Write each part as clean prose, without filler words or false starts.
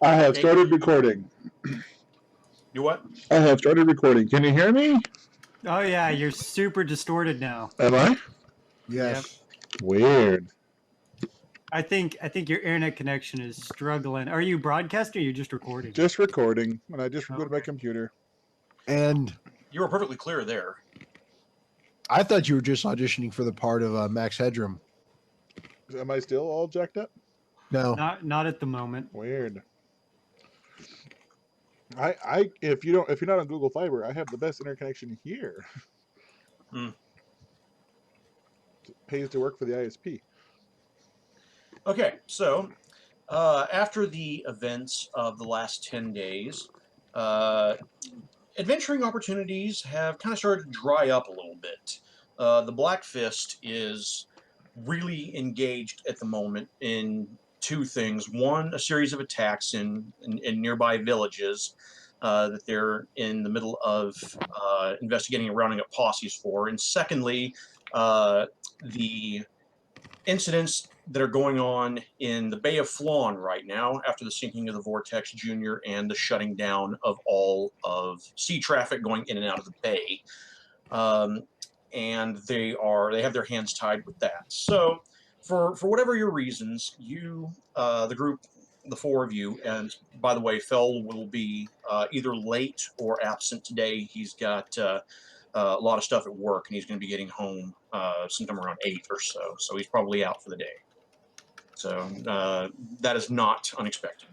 I have started recording. You what? I have started recording. Can you hear me? Oh yeah, you're super distorted now. Am I? Yes. Weird. I think your internet connection is struggling. Are you broadcasting or are you just recording? Just recording. And I just Oh, rebooted my okay. computer. And You were perfectly clear there. I thought you were just auditioning for the part of Max Headroom. Am I still all jacked up? No. Not at the moment. Weird. If you're not on Google Fiber, I have the best internet connection here. Hmm. It pays to work for the ISP. Okay, so after the events of the last 10 days, adventuring opportunities have kind of started to dry up a little bit. The Black Fist is really engaged at the moment in two things. One, a series of attacks in nearby villages that they're in the middle of investigating and rounding up posses for. And secondly, the incidents that are going on in the Bay of Flawn right now after the sinking of the Vortex Junior and the shutting down of all of sea traffic going in and out of the bay. And they have their hands tied with that. So for whatever your reasons, you the group, the four of you, and by the way, Fell will be either late or absent today. He's got a lot of stuff at work, and he's going to be getting home sometime around 8 or so. So he's probably out for the day. So that is not unexpected.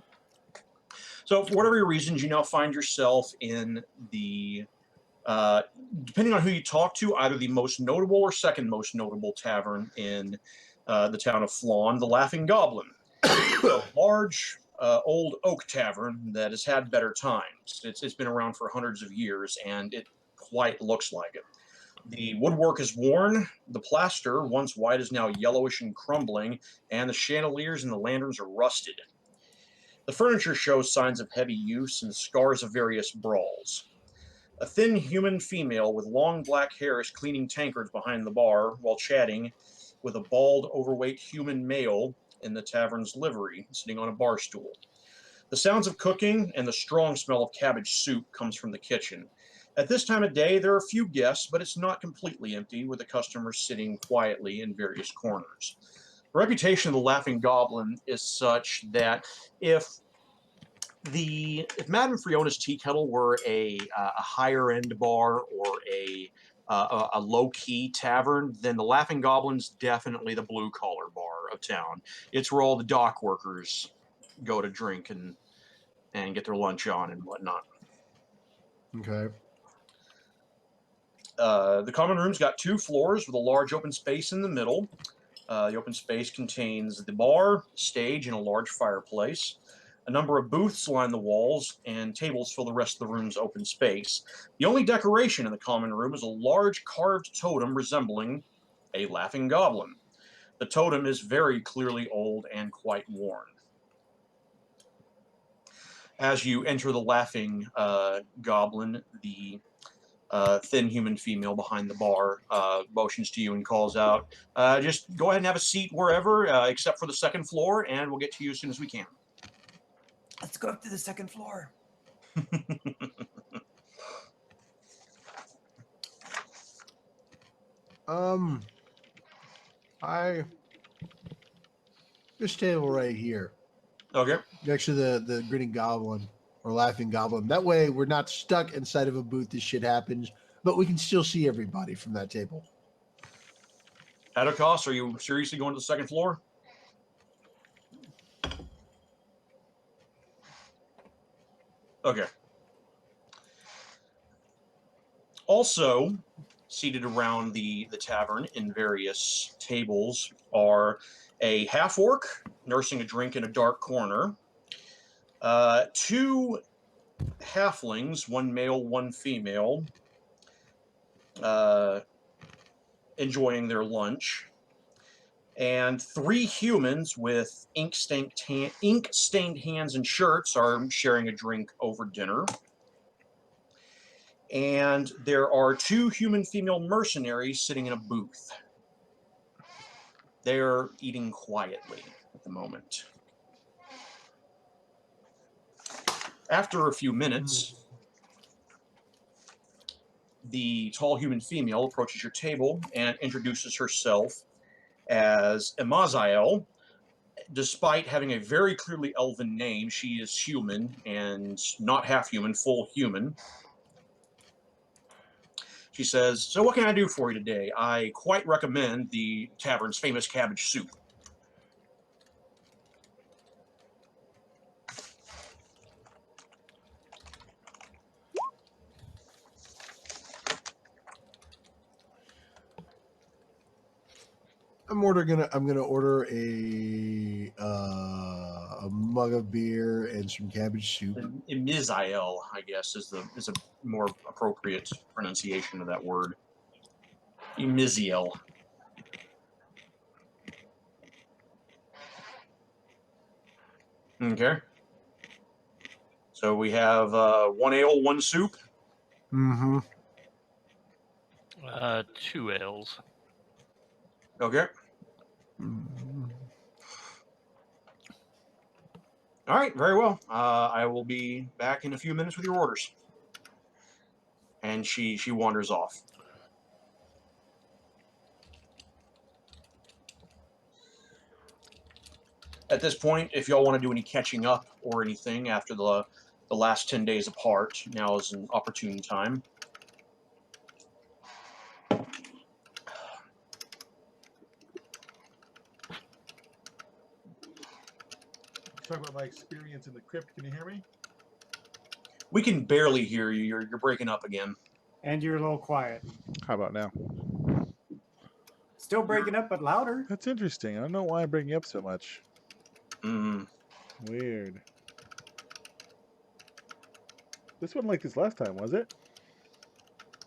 So for whatever your reasons, you now find yourself in the depending on who you talk to, either the most notable or second most notable tavern in the town of Flawn, the Laughing Goblin. A large old oak tavern that has had better times. It's been around for hundreds of years, and it quite looks like it. The woodwork is worn, the plaster, once white, is now yellowish and crumbling, and the chandeliers and the lanterns are rusted. The furniture shows signs of heavy use and scars of various brawls. A thin human female with long black hair is cleaning tankards behind the bar while chatting with a bald, overweight human male in the tavern's livery, sitting on a bar stool. The sounds of cooking and the strong smell of cabbage soup comes from the kitchen. At this time of day, there are few guests, but it's not completely empty, with the customers sitting quietly in various corners. The reputation of the Laughing Goblin is such that if Madame Friona's Tea Kettle were a higher end bar or a low key tavern, then the Laughing Goblin's definitely the blue collar bar of town. It's where all the dock workers go to drink and get their lunch on and whatnot. Okay. The common room's got 2 floors with a large open space in the middle. The open space contains the bar, stage, and a large fireplace. A number of booths line the walls, and tables fill the rest of the room's open space. The only decoration in the common room is a large carved totem resembling a laughing goblin. The totem is very clearly old and quite worn. As you enter the laughing goblin, the thin human female behind the bar motions to you and calls out, just go ahead and have a seat wherever, except for the second floor, and we'll get to you as soon as we can. Let's go up to the second floor. This table right here, Okay. next to the grinning goblin or laughing goblin. That way, we're not stuck inside of a booth. This shit happens, but we can still see everybody from that table. Adokos, are you seriously going to the second floor? Okay. Also, seated around the tavern in various tables are a half-orc nursing a drink in a dark corner, 2 halflings, one male, one female, enjoying their lunch, and 3 humans with ink-stained hands and shirts are sharing a drink over dinner. And there are 2 human female mercenaries sitting in a booth. They're eating quietly at the moment. After a few minutes, the tall human female approaches your table and introduces herself as Amaziel. Despite having a very clearly elven name, she is human and not half human, full human. She says, "So what can I do for you today? I quite recommend the tavern's famous cabbage soup." I'm gonna order a mug of beer and some cabbage soup. Imizael, I guess, is a more appropriate pronunciation of that word. Imiziel. Okay. So we have one ale, one soup. Mm-hmm. 2 ales. Okay. Mm-hmm. All right. Very well. I will be back in a few minutes with your orders. And she wanders off. At this point, if y'all want to do any catching up or anything after the last 10 days apart, now is an opportune time. Talk about my experience in the crypt. Can you hear me? We can barely hear you. You're breaking up again. And you're a little quiet. How about now? Still breaking up, but louder. That's interesting. I don't know why I'm bringing up so much. Mm. Weird. This wasn't like this last time, was it?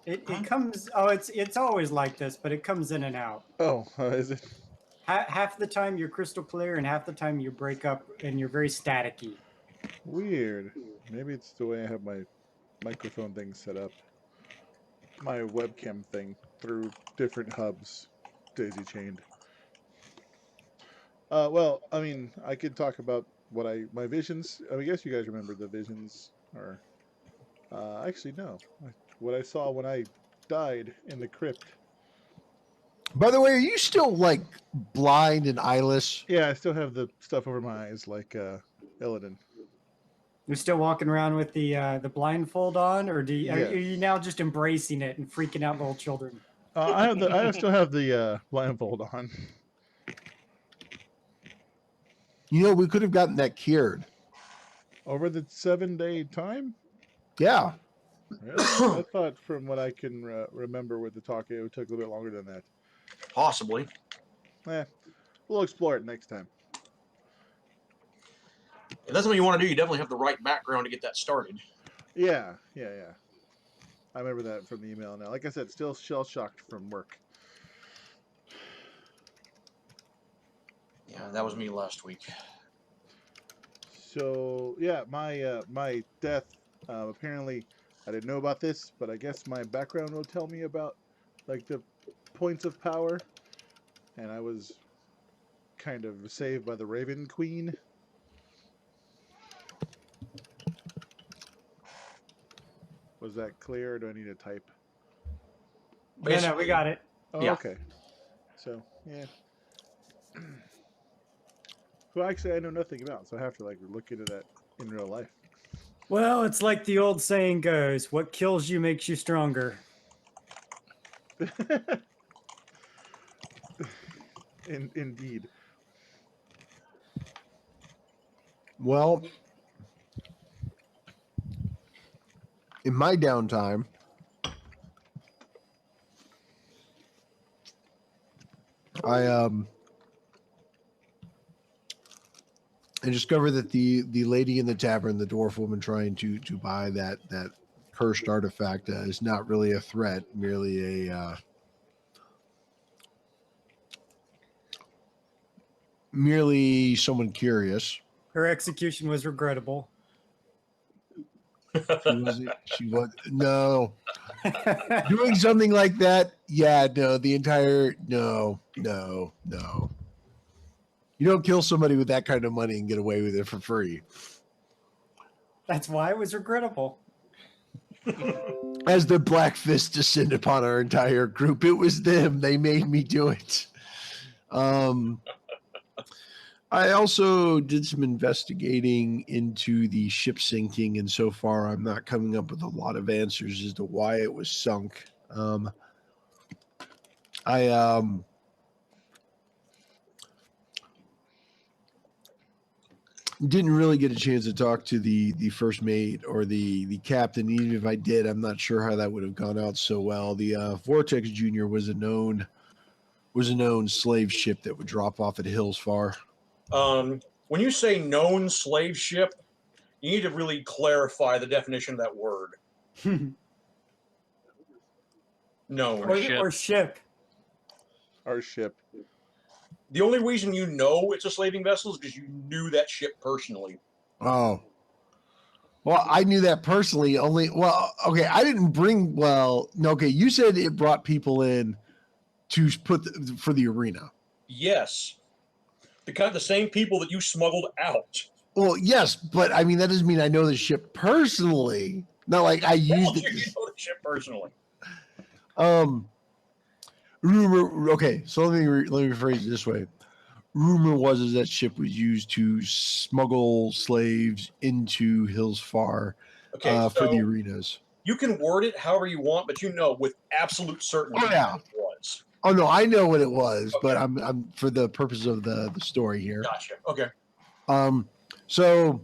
It comes. Oh, it's always like this, but it comes in and out. Oh, is it? Half the time you're crystal clear, and half the time you break up and you're very staticky. Weird. Maybe it's the way I have my microphone thing set up. My webcam thing through different hubs, daisy chained. Well, I mean, I could talk about my visions. I guess you guys remember the visions, or actually no, what I saw when I died in the crypt. By the way, are you still like blind and eyeless? Yeah, I still have the stuff over my eyes, like Illidan. You're still walking around with the blindfold on, or are Yes. you now just embracing it and freaking out little children? I still have the blindfold on. You know, we could have gotten that cured. Over the 7-day time? Yeah. Really? I thought from what I can remember with the talk, it took a little bit longer than that. Possibly. We'll explore it next time. If that's what you want to do, you definitely have the right background to get that started. Yeah. I remember that from the email now. Like I said, still shell-shocked from work. Yeah, that was me last week. So, yeah, my death, apparently, I didn't know about this, but I guess my background will tell me about, like, the points of power. And I was kind of saved by the Raven Queen. Was that clear, or do I need to type? No, we got it. Oh, Yeah. okay. So, yeah. Well, actually, I know nothing about, so I have to, like, look into that in real life. Well, it's like the old saying goes: "What kills you makes you stronger." Indeed. Well, in my downtime, I discovered that the lady in the tavern, the dwarf woman trying to buy that cursed artifact, is not really a threat, merely merely someone curious. Her execution was regrettable. She was no doing something like that. Yeah, no, no. You don't kill somebody with that kind of money and get away with it for free. That's why it was regrettable. As the black fist descended upon our entire group, it was them. They made me do it. I also did some investigating into the ship sinking, and so far I'm not coming up with a lot of answers as to why it was sunk. I didn't really get a chance to talk to the first mate or the captain. Even if I did, I'm not sure how that would have gone out so well. The Vortex Junior was a known slave ship that would drop off at Hills Far. When you say known slave ship, you need to really clarify the definition of that word. Known. Or ship. Our ship. The only reason you know it's a slaving vessel is because you knew that ship personally. Oh. Well, I knew that personally. Okay, I didn't bring. Well, no, okay. You said it brought people in to put for the arena. Yes, the same people that you smuggled out. Well, yes, but I mean that doesn't mean I know the ship personally. Not like I used it. You know the ship personally. Rumor. Okay, so let me rephrase it this way. Rumor was that ship was used to smuggle slaves into Hills Far for the arenas. You can word it however you want, but you know with absolute certainty Oh, yeah. what it was. Oh no, I know what it was, Okay. but I'm for the purpose of the story here. Gotcha. Okay. So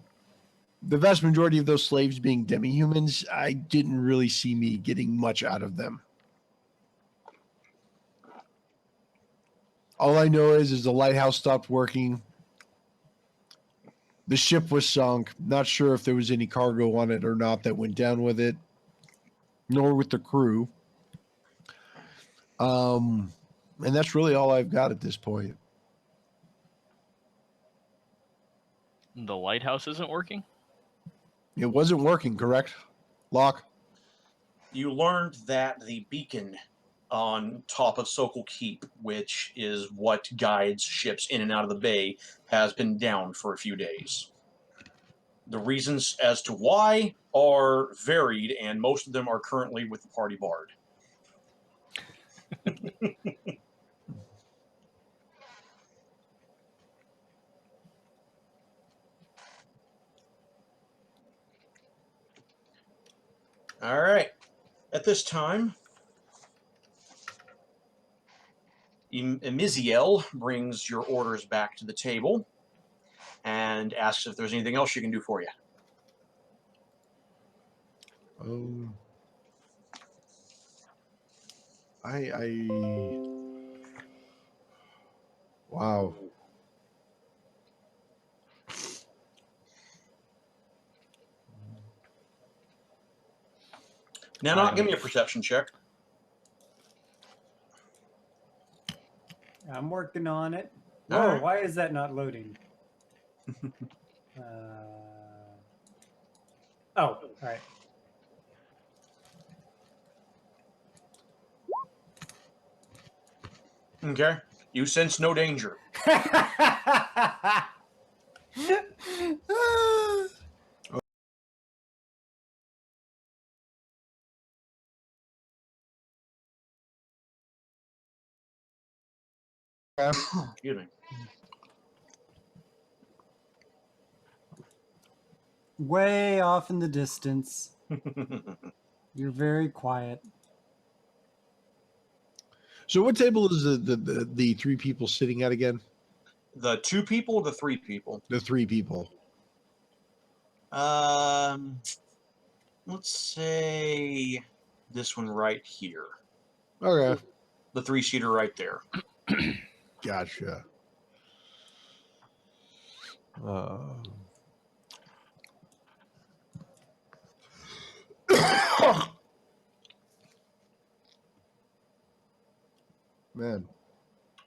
the vast majority of those slaves being demi-humans, I didn't really see me getting much out of them. All I know is the lighthouse stopped working. The ship was sunk. Not sure if there was any cargo on it or not that went down with it, nor with the crew. And that's really all I've got at this point. The lighthouse isn't working? It wasn't working, correct? Locke? You learned that the beacon on top of Sokol Keep, which is what guides ships in and out of the bay, has been down for a few days. The reasons as to why are varied, and most of them are currently with the party bard. All right. At this time, Emiziel brings your orders back to the table and asks if there's anything else she can do for you. Wow. Now, give me a perception check. I'm working on it. Whoa, All right. why is that not loading? All right. Okay. You sense no danger. Excuse me. Way off in the distance. You're very quiet. So what table is the three people sitting at again? The 2 people or the 3 people? The 3 people. Let's say this one right here. Okay. The 3-seater right there. Gotcha. Man.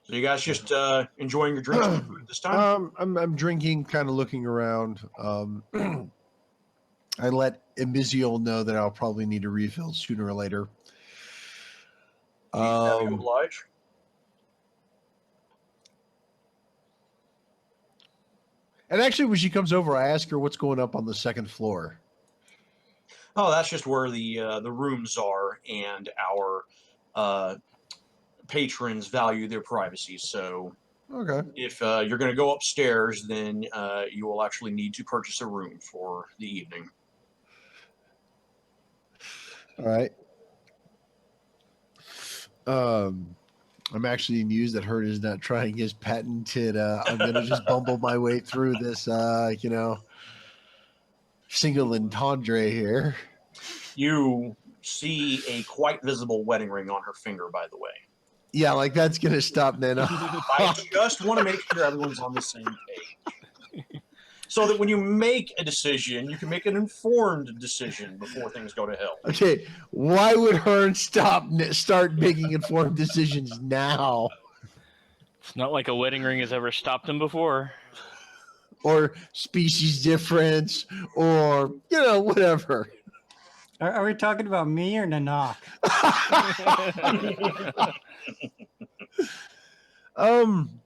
So you guys just enjoying your drinks and food this time? I'm drinking, kind of looking around. I let Emiziel know that I'll probably need a refill sooner or later. You oblige. And actually, when she comes over, I ask her what's going up on the second floor. Oh, that's just where the rooms are, and our uh, patrons value their privacy. So Okay. if you're going to go upstairs, then you will actually need to purchase a room for the evening. All right. I'm actually amused that Hurt is not trying his patented. I'm gonna just bumble my way through this. Single entendre here. You see a quite visible wedding ring on her finger, by the way. Yeah, like that's gonna stop Nana. I just want to make sure everyone's on the same page. So that when you make a decision, you can make an informed decision before things go to hell. Okay, why would Hearn start making informed decisions now? It's not like a wedding ring has ever stopped him before. Or species difference, or whatever. Are we talking about me or Nanak? um.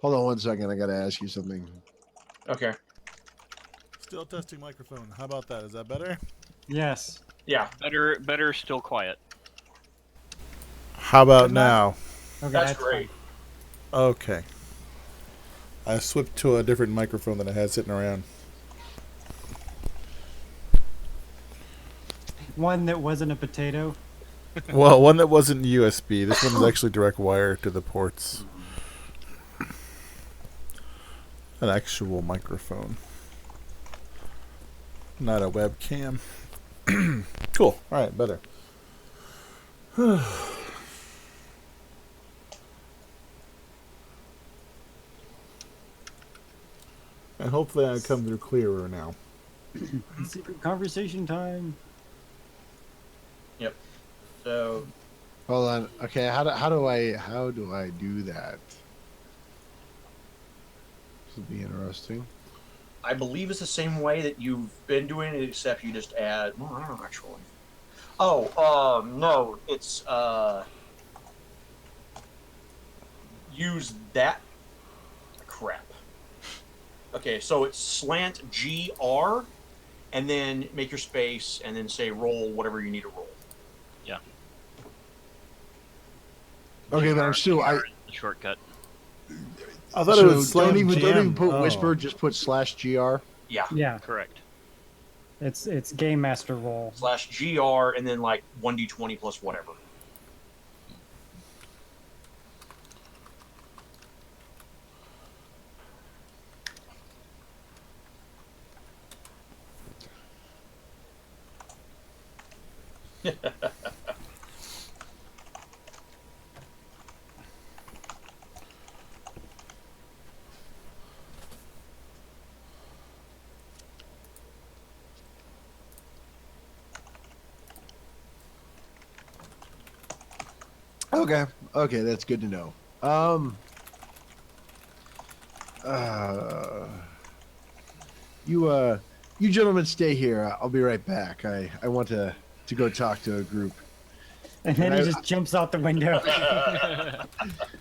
Hold on one second. I gotta ask you something. Okay. Still testing microphone. How about that? Is that better? Yes. Yeah, Better still quiet. How about Good enough? now? Okay, that's great. fine. Okay. I switched to a different microphone that I had sitting around. One that wasn't a potato. Well, one that wasn't USB. This one is actually direct wire to the ports. An actual microphone. Not a webcam. Cool. Alright, better. And hopefully I come through clearer now. Secret conversation time. Yep. So Hold on. Okay, how do I do that? This will be interesting. I believe it's the same way that you've been doing it, except you just add. Well, I don't know actually. Oh, no, it's use that. Crap. Okay, so it's slant GR, and then make your space, and then say roll whatever you need to roll. Yeah. Okay, but I'm still The shortcut. I thought so it was don't slam even jam. put Oh. whisper, just put /gr. Yeah. Yeah, Correct. it's game master roll. /GR, and then like 1d20 plus whatever. Okay, that's good to know. You gentlemen stay here. I'll be right back. I want to go talk to a group, And then And he I- just jumps out the window.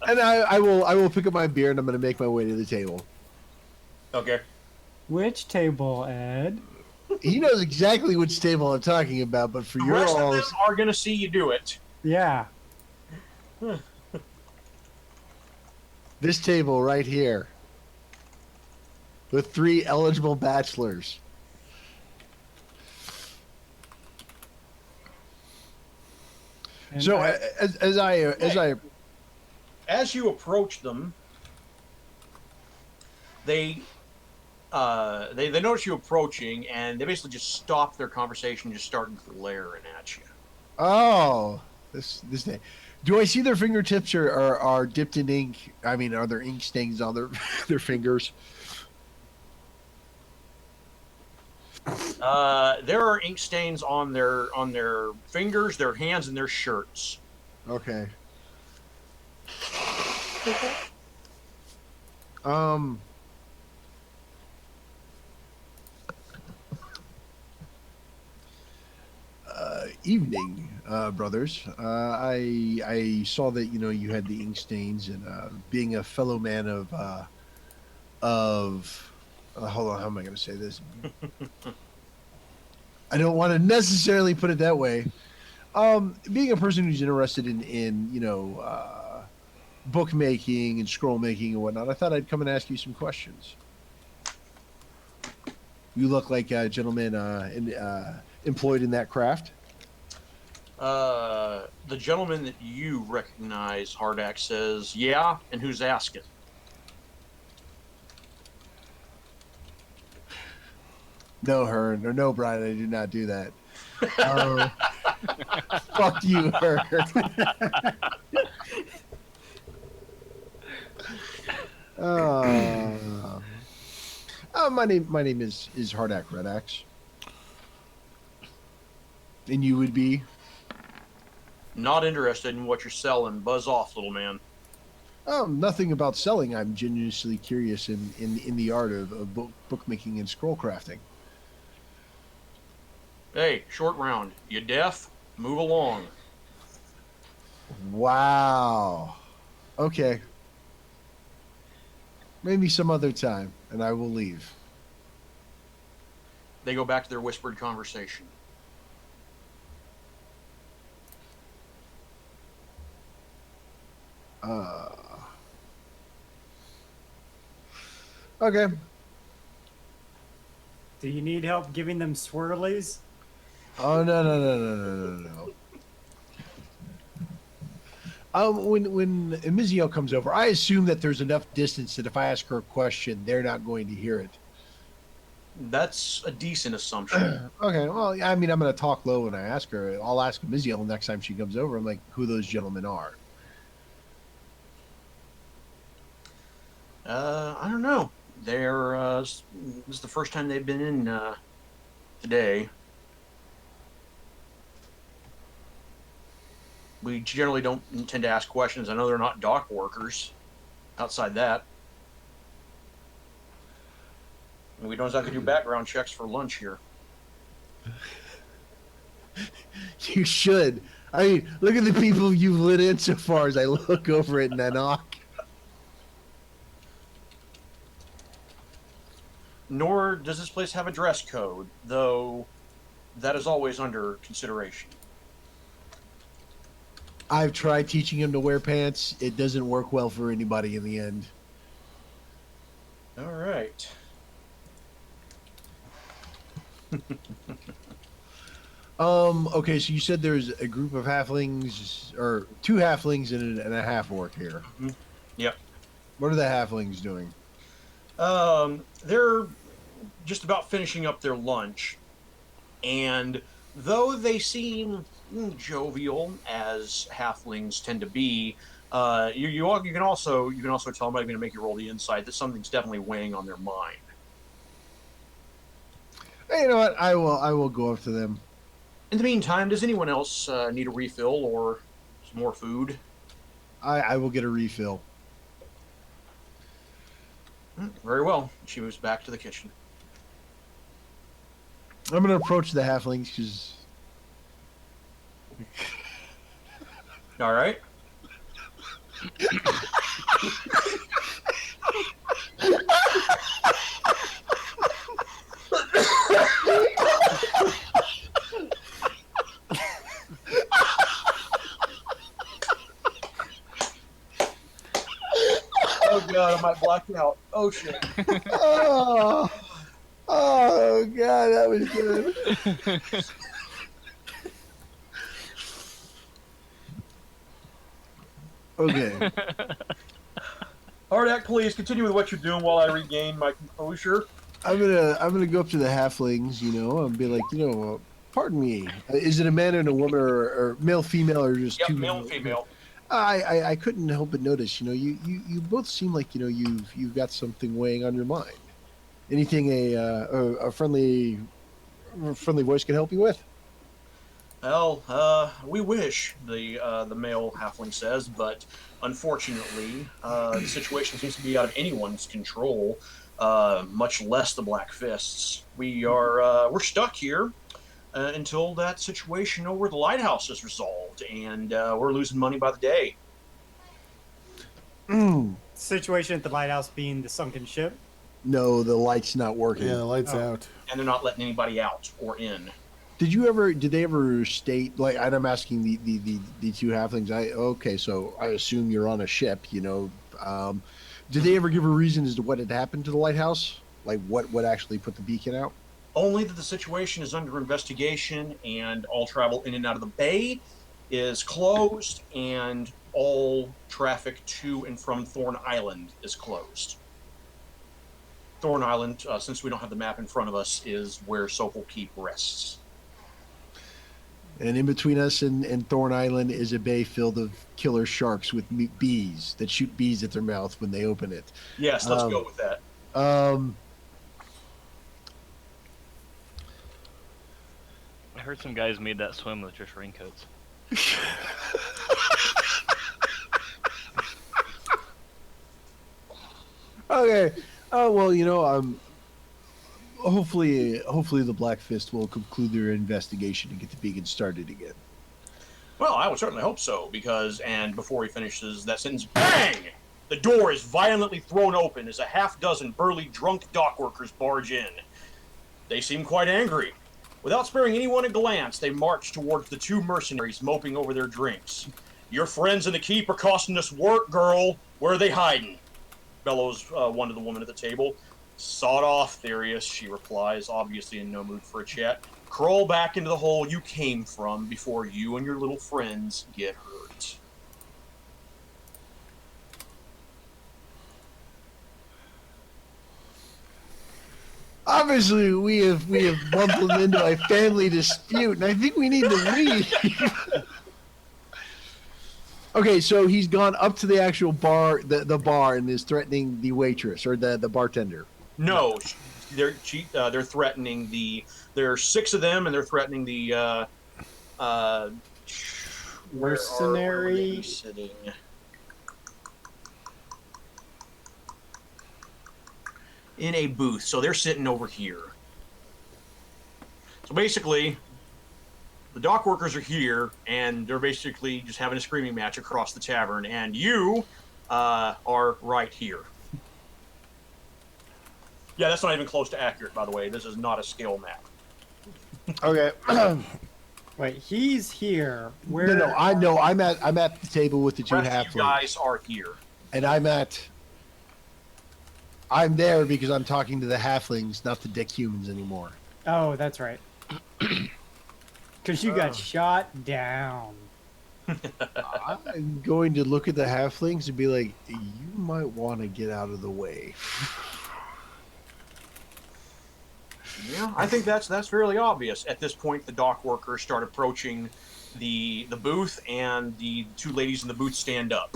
and I will pick up my beer and I'm going to make my way to the table. Okay. Which table, Ed? He knows exactly which table I'm talking about, but for The your rest of all, them are going to see you do it. Yeah. this table right here, with 3 eligible bachelors. And So I- As you approach them, they notice you approaching, and they basically just stop their conversation, and just start glaring at you. this day. Do I see their fingertips are dipped in ink? I mean, are there ink stains on their their fingers? There are ink stains on their fingers, their hands, and their shirts. Okay. Evening, brothers. I saw that you had the ink stains, and being a fellow man of of hold on, how am I going to say this? I don't want to necessarily put it that way. Being a person who's interested in bookmaking and scroll making and whatnot, I thought I'd come and ask you some questions. You look like a gentleman employed in that craft. The gentleman that you recognize, Hardak, says, yeah, and who's asking? No, Hearn, or no, Brian, I did not do that. Fuck you, Hearn. My name is Hardak Redax. And you would be? Not interested in what you're selling. Buzz off, little man. Nothing about selling. I'm genuinely curious in the art of bookmaking and scroll crafting. Hey, short round. You deaf? Move along. Wow. Okay. Maybe some other time, and I will leave. They go back to their whispered conversation. Okay. Do you need help giving them swirlies? Oh no. When Emizio comes over, I assume that there's enough distance that if I ask her a question, they're not going to hear it. That's a decent assumption. Okay, well, I mean, I'm going to talk low when I ask her. I'll ask Emizio the next time she comes over. I'm like, who those gentlemen are. I don't know. They're this is the first time they've been in today. We generally don't tend to ask questions. I know they're not dock workers. Outside that, and we don't exactly do background checks for lunch here. You should. I mean, look at the people you've lit in so far as I look over it and I knock. Nor does this place have a dress code, though that is always under consideration. I've tried teaching him to wear pants. It doesn't work well for anybody in the end. All right. Okay, so you said there's a group of halflings, or two halflings and a half orc here. Mm-hmm. Yep. What are the halflings doing? They're just about finishing up their lunch, and though they seem jovial as halflings tend to be, you can also tell them, I'm going to make you roll the insight, that something's definitely weighing on their mind. Hey, you know what? I will go up to them. In the meantime, does anyone else need a refill or some more food? I will get a refill. Very well. She moves back to the kitchen. I'm going to approach the halflings because... All right. Oh god, I might black out. Oh shit. oh god, that was good. Okay. Hardak, please continue with what you're doing while I regain my composure. I'm gonna go up to the halflings, and be like, pardon me, is it a man and a woman, or male, female, or just Yep, two? male and female. I couldn't help but notice, you both seem like you've got something weighing on your mind. Anything a friendly voice can help you with? Well, we wish, the male halfling says, but unfortunately, the situation seems to be out of anyone's control, much less the Black Fists. We're stuck here until that situation over at the lighthouse is resolved, and we're losing money by the day. Situation at the lighthouse being the sunken ship. No, the light's not working. Yeah, the light's Oh. out. and they're not letting anybody out or in. Did they ever state, like, and I'm asking the two halflings, okay, so I assume you're on a ship, did they ever give a reason as to what had happened to the lighthouse? Like what actually put the beacon out? Only that the situation is under investigation and all travel in and out of the bay is closed and all traffic to and from Thorn Island is closed. Thorn Island, since we don't have the map in front of us, is where Sopal Keep rests. And in between us and Thorn Island is a bay filled of killer sharks with bees that shoot bees at their mouth when they open it. Yes, let's go with that. I heard some guys made that swim with just raincoats. Okay. Oh well, hopefully the Black Fist will conclude their investigation and get the beacon started again. Well, I would certainly hope so, because, and before he finishes that sentence, bang! The door is violently thrown open as a half-dozen burly drunk dock workers barge in. They seem quite angry. Without sparing anyone a glance, they march towards the two mercenaries moping over their drinks. Your friends in the keep are costing us work, girl. Where are they hiding? Bellows one to the woman at the table. Sawed off, Therius, she replies, obviously in no mood for a chat. Crawl back into the hole you came from before you and your little friends get hurt. Obviously, we have bumped them into a family dispute, and I think we need to leave. Okay, so he's gone up to the actual bar, the bar, and is threatening the waitress or the bartender. No, they're threatening the. There are 6 of them, and they're threatening the. Where would they be sitting? In a booth, so they're sitting over here. So basically, the dock workers are here, and they're basically just having a screaming match across the tavern, and you are right here. Yeah, that's not even close to accurate, by the way. This is not a scale map. Okay. Wait, he's here. Where? No, I know. I'm at the table with the two The rest of you halflings, guys are here. and I'm there because I'm talking to the halflings, not the dick humans anymore. Oh, that's right. Because you got shot down. I'm going to look at the halflings and be like, you might want to get out of the way. Yeah, I think that's fairly obvious. At this point, the dock workers start approaching the booth, and the 2 ladies in the booth stand up.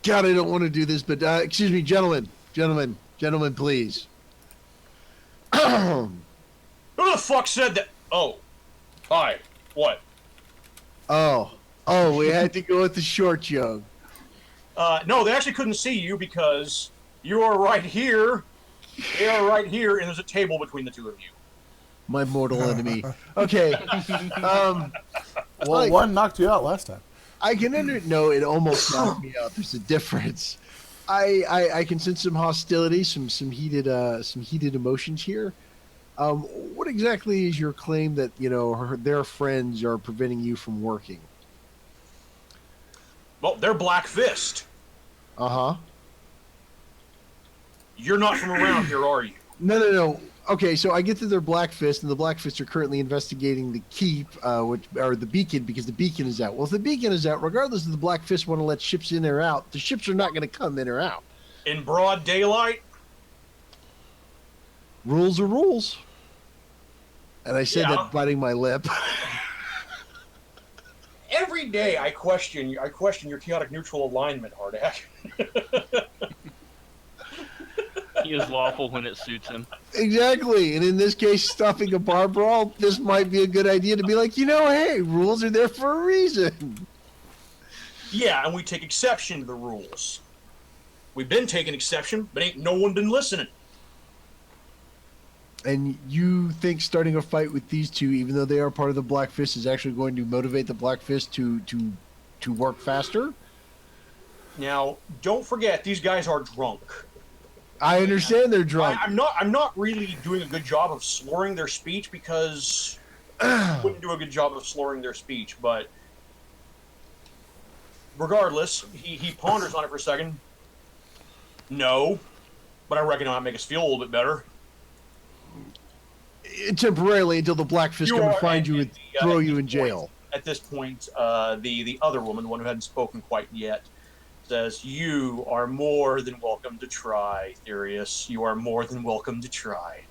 God, I don't want to do this, but excuse me, gentlemen, please. Who the fuck said that? Oh, hi. What? Oh, we had to go with the short young. No, they actually couldn't see you because you are right here. They are right here, and there's a table between the 2 of you. My mortal enemy. Okay. Well, Like- one knocked you out last time. I can no, it almost knocked me out. There's a difference. I can sense some hostility, some heated emotions here. What exactly is your claim that their friends are preventing you from working? Well, they're Black Fist. Uh-huh. You're not from around here, are you? No. Okay, so I get that they're Black Fist, and the Black Fist are currently investigating the keep, or the beacon, because the beacon is out. Well, if the beacon is out, regardless of the Black Fist want to let ships in or out, the ships are not going to come in or out. In broad daylight? Rules are rules. And I said Yeah. that biting my lip. Every day I question your chaotic neutral alignment, Hardak. He is lawful when it suits him. Exactly. And in this case, stopping a bar brawl, this might be a good idea to be like, hey, rules are there for a reason. Yeah, and we take exception to the rules. We've been taking exception, but ain't no one been listening. And you think starting a fight with these two, even though they are part of the Black Fist, is actually going to motivate the Black Fist to work faster? Now, don't forget these guys are drunk. I understand they're drunk. I'm not really doing a good job of slurring their speech because I wouldn't do a good job of slurring their speech, but regardless, he ponders on it for a second. No, but I reckon it'll make us feel a little bit better. Temporarily, until the Black Fist come and find you and throw you in jail. At this point, the other woman, the one who hadn't spoken quite yet, says, "You are more than welcome to try, Therius. You are more than welcome to try."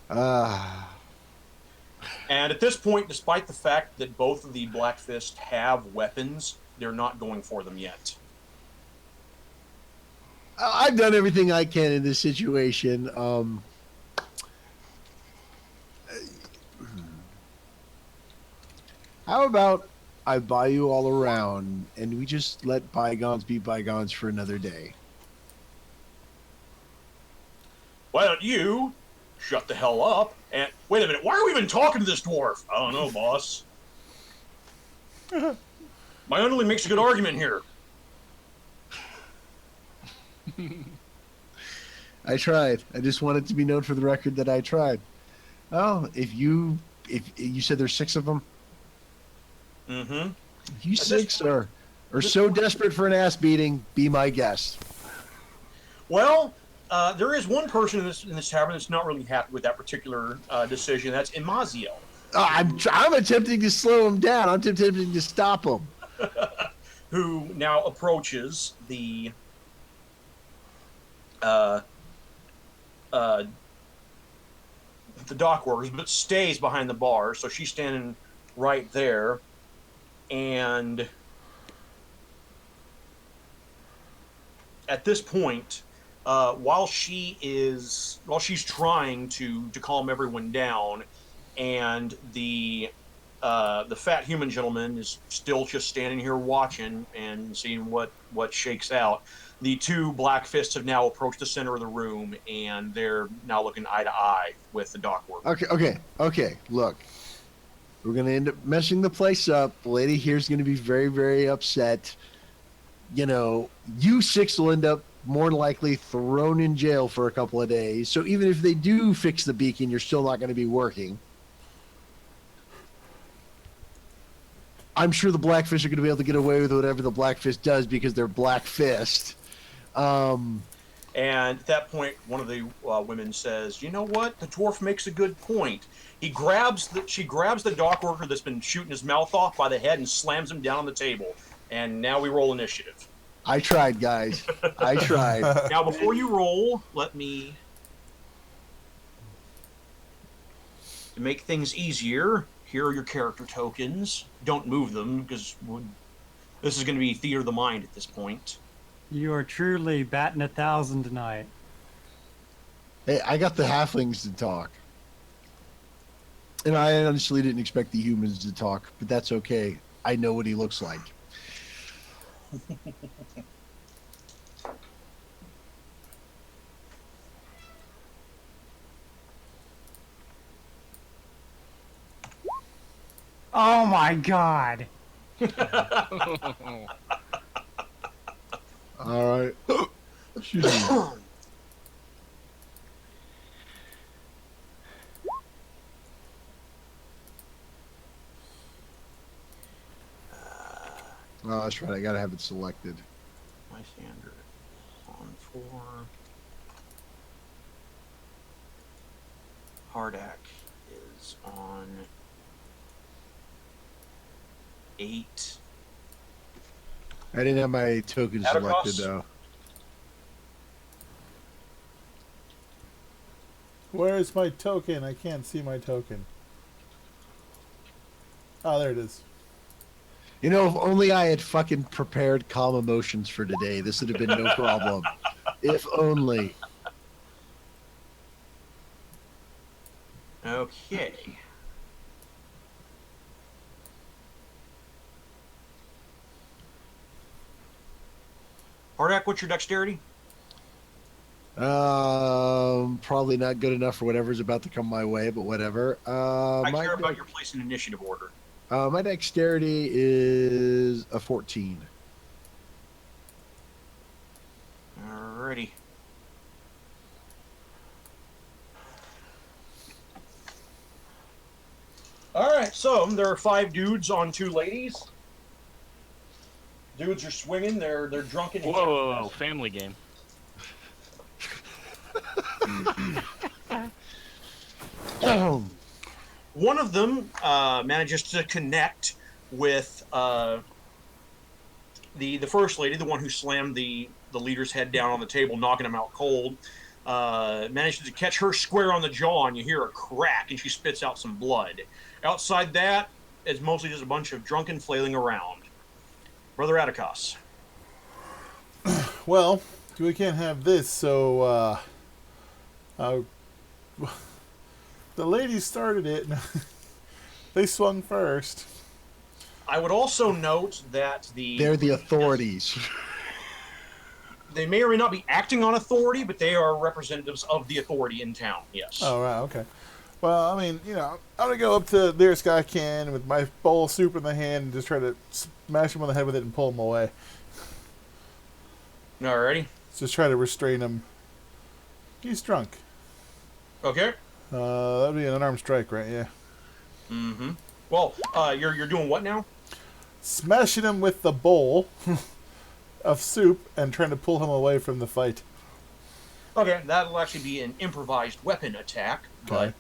And at this point, despite the fact that both of the Black Fist have weapons, they're not going for them yet. I've done everything I can in this situation. How about I buy you all around and we just let bygones be bygones for another day? Why don't you shut the hell up and wait a minute? Why are we even talking to this dwarf? I don't know, boss. My underling makes a good argument here. I tried. I just want it to be known for the record that I tried. Oh, if you said there's 6 of them. Mm-hmm. If you 6 are so desperate for an ass beating, be my guest. Well, there is one person in this tavern that's not really happy with that particular decision. That's Imaziel. I'm attempting to slow him down. I'm attempting to stop him. Who now approaches the dock workers, but stays behind the bar. So she's standing right there, and at this point, while she's trying to calm everyone down, and the fat human gentleman is still just standing here watching and seeing what shakes out. The 2 Black Fists have now approached the center of the room, and they're now looking eye to eye with the dock worker. Okay. Look, we're gonna end up messing the place up. The lady here's gonna be very, very upset. You know, you 6 will end up more likely thrown in jail for a couple of days. So even if they do fix the beacon, you're still not going to be working. I'm sure the Black Fist are going to be able to get away with whatever the Black Fist does because they're Black Fist. And at that point, one of the women says, "You know what? The dwarf makes a good point." She grabs the dock worker that's been shooting his mouth off by the head and slams him down on the table. And now we roll initiative. I tried, guys. I tried. Now, before you roll, let me, to make things easier, here are your character tokens. Don't move them, because this is going to be theater of the mind at this point. You are truly batting 1,000 tonight. Hey, I got the halflings to talk. And I honestly didn't expect the humans to talk, but that's okay. I know what he looks like. Oh my god. All right. Excuse me. Oh, that's right. I gotta have it selected. My standard on 4. Hardak is on 8. I didn't have my token selected though. Where is my token? I can't see my token. Oh, there it is. You know, if only I had fucking prepared calm emotions for today, this would have been no problem. If only. Okay. Hardak, what's your dexterity? Probably not good enough for whatever's about to come my way, but whatever. I care about your place in initiative order. My dexterity is a 14. Alrighty. Alright, so there are 5 dudes on 2 ladies. Dudes are swinging, they're drunken. Whoa, family game. One of them manages to connect with the first lady, the one who slammed the leader's head down on the table, knocking him out cold. Manages to catch her square on the jaw, and you hear a crack, and she spits out some blood. Outside that, it's mostly just a bunch of drunken flailing around. Brother Atticus. Well, we can't have this, so the ladies started it. They swung first. I would also note that They're the authorities. They may or may not be acting on authority, but they are representatives of the authority in town, yes. Oh, right, okay. Well, I mean, I'm going to go up to the nearest guy I can with my bowl of soup in the hand and just try to smash him on the head with it and pull him away. Alrighty. Just try to restrain him. He's drunk. Okay. That'd be an unarmed strike, right? Yeah. Mm-hmm. Well, you're doing what now? Smashing him with the bowl of soup and trying to pull him away from the fight. Okay, that'll actually be an improvised weapon attack, Okay.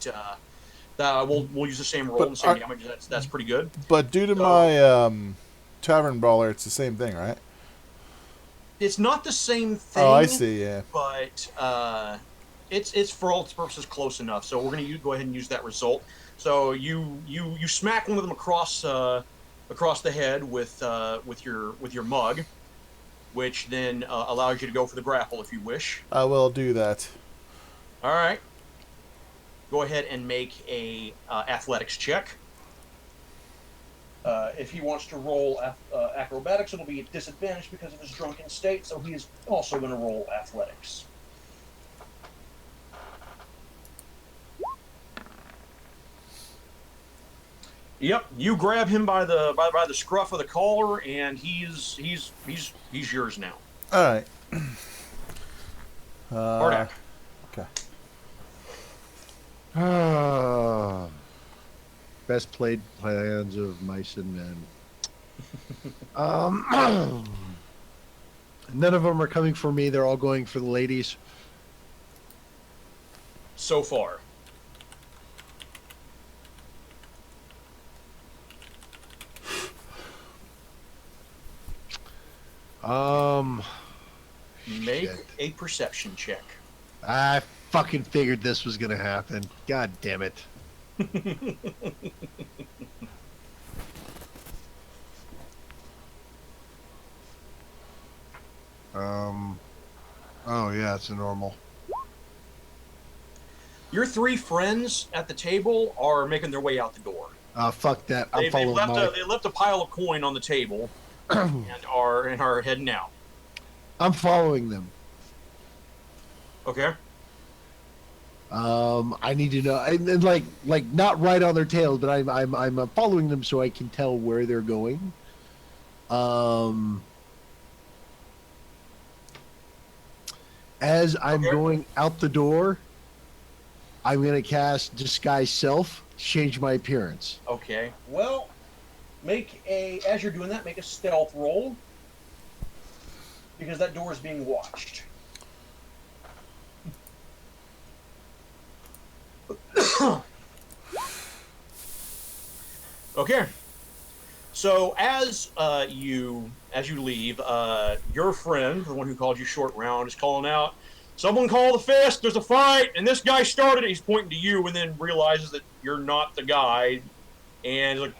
but we'll use the same roll and the same damage. That's pretty good. But due to my tavern brawler, it's the same thing, right? It's not the same thing. Oh, I see. Yeah. But it's for all its purposes close enough. So we're gonna go ahead and use that result. So you smack one of them across the head with your mug, which then allows you to go for the grapple if you wish. I will do that. All right. Go ahead and make a athletics check. If he wants to roll acrobatics, it'll be at disadvantage because of his drunken state, so he is also going to roll athletics. Yep, you grab him by the scruff of the collar, and he's yours now. All right. Bardak. Okay. Best played plans of mice and men. None of them are coming for me. They're all going for the ladies. So far. Make Shit. a perception check. I fucking figured this was gonna happen. God damn it. Oh yeah, it's a normal. Your 3 friends at the table are making their way out the door. Fuck that. I'm They following they left a pile of coin on the table and are heading out. I'm following them. Okay. I need to know, and like not right on their tails, but I'm following them so I can tell where they're going. As I'm going out the door, I'm gonna cast Disguise Self, change my appearance. Okay. Well, as you're doing that, make a stealth roll. Because that door is being watched. Okay. So as you leave, your friend, the one who called you short round, is calling out, "Someone call the fist! There's a fight, and this guy started it." He's pointing to you, and then realizes that you're not the guy, and he's like,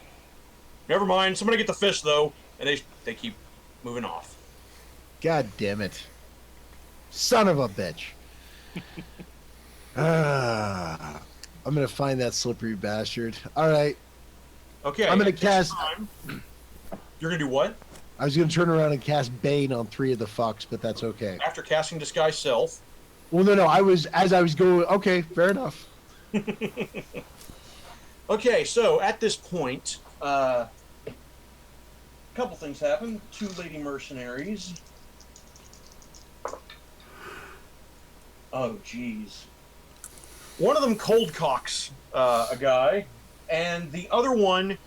"Never mind. Somebody get the fist though." And they keep moving off. God damn it. Son of a bitch. I'm gonna find that slippery bastard. Alright. Okay. I'm gonna at this cast. time, you're gonna do what? I was gonna turn around and cast Bane on 3 of the fucks, but that's okay. After casting Disguise Self. Well, no. I was going. Okay, fair enough. Okay, so at this point, a couple things happen. 2 lady mercenaries. Oh, geez. One of them cold cocks a guy, and the other one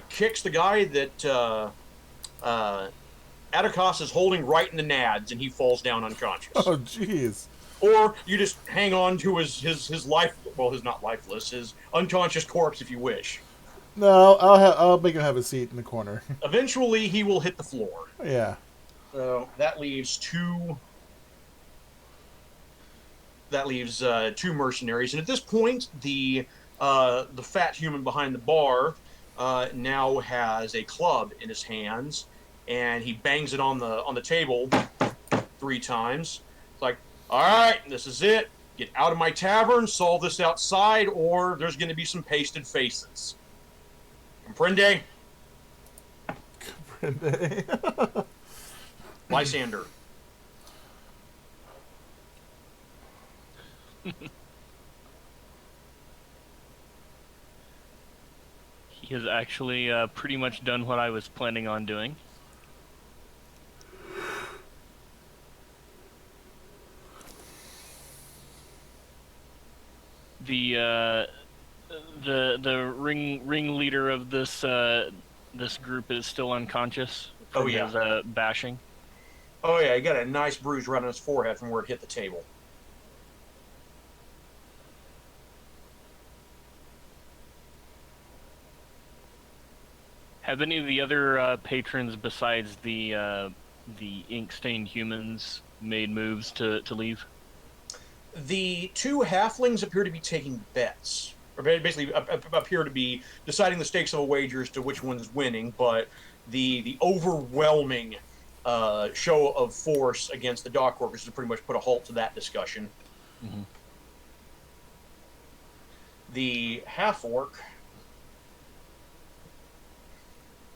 kicks the guy that Atticus is holding right in the nads, and he falls down unconscious. Oh, jeez. Or you just hang on to his life, well, his not lifeless, his unconscious corpse if you wish. No, I'll make him have a seat in the corner. Eventually, he will hit the floor. Yeah. So that leaves two mercenaries, and at this point, the fat human behind the bar now has a club in his hands, and he bangs it on the table 3 times. It's like, all right, this is it. Get out of my tavern, solve this outside, or there's going to be some pasted faces. Comprende? Lysander. He has actually pretty much done what I was planning on doing. The ringleader of this this group is still unconscious from his bashing. Oh yeah, he got a nice bruise right on his forehead from where it hit the table. Have any of the other patrons besides the ink-stained humans made moves to leave? The 2 halflings appear to be taking bets, or basically appear to be deciding the stakes of a wager as to which one's winning, but the overwhelming show of force against the dock workers has pretty much put a halt to that discussion. Mm-hmm. The half-orc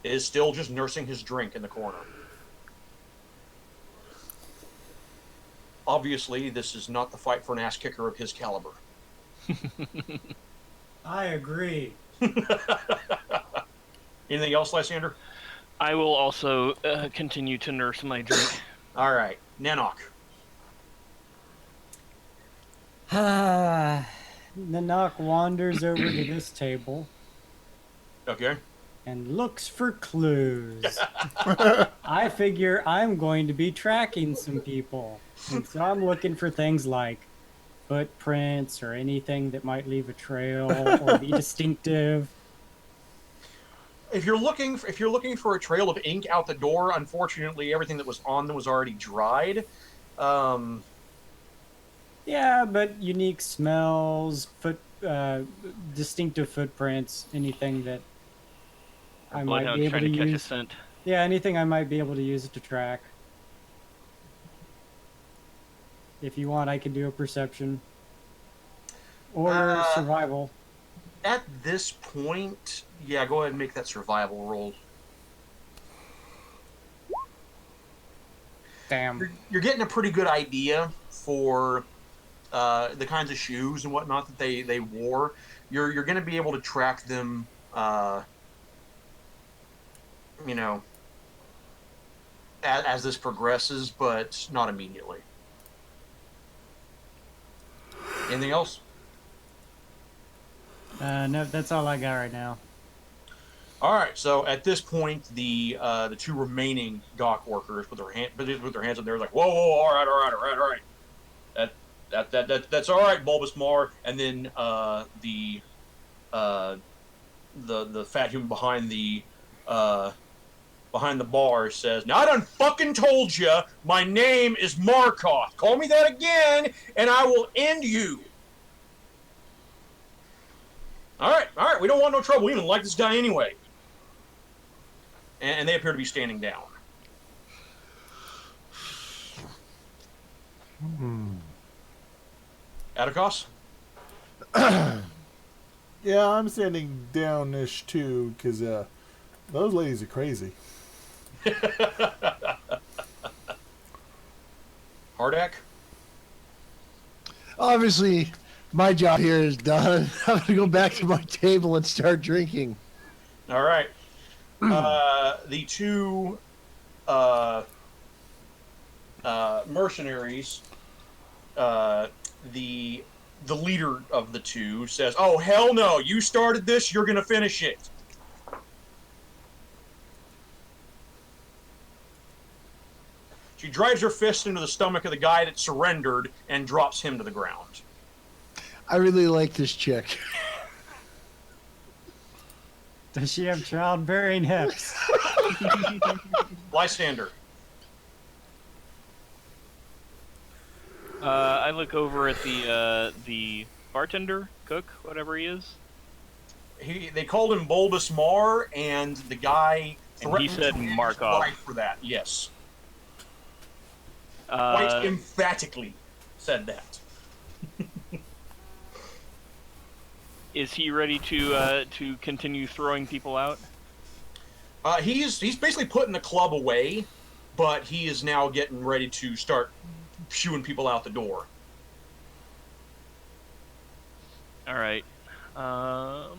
is still just nursing his drink in the corner. Obviously, this is not the fight for an ass kicker of his caliber. I agree. Anything else, Lysander? I will also continue to nurse my drink. All right, Nanok. Nanak wanders over to this table Okay. and looks for clues. I figure I'm going to be tracking some people. And so I'm looking for things like footprints or anything that might leave a trail or be distinctive. If you're looking for a trail of ink out the door, unfortunately, everything that was on them was already dried. Yeah, but unique smells, distinctive footprints, anything that I might be able to trying to catch a use. scent. Yeah, anything I might be able to use it to track. If you want, I can do a perception or survival. At this point, yeah, go ahead and make that survival roll. Damn. You're getting a pretty good idea for the kinds of shoes and whatnot that they wore. You're going to be able to track them, you know, as this progresses, but not immediately. Anything else? No, that's all I got right now. All right. So at this point, the 2 remaining dock workers with their hands up there, like, whoa, all right. That's all right, Bulbous Mar. And then the fat human behind the bar says, "Now I done fucking told you, my name is Markoth. Call me that again, and I will end you." All right. We don't want no trouble. We even like this guy anyway. And they appear to be standing down. Atticus? Yeah, I'm standing downish too, because those ladies are crazy. Hardak? obviously, my job here is done. I'm going to go back to my table and start drinking. All right. The two mercenaries, the leader of the two says, "Oh hell no! You started this. You're gonna finish it." She drives her fist into the stomach of the guy that surrendered and drops him to the ground. I really like this chick. Does she have childbearing hips? Lysander. I look over at the bartender, cook, whatever he is. They called him Bulbous Mar, and the guy And he threatened said to end his Markov. life for that. Yes, quite emphatically said that. Is he ready to continue throwing people out? He's basically putting the club away, but he is now getting ready to start shooing people out the door. All right. Oh,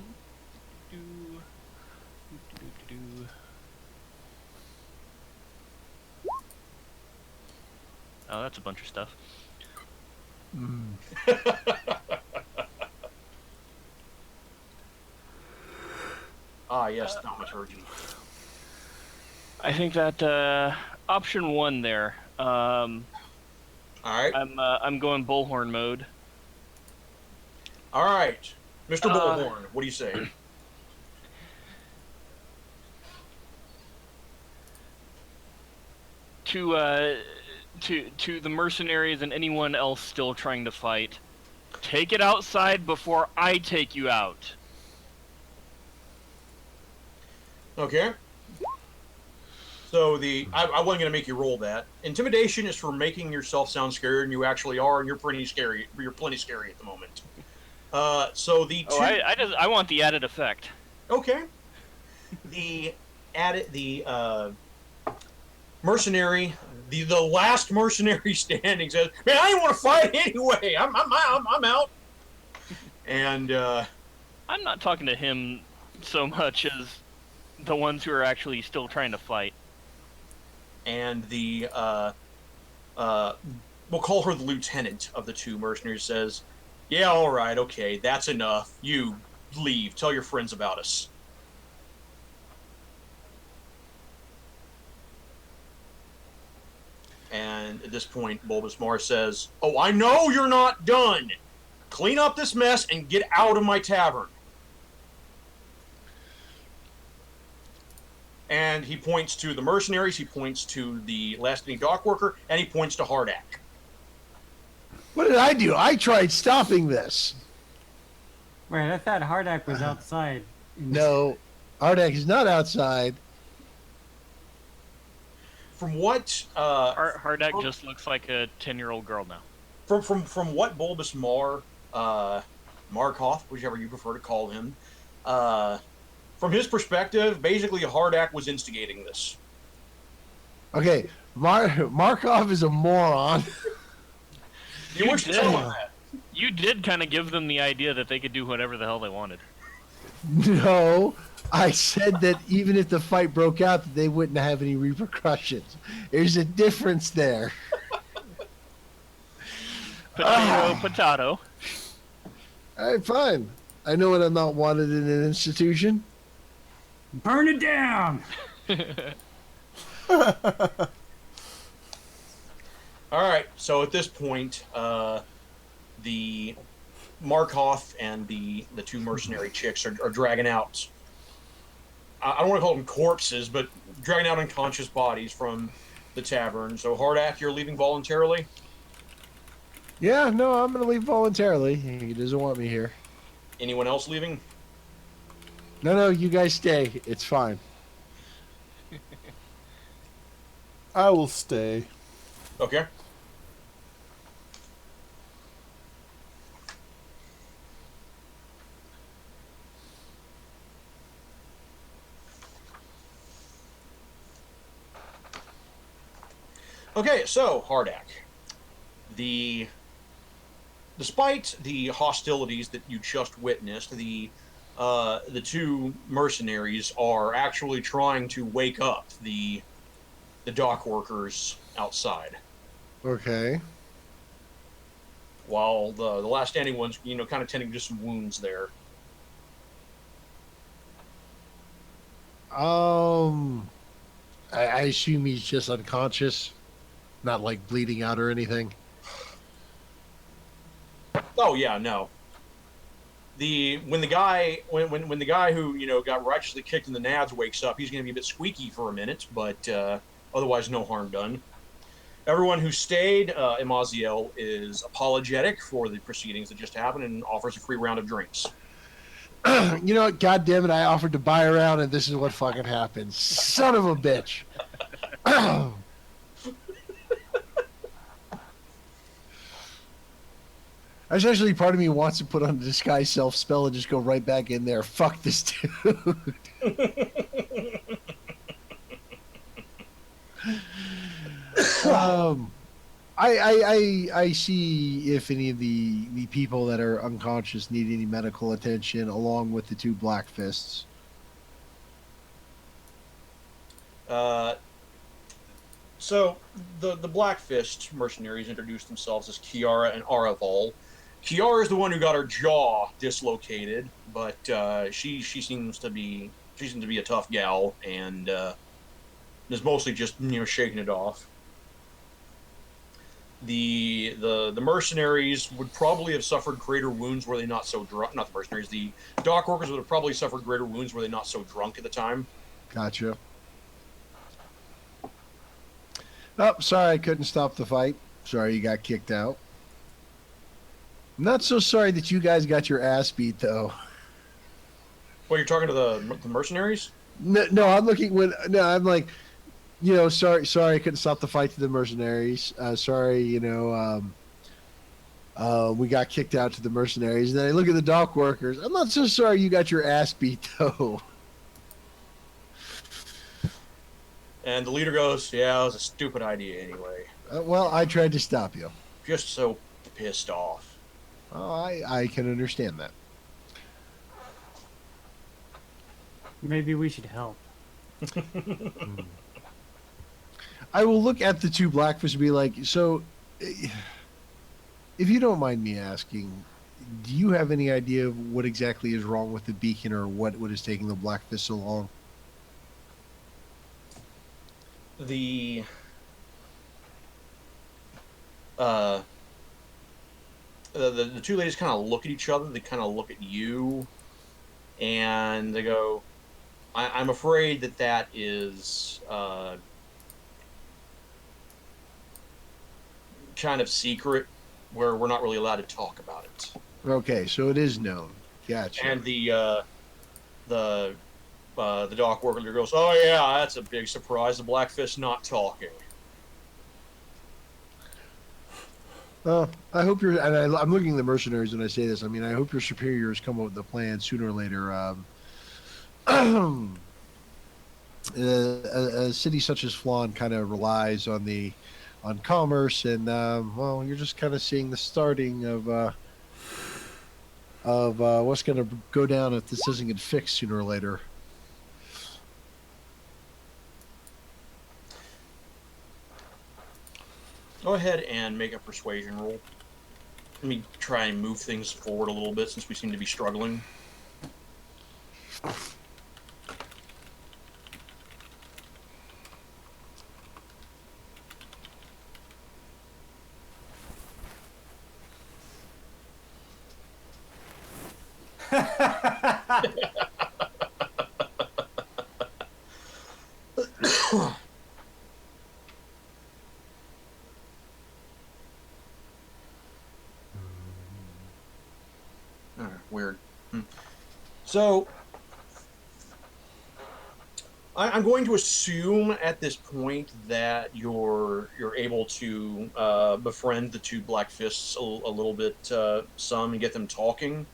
that's a bunch of stuff. Ah, yes, thaumaturgy. I think that option one there. All right, I'm going bullhorn mode. all right, Mr. Bullhorn. What do you say? To the mercenaries and anyone else still trying to fight, take it outside before I take you out. Okay. So I wasn't gonna make you roll that. Intimidation is for making yourself sound scarier than you actually are, and you're pretty scary. You're plenty scary at the moment. So the two. Oh, I want the added effect. Okay. Mercenary, the last mercenary standing says, "Man, I didn't want to fight anyway. I'm out." And I'm not talking to him so much as the ones who are actually still trying to fight. and we'll call her the lieutenant of the two mercenaries says, "Yeah, all right, okay, that's enough. You leave. Tell your friends about us." And at this point, Bulbous Mars says, "Oh, I know you're not done. Clean up this mess and get out of my tavern." And he points to the mercenaries, he points to the last-standing dock worker, and he points to Hardak. What did I do? I tried stopping this. Wait, I thought Hardak was outside. No, Ardak is not outside. From what Hardak just looks like a 10-year-old girl now. from what Bulbous Markov, whichever you prefer to call him, from his perspective, basically Hardak was instigating this. Okay, Markov is a moron. You wish to tell him that. You did kind of give them the idea that they could do whatever the hell they wanted. No, I said that even if the fight broke out, that they wouldn't have any repercussions. There's a difference there. Potato. All right, fine. I know when I'm not wanted in an institution. Burn it down! All right, so at this point, the Markov and the two mercenary chicks are dragging out. I don't want to call them corpses, but dragging out unconscious bodies from the tavern. So Hardak, you're leaving voluntarily? Yeah, no, I'm going to leave voluntarily. He doesn't want me here. Anyone else leaving? No, you guys stay. It's fine. I will stay. Okay. Okay, so Hardak, the despite the hostilities that you just witnessed, the two mercenaries are actually trying to wake up the dock workers outside, Okay. while the last standing ones, kind of tending to some wounds there. I assume he's just unconscious, not like bleeding out or anything. Oh yeah, no. When the guy who got righteously kicked in the nads wakes up, he's going to be a bit squeaky for a minute, but otherwise no harm done. Everyone who stayed, Imaziel is apologetic for the proceedings that just happened and offers a free round of drinks. You know what? God damn it! I offered to buy around, and this is what fucking happened. Son of a bitch. Especially part of me wants to put on the disguise self spell and just go right back in there. Fuck this dude. I see if any of the people that are unconscious need any medical attention, along with the two black fists. So the Black Fist mercenaries introduced themselves as Kiara and Araval. Kiara is the one who got her jaw dislocated, but she seems to be a tough gal and is mostly just shaking it off. The mercenaries would probably have suffered greater wounds were they not so drunk. Not the mercenaries. The dock workers would have probably suffered greater wounds were they not so drunk at the time. Gotcha. Oh, sorry I couldn't stop the fight. Sorry you got kicked out. Not so sorry that you guys got your ass beat, though. Well, you're talking to the mercenaries? No, I'm looking when. No, I'm like, sorry I couldn't stop the fight to the mercenaries. Sorry, we got kicked out to the mercenaries. And then I look at the dock workers. I'm not so sorry you got your ass beat, though. And the leader goes, yeah, it was a stupid idea anyway. Well, I tried to stop you. Just so pissed off. Oh, I can understand that. Maybe we should help. I will look at the two blackfish and be like, so, if you don't mind me asking, do you have any idea of what exactly is wrong with the beacon or what is taking the blackfish so long? The two ladies kind of look at each other. They kind of look at you, and they go, I'm afraid that is kind of secret, where we're not really allowed to talk about it. Okay, so it is known. Gotcha. And the dock worker goes, oh yeah, that's a big surprise. The Blackfish not talking. Well, I hope you're, and I'm looking at the mercenaries when I say this. I mean, I hope your superiors come up with a plan sooner or later. A city such as Flan kind of relies on commerce, and well, you're just kind of seeing the starting of what's going to go down if this doesn't get fixed sooner or later. Go ahead and make a persuasion roll. Let me try and move things forward a little bit since we seem to be struggling. Weird. So, I'm going to assume at this point that you're able to befriend the two Black Fists a little bit, some, and get them talking.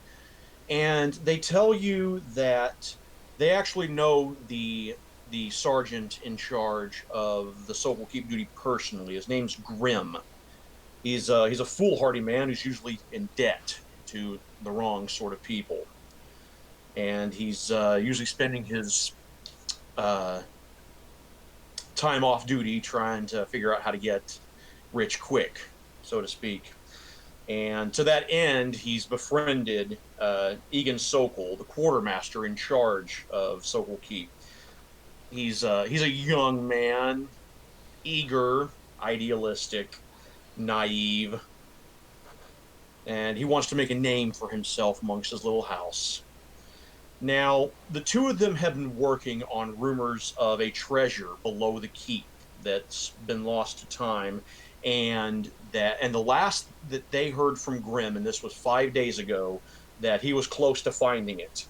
And they tell you that they actually know the sergeant in charge of the Sokol Keep duty personally. His name's Grim. He's a foolhardy man who's usually in debt to the wrong sort of people, and he's usually spending his uh, time off duty trying to figure out how to get rich quick, so to speak. And to that end, he's befriended Egan Sokol, the quartermaster in charge of Sokol Keep. He's a young man, eager, idealistic, naive, and he wants to make a name for himself amongst his little house. Now, the two of them have been working on rumors of a treasure below the keep that's been lost to time, and the last that they heard from Grimm, and this was 5 days ago, that he was close to finding it.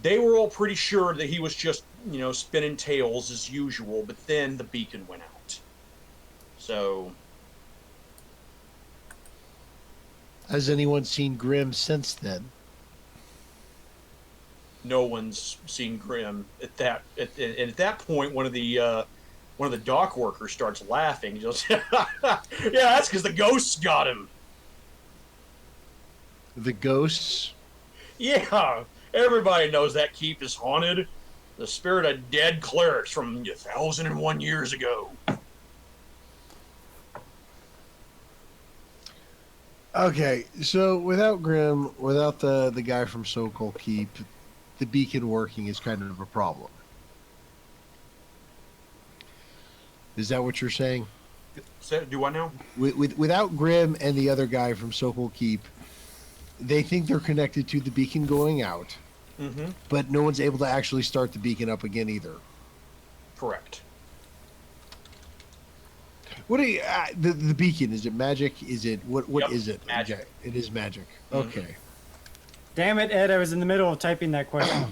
They were all pretty sure that he was just, spinning tales as usual, but then the beacon went out. So, Has anyone seen Grimm since then? no one's seen Grimm and at that point one of the dock workers starts laughing. He goes, "Yeah, that's because the ghosts got him." The ghosts? Yeah, everybody knows that keep is haunted. The spirit of dead clerics from 1,001 years ago. Okay, so without Grimm, without the guy from Sokol Keep, the beacon working is kind of a problem. Is that what you're saying? Do I know? Without Grimm and the other guy from Sokol Keep, they think they're connected to the beacon going out, Mm-hmm. but no one's able to actually start the beacon up again either. Correct. What do you, the beacon? Is it magic? Is it what? What Yep, is it? magic. Okay, it is magic. Mhm. Okay. Damn it, Ed! I was in the middle of typing that question.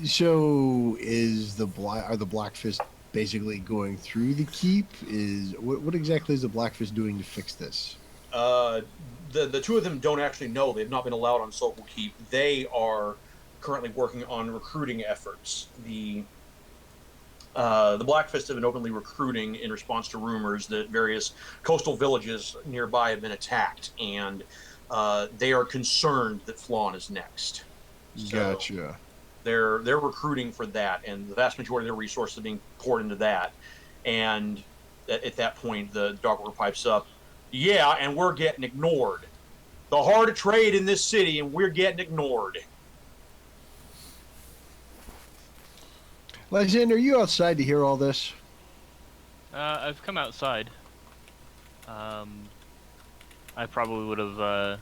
So are the Black Fist basically going through the keep? What exactly is the Black Fist doing to fix this? The two of them don't actually know. They've not been allowed on Sokol Keep. They are currently working on recruiting efforts. The Black Fist have been openly recruiting in response to rumors that various coastal villages nearby have been attacked, and they are concerned that Flawn is next. So Gotcha. they're recruiting for that, and the vast majority of their resources are being poured into that. And at that point, the Dogworker pipes up, "Yeah, and we're getting ignored. The heart of trade in this city, and we're getting ignored." Lysander, are you outside to hear all this? I've come outside. I probably would have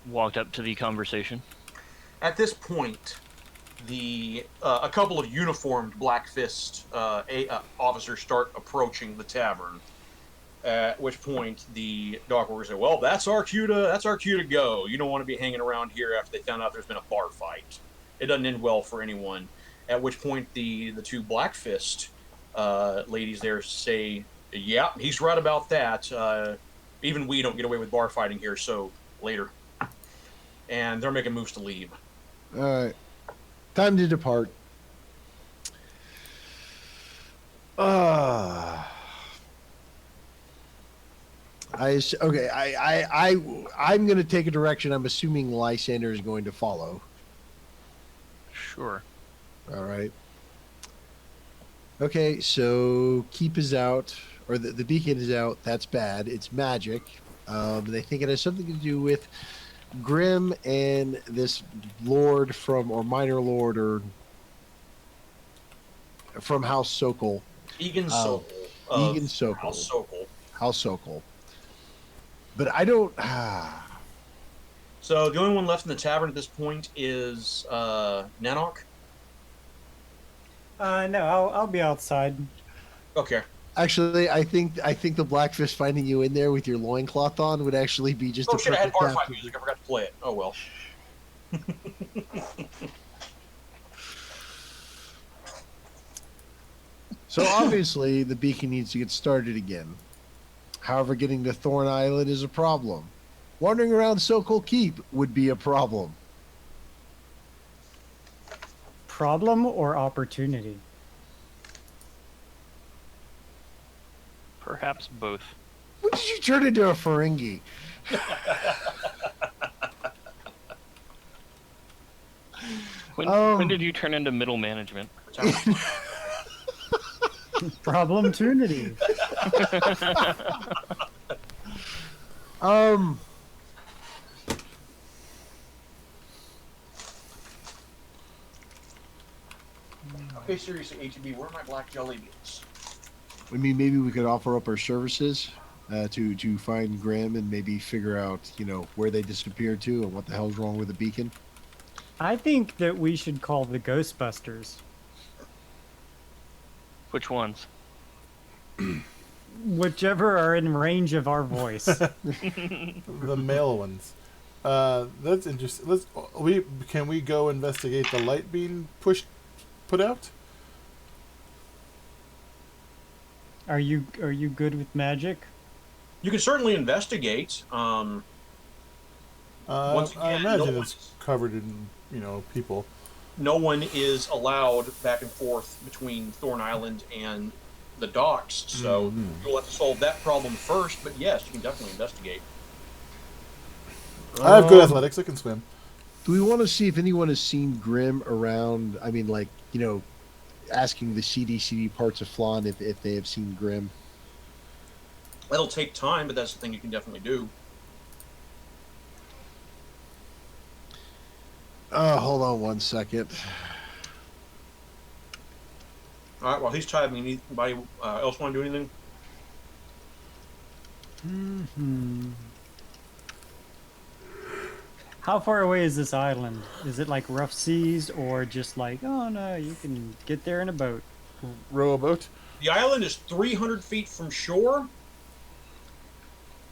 walked up to the conversation. At this point, a couple of uniformed Black Fist officers start approaching the tavern. At which point, the dockworkers say, "Well, that's our cue to go. You don't want to be hanging around here after they found out there's been a bar fight. It doesn't end well for anyone." At which point, the two Black Fist ladies there say, "Yeah, he's right about that. Even we don't get away with bar fighting here. So later." And they're making moves to leave. All right. Time to depart. I'm going to take a direction. I'm assuming Lysander is going to follow. Sure. All right. Okay, so keep is out, or the beacon is out. That's bad. It's magic. They think it has something to do with Grimm and this lord or minor lord, or from House Sokol. Egan Sokol. Egan Sokol. House Sokol. House Sokol. But I don't. So the only one left in the tavern at this point is Nanok. No, I'll be outside. Okay. Actually, I think the Black Fist finding you in there with your loincloth on would actually be just Oh a shit! I had perfect bar fight capture. music. I forgot to play it. Oh well. So obviously, the beacon needs to get started again. However, getting to Thorn Island is a problem. Wandering around Sokol Keep would be a problem. Problem or opportunity? Perhaps both. When did you turn into a Ferengi? When did you turn into middle management? Problem tunity. Okay, seriously, ATB, where are my black jelly beans? I mean, maybe we could offer up our services to find Grimm and maybe figure out, where they disappeared to and what the hell's wrong with the beacon. I think that we should call the Ghostbusters. Which ones? Whichever are in range of our voice. The male ones. That's interesting. Can we go investigate the light being put out? Are you good with magic? You can certainly investigate. Once I again, imagine no it's one's- covered in people. No one is allowed back and forth between Thorn Island and the docks, so you'll have to solve that problem first. But yes, you can definitely investigate. I have good athletics. I can swim. Do we want to see if anyone has seen Grimm around? I mean, asking the CDCD parts of Flan if they have seen Grimm. That'll take time, but that's the thing you can definitely do. Hold on one second. All right. While he's typing, anybody else want to do anything? How far away is this island? Is it like rough seas or just like, oh no, you can get there in a boat? Row a boat. The island is 300 feet from shore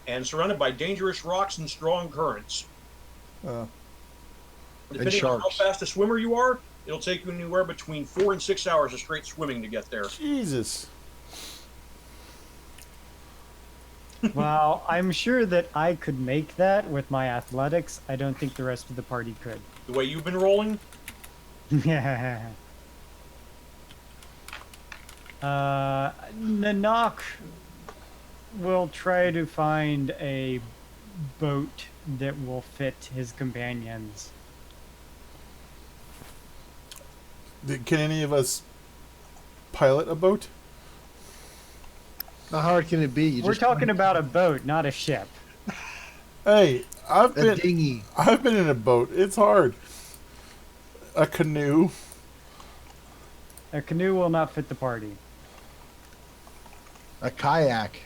and surrounded by dangerous rocks and strong currents. Depending on how sharks. fast a swimmer you are, it'll take you anywhere between 4 and 6 hours of straight swimming to get there. Jesus. Well, I'm sure that I could make that with my athletics. I don't think the rest of the party could. The way you've been rolling, Nanak will try to find a boat that will fit his companions. Can any of us pilot a boat? How hard can it be? We're talking about a boat, not a ship. Hey, a dinghy, I've been in a boat. It's hard. A canoe. A canoe will not fit the party. a kayak.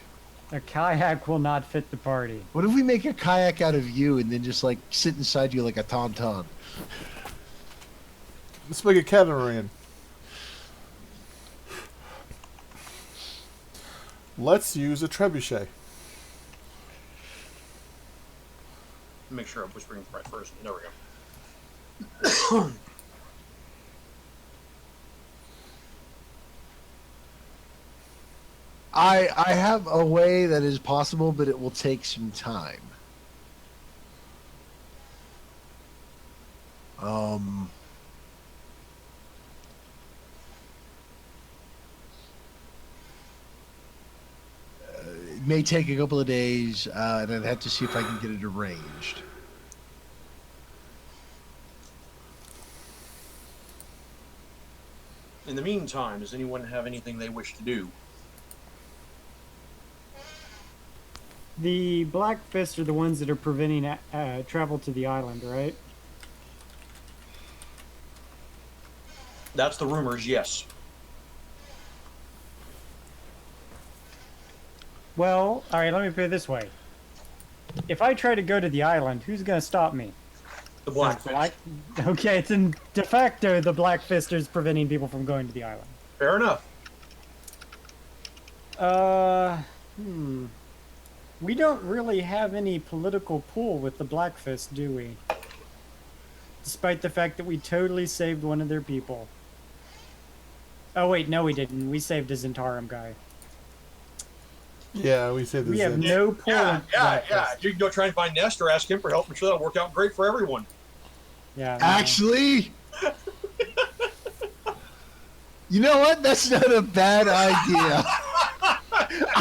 A kayak will not fit the party. What if we make a kayak out of you and then just sit inside you like a tauntaun? Let's make a catamaran. Let's use a trebuchet. make sure I'm whispering the right person. There we go. I have a way that is possible, but it will take some time. It may take a couple of days, and I'd have to see if I can get it arranged. In the meantime, does anyone have anything they wish to do? The Black Fists are the ones that are preventing travel to the island, right? That's the rumors, yes. Well, all right, let me put it this way. If I try to go to the island, who's going to stop me? The Black Fist. Okay, it's in de facto the Black Fisters preventing people from going to the island. Fair enough. We don't really have any political pull with the Black Fist, do we? Despite the fact that we totally saved one of their people. Oh wait, no we didn't. We saved a Zentarum guy. Yeah, we said this. We have no pull. Yeah, with yeah, Black yeah. Fist. You can go try and find Nestor, ask him for help. I'm sure that'll work out great for everyone. Yeah. Actually, you know what? That's not a bad idea.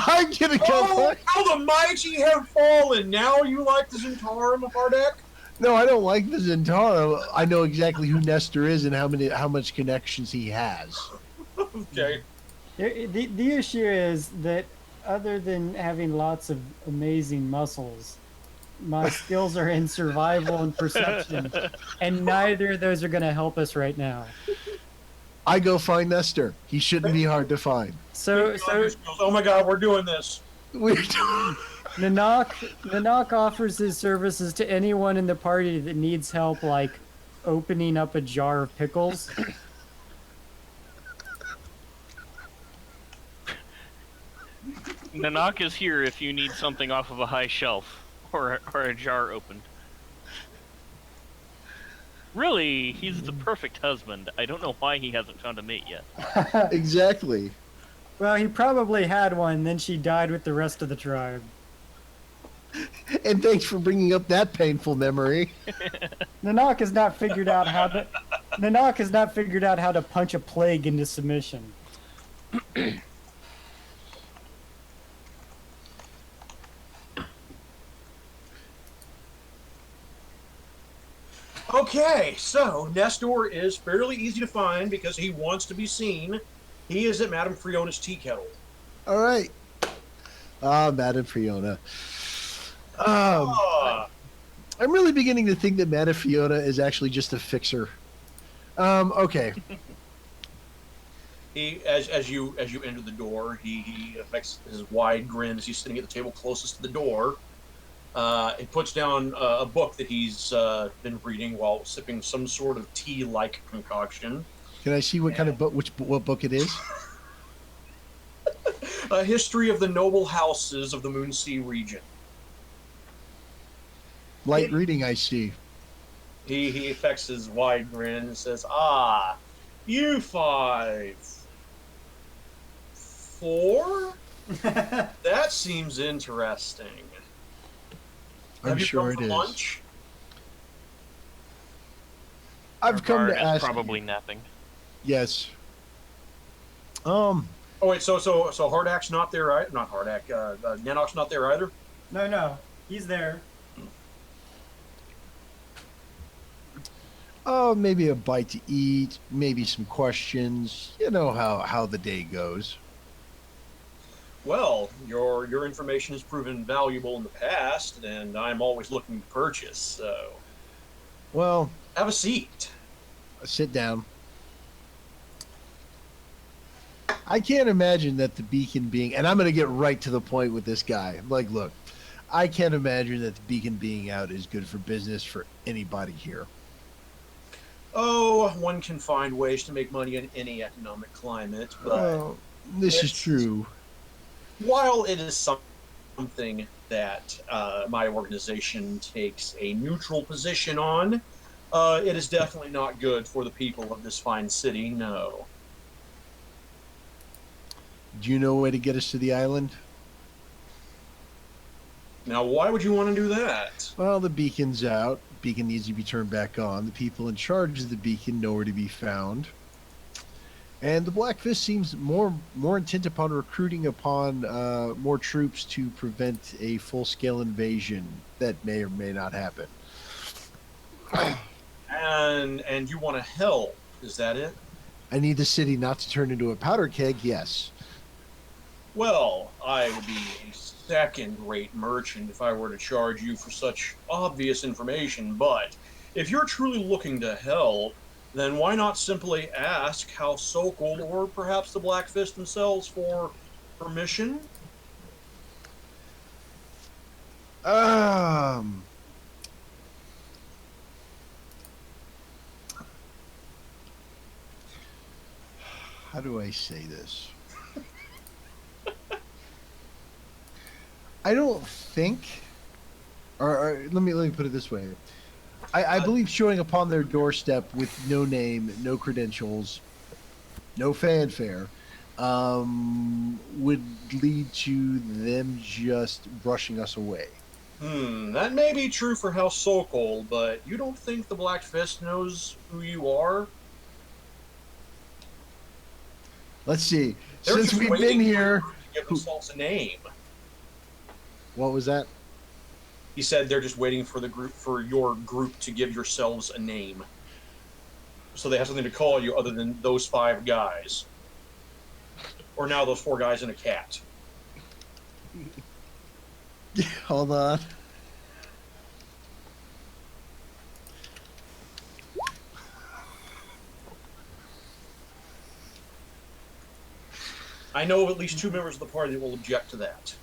I'm gonna go. Oh, how the mighty have fallen! Now you like the Zentarum, Hardek? No, I don't like the Zentaro. I know exactly who Nestor is and how much connections he has. Okay. The issue is that other than having lots of amazing muscles, my skills are in survival and perception, and neither of those are going to help us right now. I go find Nestor. He shouldn't be hard to find. So Oh my god, we're doing this. Nanak offers his services to anyone in the party that needs help, like opening up a jar of pickles. Nanak is here if you need something off of a high shelf or a jar opened. Really, he's the perfect husband. I don't know why he hasn't found a mate yet. Exactly. Well, he probably had one, then she died with the rest of the tribe. And thanks for bringing up that painful memory. Nanak has not figured out how to punch a plague into submission. Okay, so Nestor is fairly easy to find because he wants to be seen. He is at Madame Friona's tea kettle. All right. Madame Fiona. Ah, I'm really beginning to think that Madame Fiona is actually just a fixer. Okay. he, as you enter the door, he affects his wide grin as he's sitting at the table closest to the door. He puts down a book that he's been reading while sipping some sort of tea-like concoction. Can I see what kind of book, what book it is? A history of the noble houses of the Moonsea region. Light reading, I see. He affects his wide grin and says, "Ah, you 5, 4? That seems interesting. I'm Have you sure come it for is. lunch?" I've come Guard to is ask. probably napping. Yes. Oh wait, so Hardak's not there, right? Not Hardak. Nanok's not there either. No, he's there. Oh, maybe a bite to eat, maybe some questions. You know how the day goes. Well, your information has proven valuable in the past, and I'm always looking to purchase. So Well, have a seat. sit down. I can't imagine that the beacon being, and I'm going to get right to the point with this guy. Like, look, I can't imagine that the beacon being out is good for business for anybody here. Oh, one can find ways to make money in any economic climate, but Oh, this is it's- true. while it is something that my organization takes a neutral position on, it is definitely not good for the people of this fine city, no. Do you know a way to get us to the island? Now, why would you want to do that? Well, the beacon's out. Beacon needs to be turned back on. The people in charge of the beacon nowhere to be found. And the Black Fist seems more intent upon recruiting upon more troops to prevent a full-scale invasion that may or may not happen. And you want to help, is that it? I need the city not to turn into a powder keg, yes. Well, I would be a second-rate merchant if I were to charge you for such obvious information, but if you're truly looking to help, then why not simply ask House Sokol or perhaps the Black Fist themselves for permission? How do I say this? I don't think, or let me put it this way. I believe showing upon their doorstep with no name, no credentials, no fanfare, would lead to them just brushing us away. That may be true for House Sokol, but you don't think the Black Fist knows who you are? Let's see. They're Since just we've waiting been here, give themselves a name. What was that? He said they're just waiting for your group to give yourselves a name, so they have something to call you other than those 5 guys, or now those 4 guys and a cat. Hold on. I know of at least 2 members of the party that will object to that.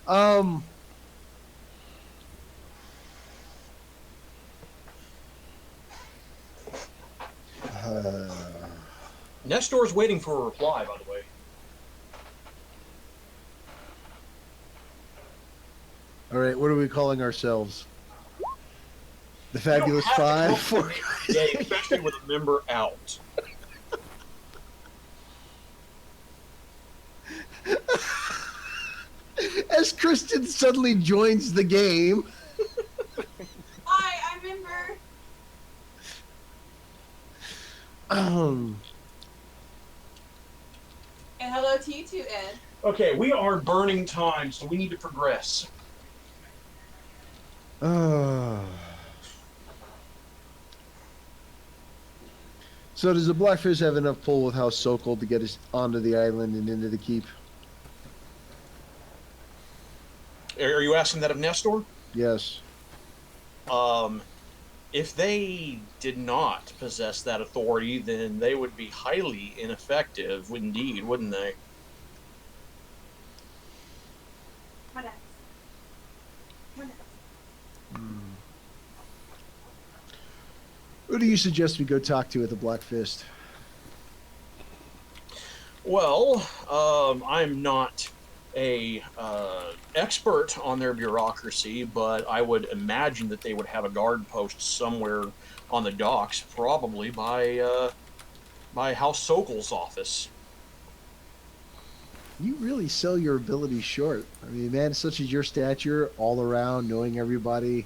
Um. Nestor's waiting for a reply, by the way. All right, what are we calling ourselves? The Fabulous have to Five? come 4 up guys? Yeah, especially with a member out. As Kristen suddenly joins the game. Hi, I'm member. Um, And hello to you too, Ed. Okay, we are burning time, so we need to progress. So does the Blackfish have enough pull with House Sokol to get us onto the island and into the keep? Are you asking that of Nestor? Yes. If they did not possess that authority, then they would be highly ineffective, indeed, wouldn't they? What else? What else? Who do you suggest we go talk to at the Black Fist? Well, I'm not a expert on their bureaucracy, but I would imagine that they would have a guard post somewhere on the docks, probably by House Sokol's office. You really sell your abilities short. I mean, man, such as your stature, all around, knowing everybody.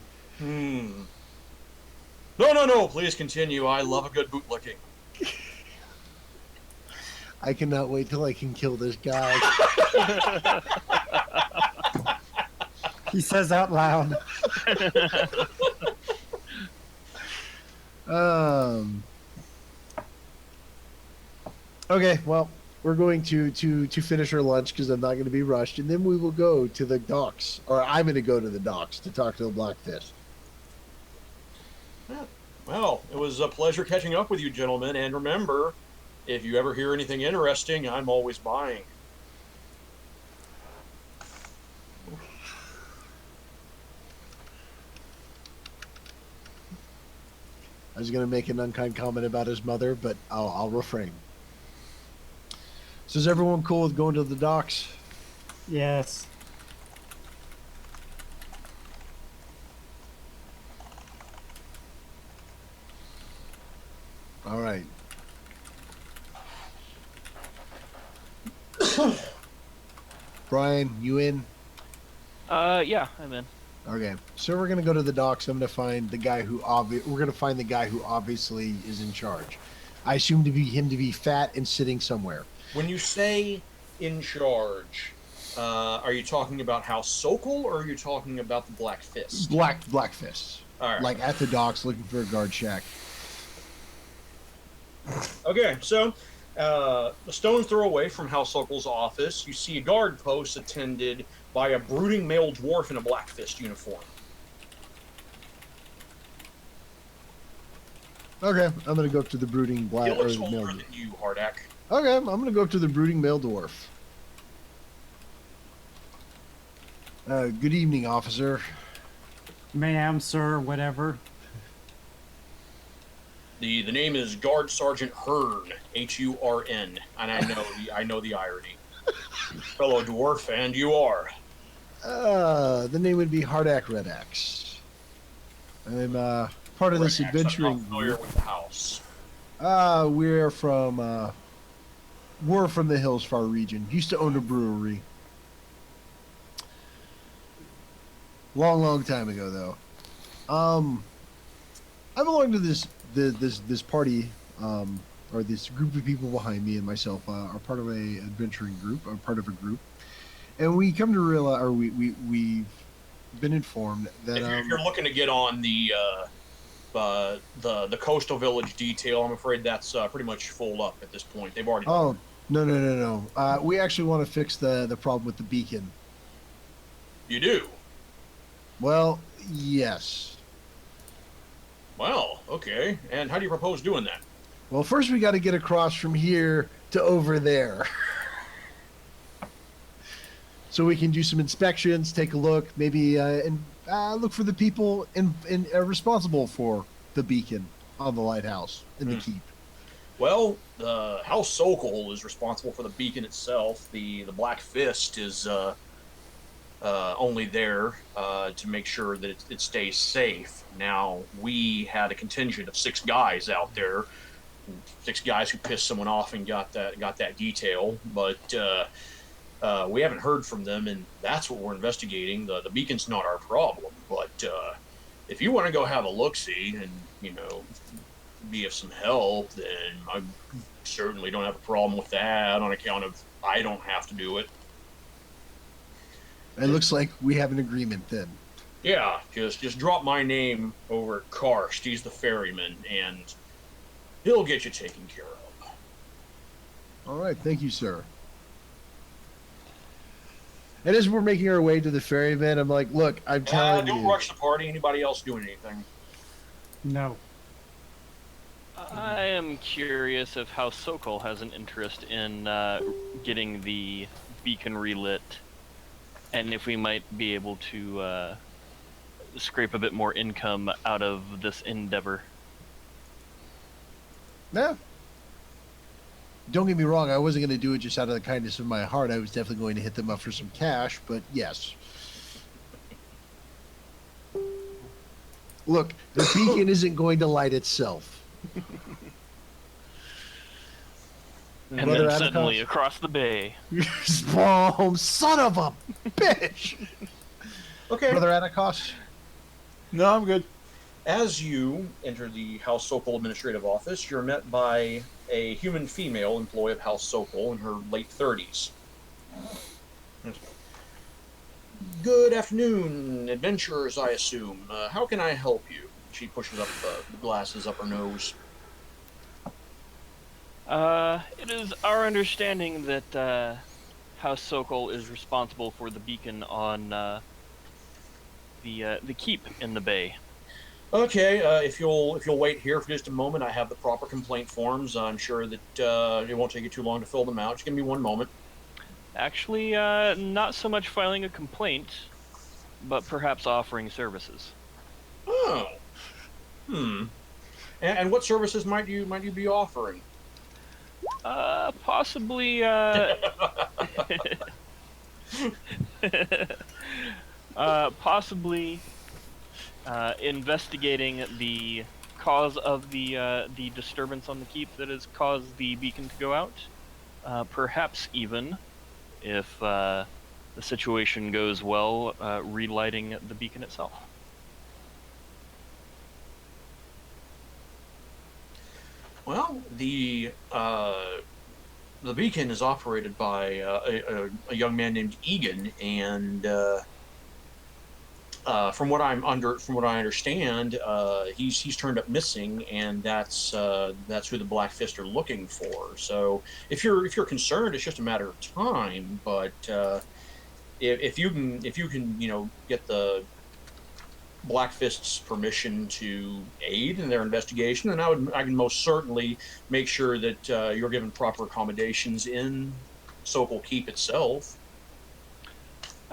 No, please continue. I love a good bootlicking. I cannot wait till I can kill this guy. He says out loud. Okay, well, we're going to finish our lunch because I'm not going to be rushed, and then we will go to the docks, or I'm going to go to the docks to talk to the Blackfish. Well, it was a pleasure catching up with you, gentlemen, and remember, if you ever hear anything interesting, I'm always buying. I was going to make an unkind comment about his mother, but I'll refrain. So is everyone cool with going to the docks? Yes. All right. Brian, you in? Yeah, I'm in. Okay, so we're gonna go to the docks. I'm gonna find the guy who we're gonna find the guy who obviously is in charge. I assume to be fat and sitting somewhere. When you say in charge, are you talking about House Sokol, or are you talking about the Black Fist? Black Fists. All right. Like at the docks, looking for a guard shack. Okay, so a stone's throw away from House Sokol's office, you see a guard post attended by a brooding male dwarf in a Black Fist uniform. Okay, I'm gonna go up to the brooding black. He looks or the older male. than you, Hardak. Okay, I'm gonna go up to the brooding male dwarf. Good evening, officer. Ma'am, sir, whatever. The name is Guard Sergeant Hearn, H-U-R-N, and I know the irony. Fellow dwarf, and you are. The name would be Hardak Red Axe. I'm part of this Red Axe, adventuring I'm not familiar with the house. We're from the Hills Far region. Used to own a brewery. Long time ago, though. I belong to this party, or or this group of people behind me and myself, are part of a adventuring group, or part of a group, and we come to realize, or we've been informed that If you're looking to get on the coastal village detail, I'm afraid that's pretty much full up at this point. They've already. oh, no. We actually want to fix the problem with the beacon. You do? Well, yes. Well, okay. And how do you propose doing that? Well, first we got to get across from here to over there. So we can do some inspections, take a look, maybe and look for the people responsible for the beacon on the lighthouse and the keep. Well, the House Sokol is responsible for the beacon itself. The Black Fist is only there to make sure that it stays safe. Now, we had a contingent of 6 guys out there, 6 guys who pissed someone off and got that detail, but we haven't heard from them, and that's what we're investigating. The beacon's not our problem, but if you want to go have a look-see and, be of some help, then I certainly don't have a problem with that on account of I don't have to do it. It looks like we have an agreement then. Yeah, just drop my name over at Karst. He's the ferryman, and he'll get you taken care of. All right, thank you, sir. And as we're making our way to the ferryman, I'm like, look, I'm telling you. Don't rush the party. Anybody else doing anything? No. I am curious if House Sokol has an interest in getting the beacon relit, and if we might be able to scrape a bit more income out of this endeavor. Yeah. Don't get me wrong, I wasn't going to do it just out of the kindness of my heart. I was definitely going to hit them up for some cash, but yes. Look, the beacon isn't going to light itself. And then suddenly, across the bay. Boom, son of a bitch! Okay. Brother Atticus? No, I'm good. As you enter the House Sokol administrative office, you're met by a human female employee of House Sokol in her late 30s. Good afternoon, adventurers, I assume. How can I help you? She pushes up the glasses up her nose. It is our understanding that House Sokol is responsible for the beacon on the keep in the bay. Okay, if you'll wait here for just a moment, I have the proper complaint forms. I'm sure that it won't take you too long to fill them out. Just give me one moment. Actually, not so much filing a complaint, but perhaps offering services. Oh. And what services might you be offering? Possibly, possibly investigating the cause of the disturbance on the keep that has caused the beacon to go out. Perhaps even, if the situation goes well, relighting the beacon itself. Well, the beacon is operated by a young man named Egan, and from what I understand, he's turned up missing, and that's who the Black Fist are looking for. So if you're concerned, it's just a matter of time. But if you can get the Black Fist's permission to aid in their investigation, then I can most certainly make sure that you're given proper accommodations in Sokol Keep itself.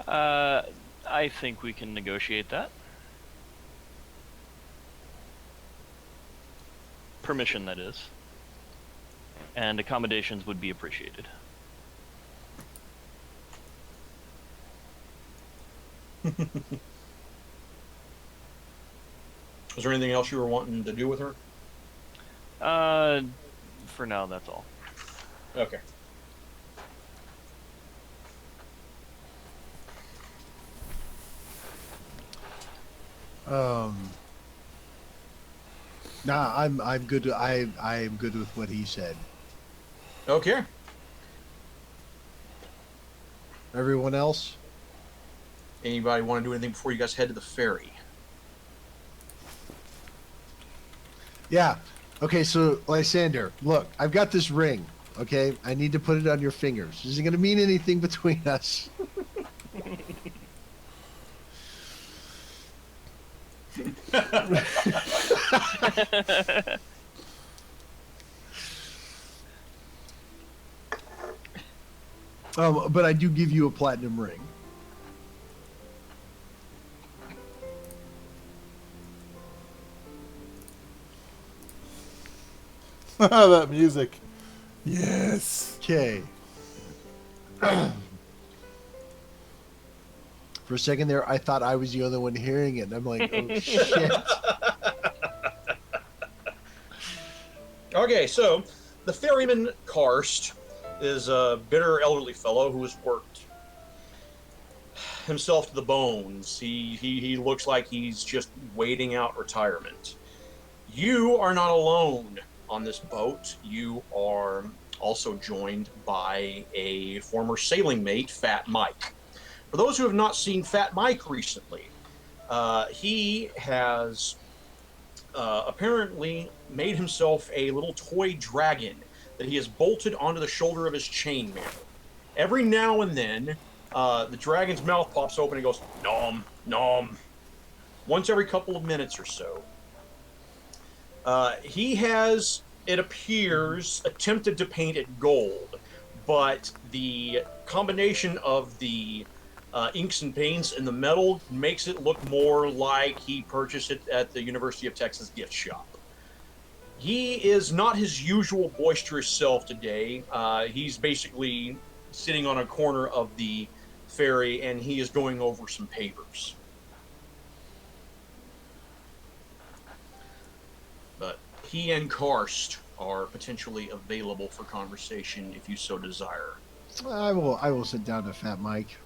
I think we can negotiate that. Permission, that is. And accommodations would be appreciated. Is there anything else you were wanting to do with her? For now, that's all. Okay. Nah, I'm good. I'm good with what he said. Okay. Everyone else? Anybody want to do anything before you guys head to the ferry? Yeah. Okay, so Lysander, look, I've got this ring. Okay, I need to put it on your fingers. Is it going to mean anything between us? But I do give you a platinum ring. That music. Yes. Okay. For a second there, I thought I was the only one hearing it. And I'm like, oh shit. Okay, so the ferryman Karst is a bitter elderly fellow who has worked himself to the bones. He looks like he's just waiting out retirement. You are not alone on this boat. You are also joined by a former sailing mate, Fat Mike. For those who have not seen Fat Mike recently, he has apparently made himself a little toy dragon that he has bolted onto the shoulder of his chainmail. Every now and then, the dragon's mouth pops open and goes, nom, nom, once every couple of minutes or so. He has, it appears, attempted to paint it gold, but the combination of the inks and paints and the metal makes it look more like he purchased it at the University of Texas gift shop. He is not his usual boisterous self today. He's basically sitting on a corner of the ferry and he is going over some papers. But he and Karst are potentially available for conversation if you so desire. I will sit down to Fat Mike.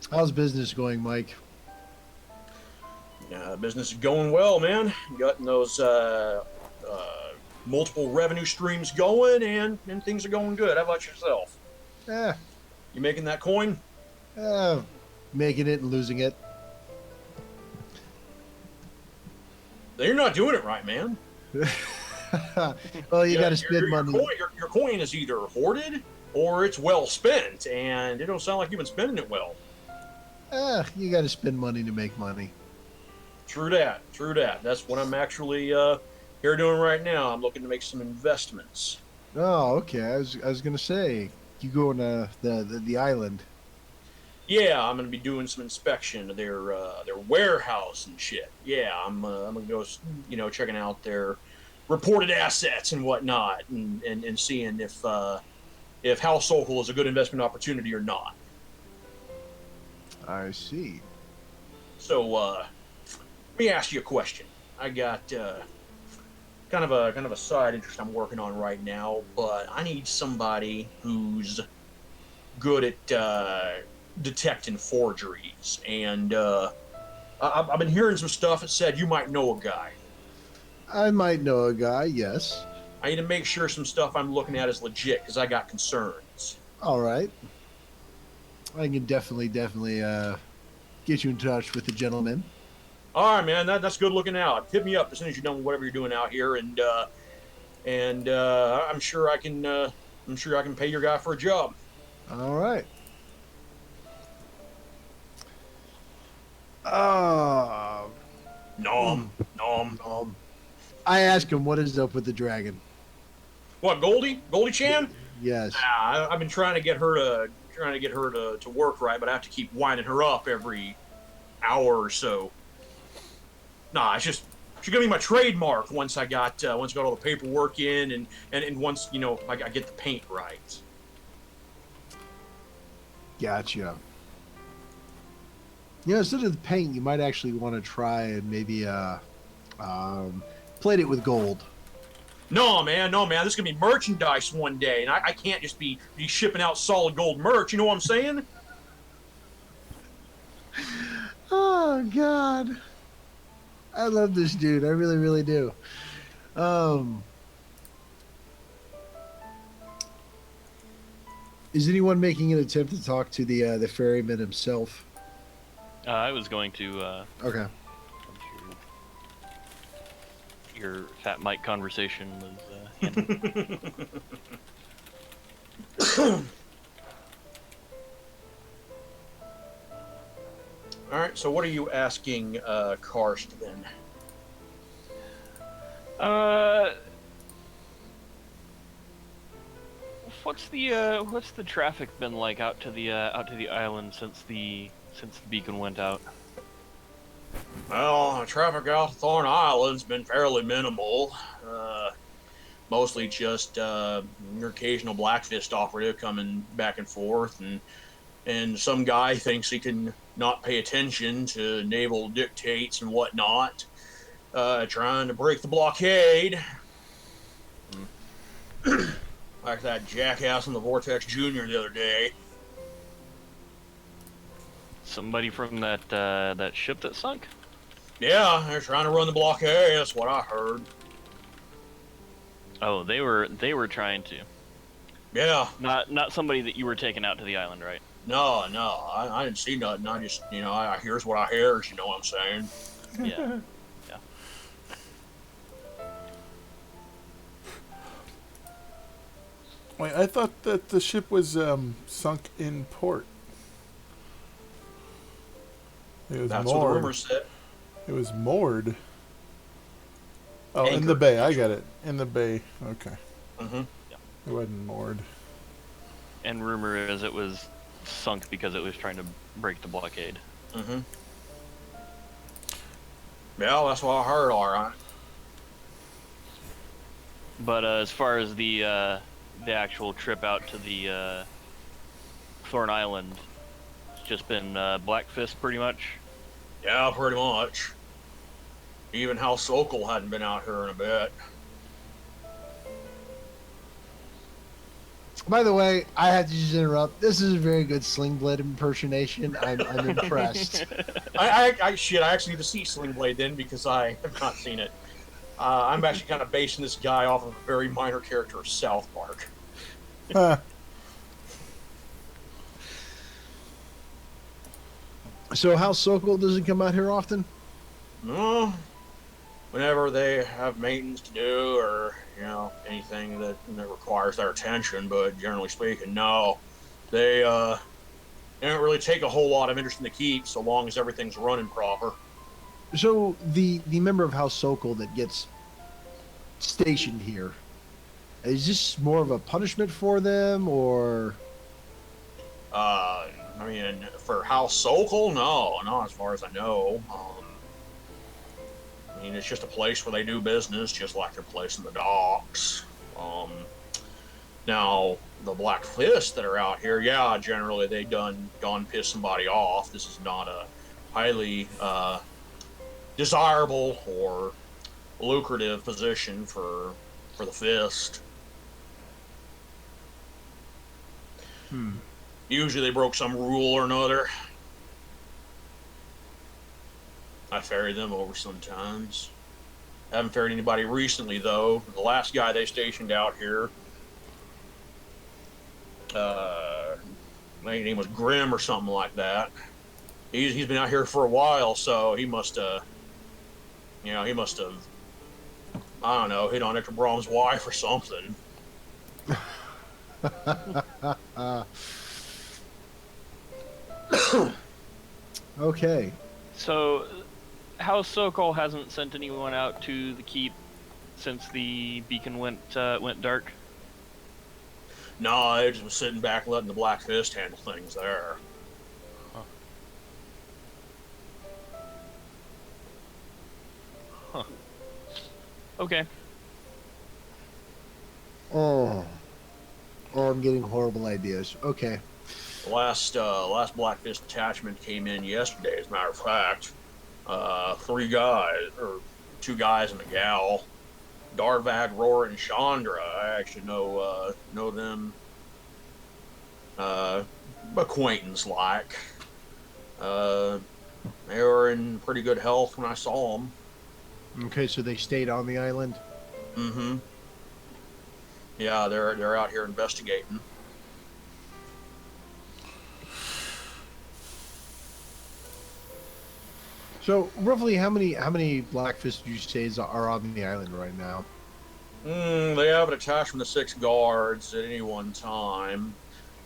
How's business going, Mike? Business is going well, man. Got those multiple revenue streams going, and things are going good. How about yourself? Eh, You making that coin? making it and losing it. You're not doing it right, man. Well, you got to spend money. Your coin is either hoarded or it's well spent, and it don't sound like you've been spending it well. You got to spend money to make money. True that. True that. That's what I'm actually here doing right now. I'm looking to make some investments. Oh, okay. I was gonna say you go on the island. Yeah, I'm gonna be doing some inspection of their warehouse and shit. Yeah, I'm gonna go, checking out their reported assets and whatnot, and seeing if House Sokol is a good investment opportunity or not. I see. So, let me ask you a question. I got kind of a side interest I'm working on right now, but I need somebody who's good at detecting forgeries, and I've been hearing some stuff that said you might know a guy. I might know a guy. Yes. I need to make sure some stuff I'm looking at is legit because I got concerns. All right. I can definitely get you in touch with the gentleman. All right, man, that's good looking out. Hit me up as soon as you're done with whatever you're doing out here, and I'm sure I can pay your guy for a job. All right. Nom. I asked him what is up with the dragon. What, Goldie? Goldie Chan? Yes. I've been trying to get her to work right, but I have to keep winding her up every hour or so. Nah, it's just she's gonna be my trademark once I got all the paperwork in and once I get the paint right. Gotcha. Instead of the paint, you might actually want to try and maybe plate it with gold. No, man, this is gonna be merchandise one day, and I can't just be shipping out solid gold merch. You know what I'm saying? Oh God. I love this dude. I really, really do. Is anyone making an attempt to talk to the ferryman himself? I was going to. Okay. Your fat Mike conversation was handled. All right. So, what are you asking Karst then? What's the traffic been like out to the island since the beacon went out? Well, traffic out to Thorn Island's been fairly minimal. Mostly just your occasional Blackfist operative coming back and forth, and some guy thinks he can not pay attention to naval dictates and whatnot, trying to break the blockade. Like that jackass in the Vortex Junior the other day. Somebody from that ship that sunk? Yeah, they're trying to run the blockade. That's what I heard. Oh, they were trying to. Yeah. Not somebody that you were taking out to the island, right? No, I didn't see nothing. I just, I here's what I hear. You know what I'm saying? Yeah. Yeah. Wait, I thought that the ship was sunk in port. It was That's moored. what the rumors said. It was moored. Oh, in the Anchored. bay. I got it. In the bay. Okay. Mm-hmm. It wasn't moored. And rumor is it was sunk because it was trying to break the blockade. Mm-hmm. Yeah, that's what I heard. All right. But as far as the actual trip out to the Thorn Island, it's just been Blackfist pretty much. Yeah, pretty much. Even House Sokol hadn't been out here in a bit. By the way, I had to just interrupt. This is a very good Sling Blade impersonation. I'm impressed. I actually need to see Sling Blade then because I have not seen it. I'm actually kind of basing this guy off of a very minor character of South Park. Huh. So House Sokol doesn't come out here often? No. Whenever they have maintenance to do or, anything that requires their attention, but generally speaking, no. They don't really take a whole lot of interest in the keep so long as everything's running proper. So the member of House Sokol that gets stationed here, is this more of a punishment for them, or? For House Sokol, no, not as far as I know. It's just a place where they do business, just like their place in the docks. Now, the Black Fist that are out here, yeah, generally they gone piss somebody off. This is not a highly desirable or lucrative position for the Fist. Usually they broke some rule or another. I ferry them over sometimes. Haven't ferried anybody recently, though. The last guy they stationed out here, I think his name was Grim or something like that. He's been out here for a while, so he must have, I don't know, hit on Ector Brom's wife or something. Okay. So, House Sokol hasn't sent anyone out to the keep since the beacon went dark. No, they just was sitting back letting the Black Fist handle things there. Huh. Okay. Oh, I'm getting horrible ideas. Okay. The last Black Fist detachment came in yesterday, as a matter of fact. 3 guys, or 2 guys and a gal. Darvad, Roar, and Chandra. I actually know them acquaintance-like. They were in pretty good health when I saw them. Okay, so they stayed on the island. Mm-hmm. Yeah, they're out here investigating. So roughly, how many blackfish do you say are on the island right now? They have an attachment of 6 guards at any one time.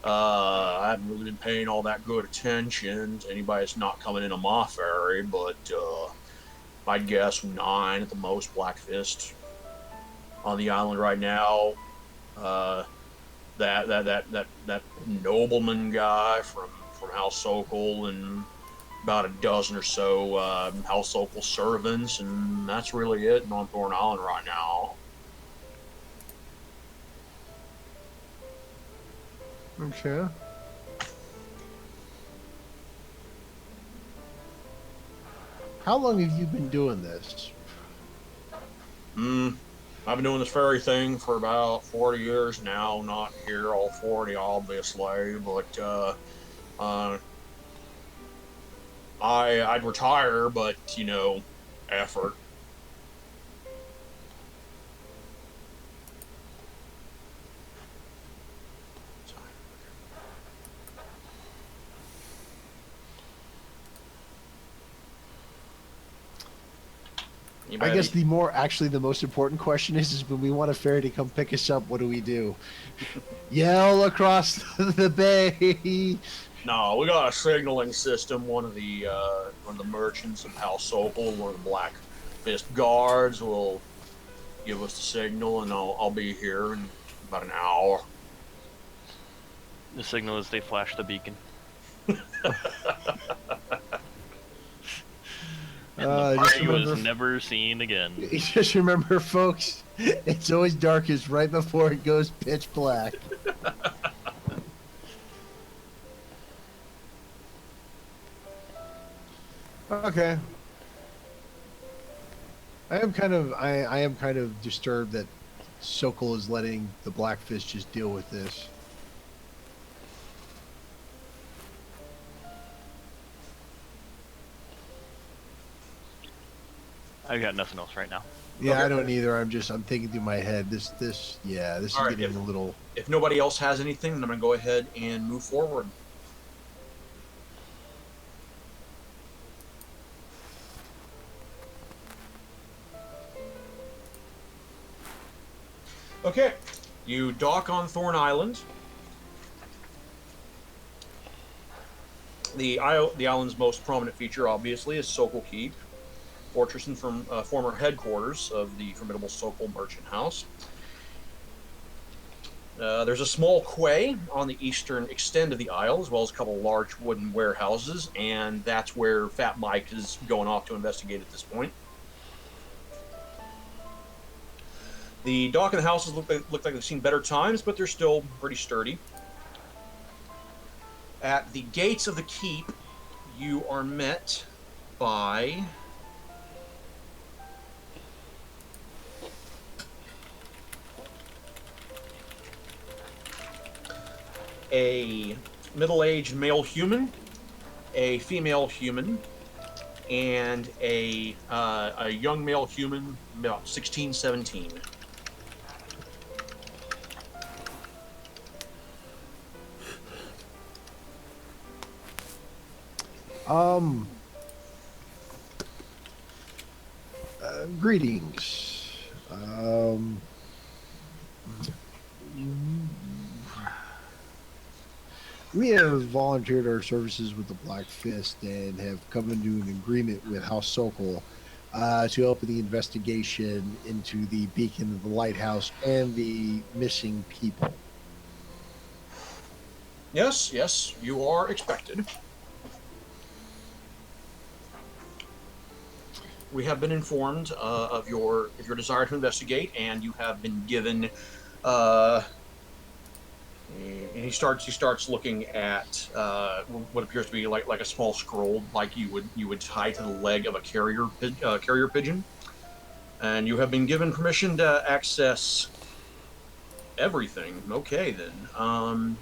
I haven't really been paying all that good attention to anybody that's not coming in on my ferry, but I'd guess 9 at the most blackfist on the island right now. Uh, that nobleman guy from House Sokol and about a dozen or so House Sokol servants, and that's really it on Thorn Island right now. Okay. How long have you been doing this? I've been doing this ferry thing for about 40 years now. Not here all 40, obviously, but I'd retire, but effort. I guess the most important question is when we want a ferry to come pick us up, what do we do? Yell across the bay. No, we got a signaling system. One of the merchants of House Sokol, one of the Black Fist guards, will give us the signal, and I'll be here in about an hour. The signal is they flash the beacon. He was never seen again. Just remember, folks, it's always darkest right before it goes pitch black. Okay. I am kind of disturbed that Sokol is letting the Blackfish just deal with this. I've got nothing else right now. Yeah, Okay. I don't either. I'm thinking through my head. This is All right, getting a little. If nobody else has anything, then I'm going to go ahead and move forward. Okay, you dock on Thorn Island. The island's most prominent feature, obviously, is Sokol Keep, fortress and from former headquarters of the formidable Sokol merchant house. There's a small quay on the eastern extent of the isle, as well as a couple large wooden warehouses, and that's where Fat Mike is going off to investigate at this point. The dock and the houses look like they've seen better times, but they're still pretty sturdy. At the gates of the keep, you are met by a middle-aged male human, a female human, and a young male human, about 16, 17. Greetings. We have volunteered our services with the Black Fist and have come into an agreement with House Sokol to help in the investigation into the beacon of the lighthouse and the missing people. Yes, you are expected. We have been informed of your desire to investigate, and you have been given. And he starts looking at what appears to be like a small scroll, like you would tie to the leg of a carrier pigeon, and you have been given permission to access everything. Okay, then.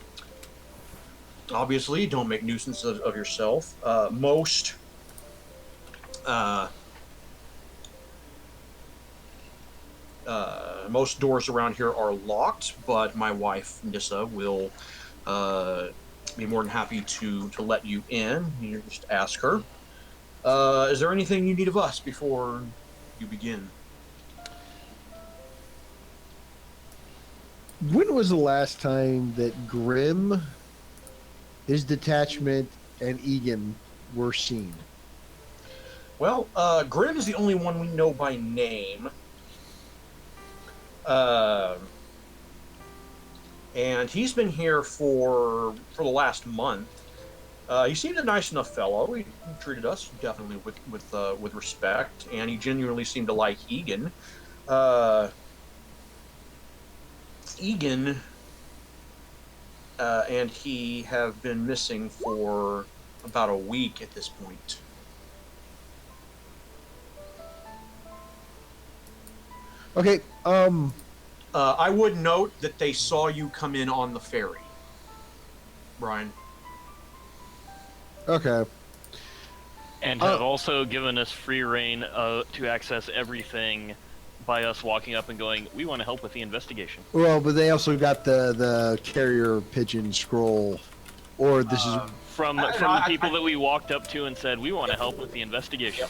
Obviously, don't make nuisance of yourself. Most most doors around here are locked, but my wife Nissa will be more than happy to let you in. You just ask her. Is there anything you need of us before you begin? When was the last time that Grim, his detachment, and Egan were seen? Well, Grim is the only one we know by name. And he's been here for the last month. He seemed a nice enough fellow. He treated us definitely with respect, and he genuinely seemed to like Egan. Egan and he have been missing for about a week at this point. Okay. I would note that they saw you come in on the ferry, Brian. Okay. And have also given us free reign to access everything by us walking up and going, we want to help with the investigation. Well, but they also got the carrier pigeon scroll, or this is From the people that we walked up to and said, we want to help with the investigation. Yep.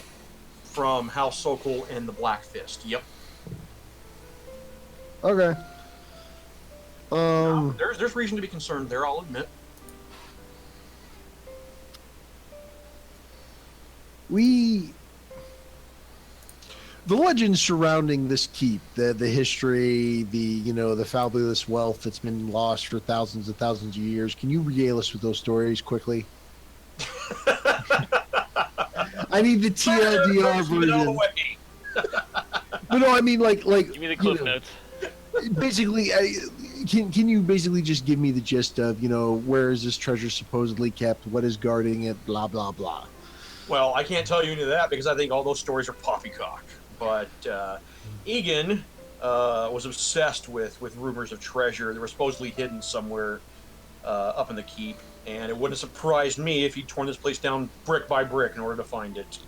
From House Sokol and the Black Fist. Yep. okay. There's reason to be concerned there, I'll admit. The legends surrounding this keep, the history, the fabulous wealth that's been lost for thousands and thousands of years. Can you regale us with those stories quickly? I need the TLDR version. But no, I mean like Give me the cliff notes. Basically, can you basically just give me the gist of where is this treasure supposedly kept? What is guarding it? Blah blah blah. Well, I can't tell you any of that because I think all those stories are poppycock. But Egan was obsessed with rumors of treasure that were supposedly hidden somewhere up in the keep, and it wouldn't have surprised me if he'd torn this place down brick by brick in order to find it.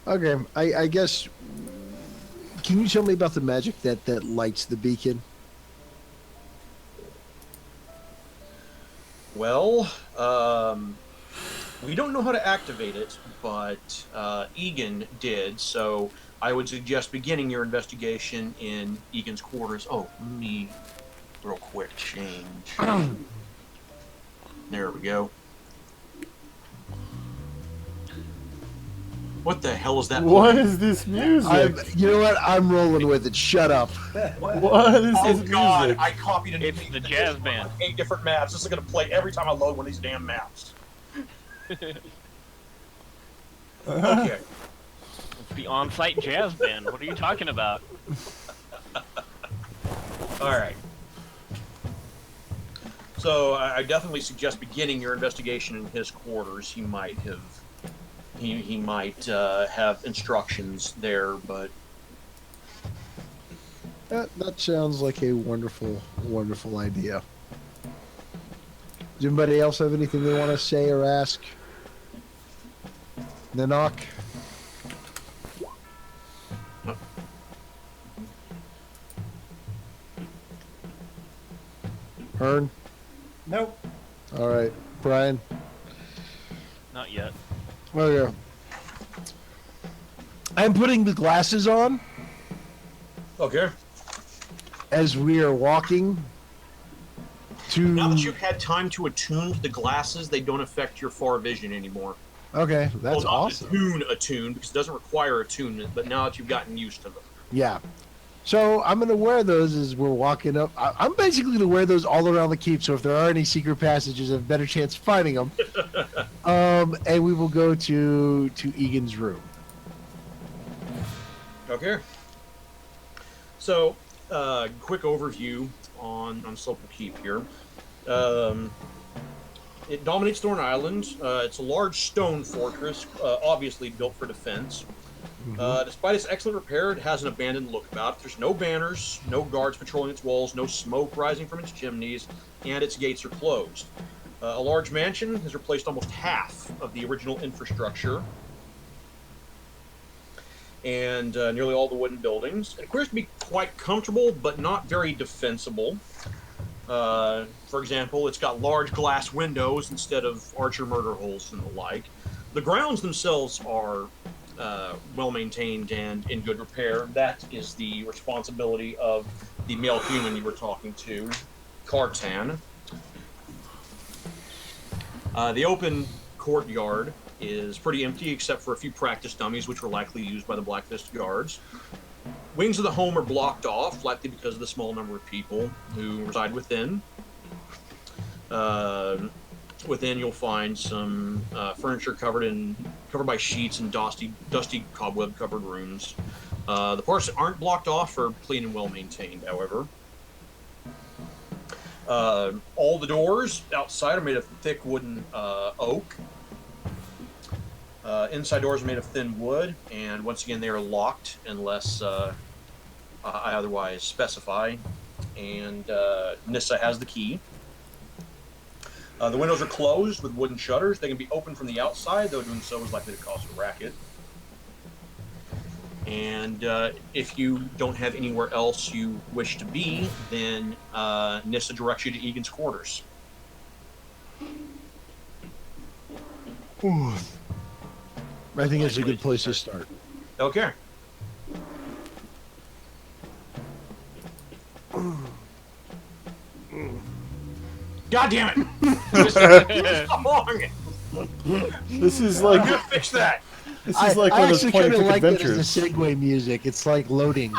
Okay, I guess. Can you tell me about the magic that lights the beacon? Well, we don't know how to activate it, but Egan did, so I would suggest beginning your investigation in Egan's quarters. Oh, let me real quick change. There we go. What the hell is that? What is this music? You know what? I'm rolling with it. Shut up. What is Oh this god, music? I copied it. It's the jazz band. 8 different maps. This is gonna play every time I load one of these damn maps. Okay. It's the on-site jazz band. What are you talking about? Alright. So I definitely suggest beginning your investigation in his quarters. He might have he might have instructions there, but That sounds like a wonderful, wonderful idea. Does anybody else have anything they want to say or ask? Nanok? Hearn? Nope. All right. Brian? Not yet. Okay. I'm putting the glasses on okay. as we are walking to... Now that you've had time to attune to the glasses, they don't affect your far vision anymore. Okay, that's well, not awesome. attune, because it doesn't require attunement, but now that you've gotten used to them. Yeah. So I'm going to wear those as we're walking up. I'm basically going to wear those all around the keep, so if there are any secret passages, I have a better chance of finding them. And we will go to Egan's room. Okay. So, quick overview on Sokol Keep here. It dominates Thorn Island. It's a large stone fortress, obviously built for defense. Despite its excellent repair, it has an abandoned look about it. There's no banners, no guards patrolling its walls, no smoke rising from its chimneys, and its gates are closed. A large mansion has replaced almost half of the original infrastructure, and nearly all the wooden buildings. It appears to be quite comfortable, but not very defensible. For example, it's got large glass windows instead of archer murder holes and the like. The grounds themselves are well maintained and in good repair. That is the responsibility of the male human you were talking to, Kartan. The open courtyard is pretty empty except for a few practice dummies which were likely used by the Black Fist guards. Wings of the home are blocked off, likely because of the small number of people who reside within. Within you'll find some furniture covered by sheets and dusty cobweb-covered rooms. The parts that aren't blocked off are clean and well maintained, however. All the doors outside are made of thick wooden oak. Inside doors are made of thin wood, and once again they are locked unless I otherwise specify. And Nissa has the key. The windows are closed with wooden shutters. They can be opened from the outside, though doing so is likely to cause a racket. And if you don't have anywhere else you wish to be, then Nissa directs you to Egan's quarters. Ooh. I think it's a good place to start. Okay. God damn it! This is so long. This is I'm like gonna fix that. this is like one of those actually point and kind of click like it as adventures. a segue music. It's like loading.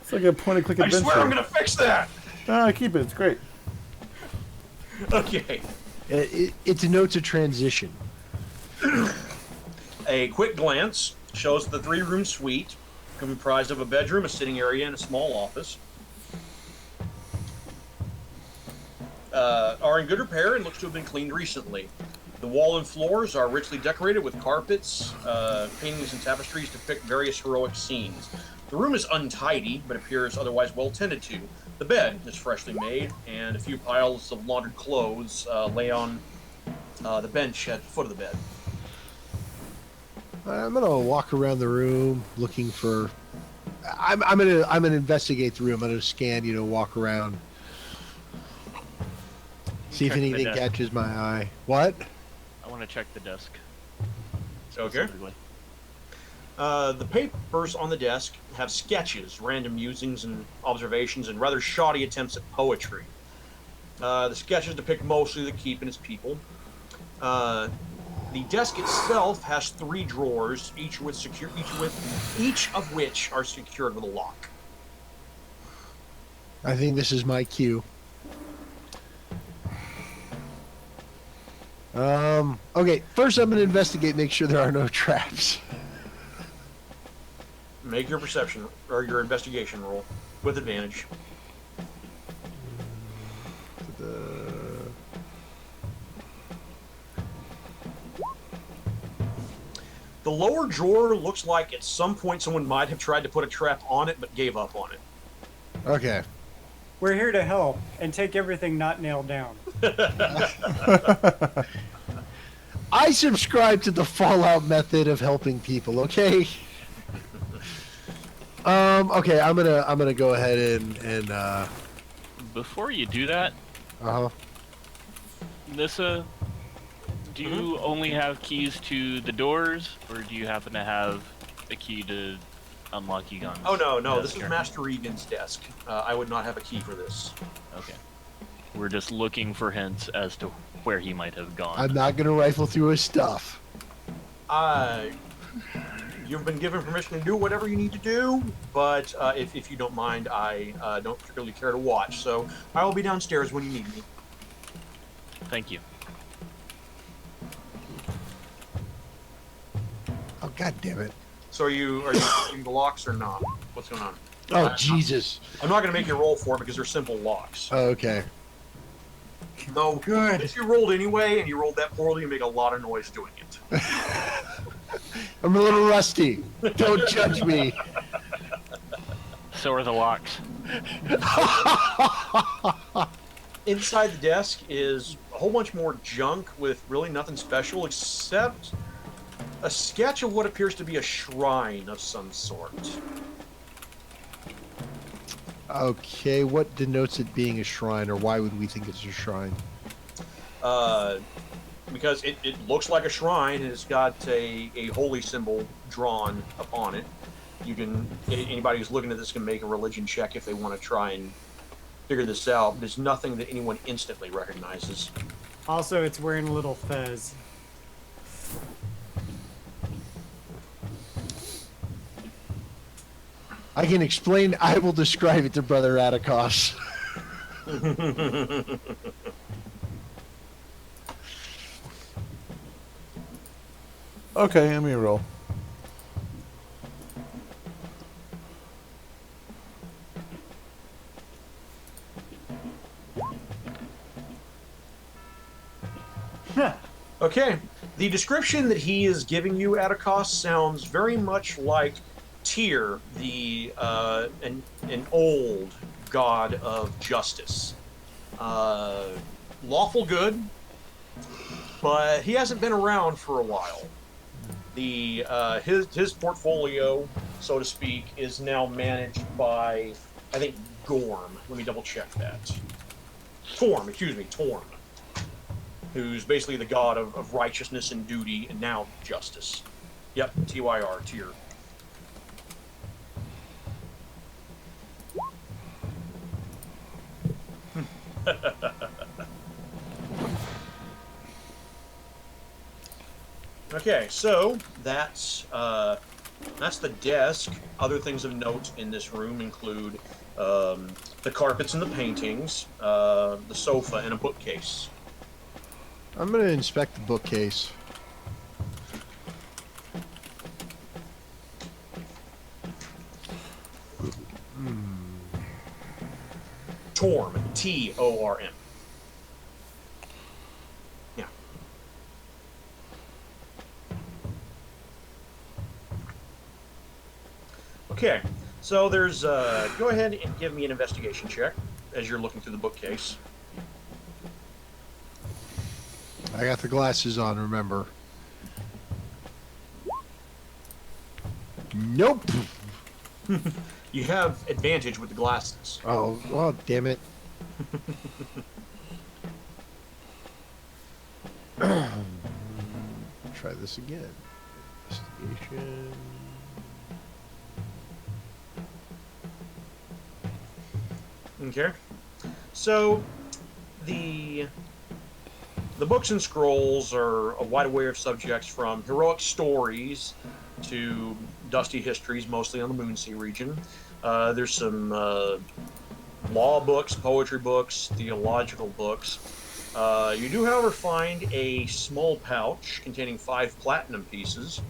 It's like a point and click I adventure. swear I'm gonna fix that. Ah, keep it. It's great. Okay. It denotes a transition. A quick glance shows the three-room suite comprised of a bedroom, a sitting area, and a small office. Are in good repair and looks to have been cleaned recently. The wall and floors are richly decorated with carpets, paintings, and tapestries depict various heroic scenes. The room is untidy, but appears otherwise well tended to. The bed is freshly made, and a few piles of laundered clothes lay on the bench at the foot of the bed. I'm gonna walk around the room looking for. I'm gonna investigate the room. I'm gonna scan. Walk around. See if Check the anything desk. catches my eye. What? I want to check the desk. Okay. specifically. The papers on the desk have sketches, random musings and observations, and rather shoddy attempts at poetry. The sketches depict mostly the keep and its people. The desk itself has 3 drawers, each of which are secured with a lock. I think this is my cue. Okay, first I'm gonna investigate, make sure there are no traps. Make your perception or your investigation roll with advantage. The lower drawer looks like at some point someone might have tried to put a trap on it but gave up on it. Okay. We're here to help and take everything not nailed down. I subscribe to the Fallout method of helping people, okay? Okay, I'm gonna go ahead and Before you do that, uh-huh. Nissa, do you only have keys to the doors, or do you happen to have a key to unlock Egon's Oh no, desk this is here? Master Egan's desk. I would not have a key for this. Okay. We're just looking for hints as to where he might have gone. I'm not gonna rifle through his stuff. You've been given permission to do whatever you need to do, but if you don't mind, I don't particularly care to watch. So I will be downstairs when you need me. Thank you. Oh, god damn it. So are you using the locks or not? What's going on? Oh, Jesus. I'm not going to make you roll for it because they're simple locks. Oh, okay. Though, Good. if you rolled anyway and you rolled that poorly, you make a lot of noise doing it. I'm a little rusty. Don't judge me. So are the locks. Inside the desk is a whole bunch more junk with really nothing special except a sketch of what appears to be a shrine of some sort. Okay, what denotes it being a shrine, or why would we think it's a shrine? Because it looks like a shrine and it's got a holy symbol drawn upon it. You can, anybody who's looking at this can make a religion check if they want to try and figure this out. There's nothing that anyone instantly recognizes. Also, it's wearing a little fez. I can explain. I will describe it to Brother Atticus. Okay, let me roll. Okay, the description that he is giving you, Atticus, sounds very much like Tyr, an old god of justice. Lawful good, but he hasn't been around for a while. His portfolio, so to speak, is now managed by, I think, Gorm. Let me double check that. Torm, who's basically the god of righteousness and duty and now justice. Yep, Tyr, Tyr. Okay, so that's the desk. Other things of note in this room include the carpets and the paintings, the sofa, and a bookcase. I'm going to inspect the bookcase. Torm, Torm. Yeah. Okay, so there's, go ahead and give me an investigation check as you're looking through the bookcase. I got the glasses on, remember. Nope. You have advantage with the glasses. Oh, well, damn it. Try this again. Investigation. Okay. So, the books and scrolls are a wide array of subjects from heroic stories to dusty histories, mostly on the Moonsea region. There's some law books, poetry books, theological books. You do, however, find a small pouch containing 5 platinum pieces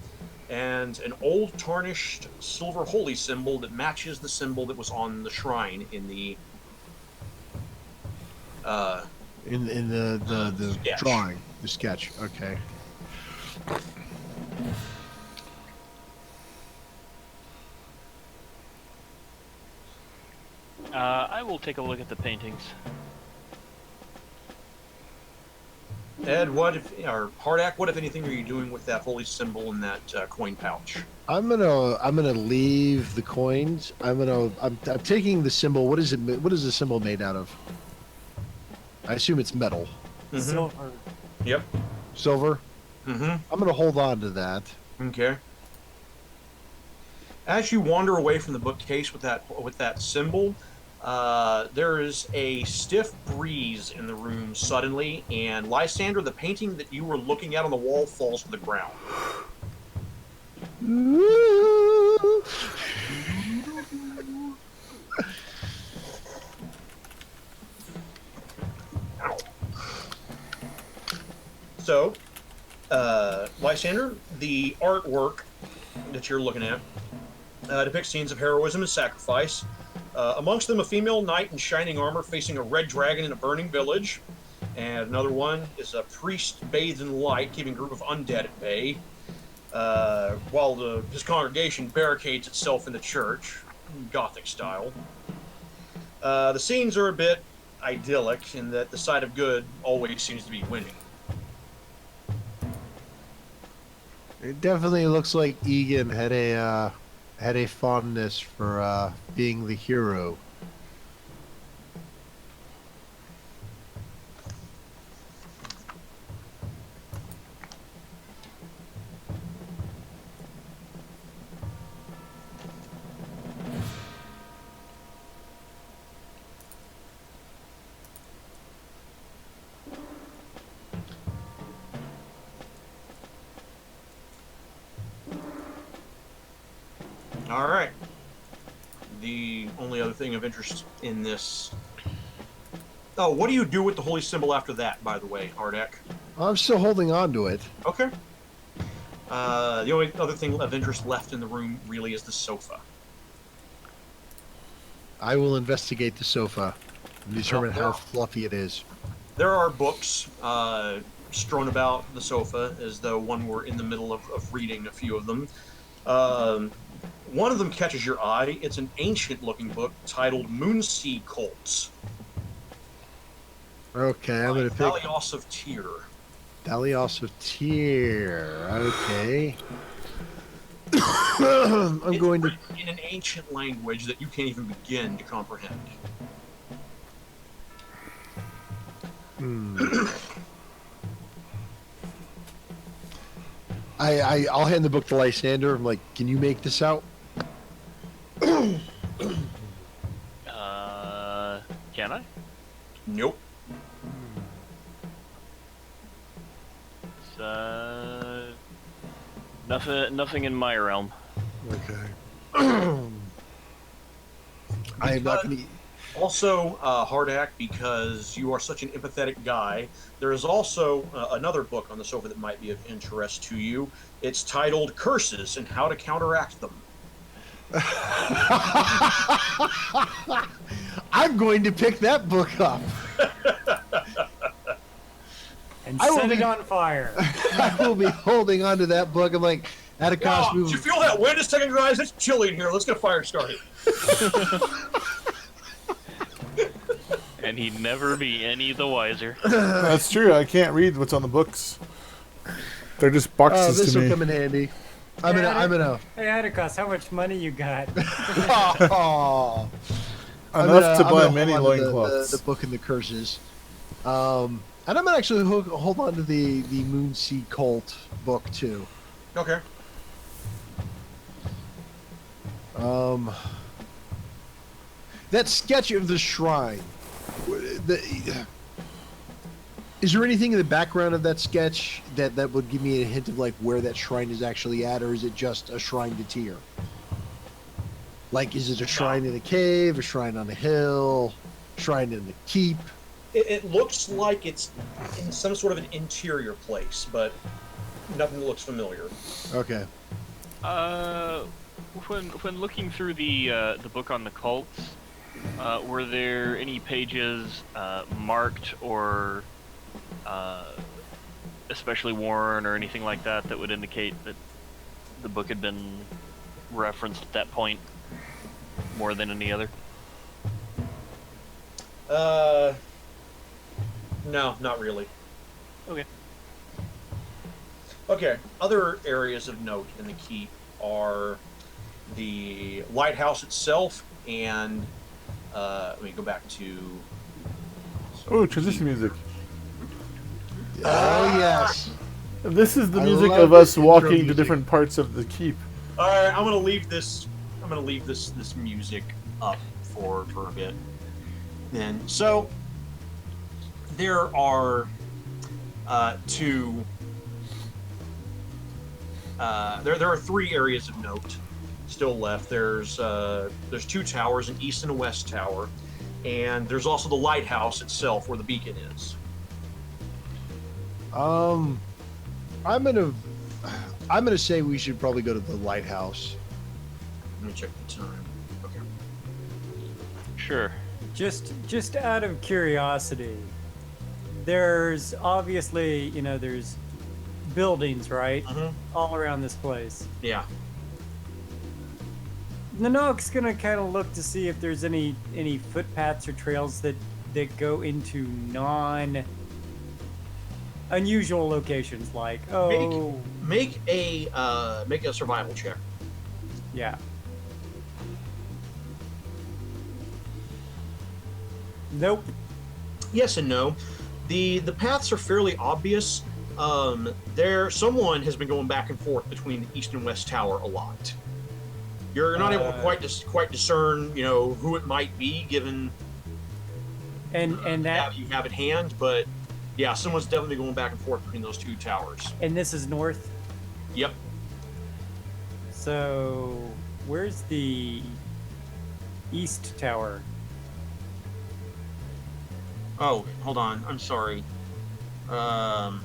and an old tarnished silver holy symbol that matches the symbol that was on the shrine in the in the sketch. drawing, the sketch. Okay. I will take a look at the paintings. Ed, or Hardak, what if anything are you doing with that holy symbol in that coin pouch? I'm gonna leave the coins. I'm taking the symbol. What is it? What is the symbol made out of? I assume it's metal. Mm-hmm. Silver. Yep. Silver. Mm-hmm. I'm gonna hold on to that. Okay. As you wander away from the bookcase with that symbol, there is a stiff breeze in the room suddenly, and Lysander, the painting that you were looking at on the wall falls to the ground. So, Lysander, the artwork that you're looking at depicts scenes of heroism and sacrifice. Amongst them, a female knight in shining armor facing a red dragon in a burning village. And another one is a priest bathed in light, keeping a group of undead at bay. while his congregation barricades itself in the church, Gothic style. The scenes are a bit idyllic in that the side of good always seems to be winning. It definitely looks like Egan had a fondness for being the hero. All right. The only other thing of interest in this. Oh, what do you do with the holy symbol after that, by the way, Ardek? I'm still holding on to it. Okay. The only other thing of interest left in the room really is the sofa. I will investigate the sofa and determine Well, how fluffy it is. There are books strewn about the sofa as though one were in the middle of reading a few of them. One of them catches your eye. It's an ancient-looking book titled Moonsea Cults. Okay, I'm gonna pick Dalios of Tyr. Dalios of Tyr. Okay. I'm going to. In an ancient language that you can't even begin to comprehend. I'll hand the book to Lysander. I'm like, can you make this out? Can I? Nope. It's, nothing in my realm. Okay. I am not going to. Also, Hardak, because you are such an empathetic guy, there is also another book on the sofa that might be of interest to you. It's titled Curses and How to Counteract Them. I'm going to pick that book up. And I will set it be- on fire. I will be holding on to that book. I'm like, at a cost Did move. you feel that wind a second, guys? It's chilly in here. Let's get a fire started. And he'd never be any the wiser. That's true. I can't read what's on the books. They're just Oh, boxes this to will me. come in handy. I'm gonna. Hey, Atticus, how much money you got? Oh. Enough to I'm buy gonna many hold on to loincloths. the book and the curses. And I'm gonna actually hold on to the Moonsea Cult book too. Okay. That sketch of the shrine. Is there anything in the background of that sketch that would give me a hint of like where that shrine is actually at, or is it just a shrine to Tyr? Like, is it a shrine in a cave, a shrine on a hill, shrine in the keep? It looks like it's in some sort of an interior place, but nothing that looks familiar. Okay. When looking through the book on the cults, were there any pages marked or especially worn or anything like that that would indicate that the book had been referenced at that point more than any other? No, not really. Okay. Okay, other areas of note in the keep are the lighthouse itself and let me go back to... Oh, transition music. Oh yes. This is the I music love of us this intro walking to music. different parts of the keep. All right, I'm gonna leave this music up for a bit. Then, so there are two. There are three areas of note still left. There's two towers, an east and a west tower, and there's also the lighthouse itself where the beacon is. I'm gonna say we should probably go to the lighthouse. Let me check the time. Okay. Sure. Just out of curiosity, there's obviously, there's buildings, right? Mhm. All around this place. Yeah. Nanook's gonna kind of look to see if there's any footpaths or trails that go into unusual locations, like Make a survival check. yeah. Nope. Yes and no. The paths are fairly obvious. Someone has been going back and forth between the east and west tower a lot. You're not able to quite discern, who it might be, given and that you have at hand. But yeah, someone's definitely going back and forth between those two towers. and this is north. Yep. So where's the east tower? Oh, hold on. I'm sorry. What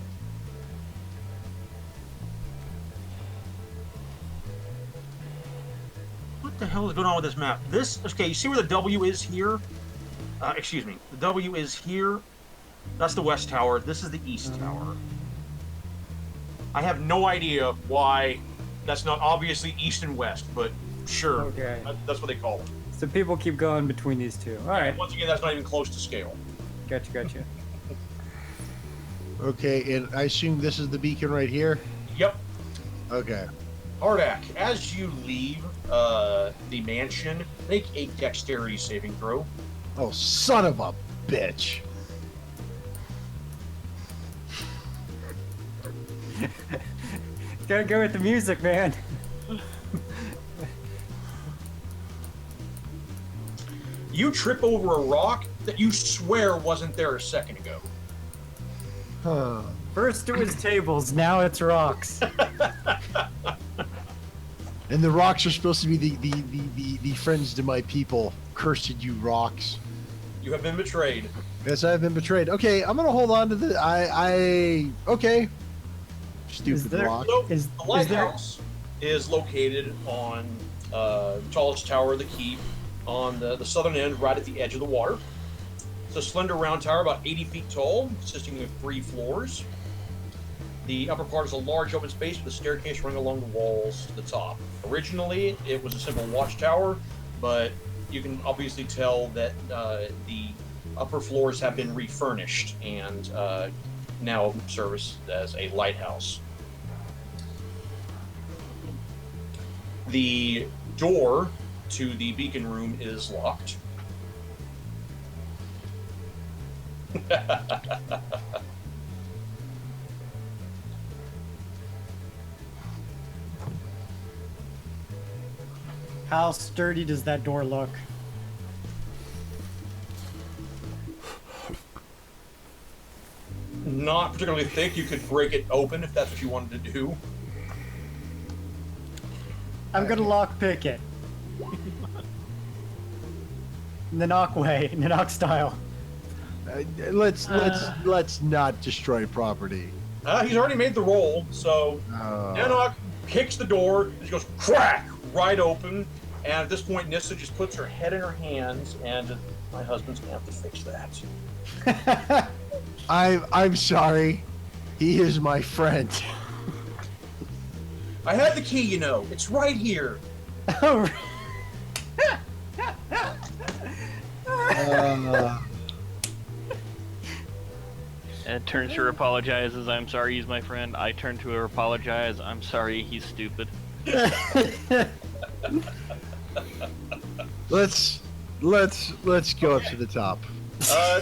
the hell is going on with this map? Okay, you see where the W is here? Excuse me. The W is here. That's the west tower. This is the east tower. I have no idea why that's not obviously east and west, but sure. Okay. That's what they call them. So people keep going between these two. All right. Once again, that's not even close to scale. Gotcha. Okay, and I assume this is the beacon right here? Yep. Okay. Hardak, as you leave the mansion, make a dexterity saving throw. Oh, son of a bitch. Gotta go with the music, man. You trip over a rock that you swear wasn't there a second ago. Huh. First it was tables, now it's rocks. And the rocks are supposed to be the friends to my people. Cursed you rocks. You have been betrayed. Yes, I've been betrayed. Okay, I'm gonna hold on to the okay. Stupid rock. So, Is the lighthouse is located on the tallest tower of the keep, on the southern end, right at the edge of the water. It's a slender round tower, about 80 feet tall, consisting of 3 floors. The upper part is a large open space with a staircase running along the walls to the top. Originally, it was a simple watchtower, but you can obviously tell that the upper floors have been refurnished and now service as a lighthouse. The door to the beacon room is locked. How sturdy does that door look? Not particularly thick. You could break it open if that's what you wanted to do. I'm gonna lockpick it. Nanook way, Nanook style. Let's not destroy property. He's already made the roll, so Nanook kicks the door, and she goes crack right open. And at this point, Nissa just puts her head in her hands, and my husband's gonna have to fix that. I'm sorry. He is my friend. I had the key, you know. It's right here. Oh, Ed turns to her, apologizes. I'm sorry, he's my friend. I turn to her, apologize. I'm sorry, he's stupid. Let's go up to the top.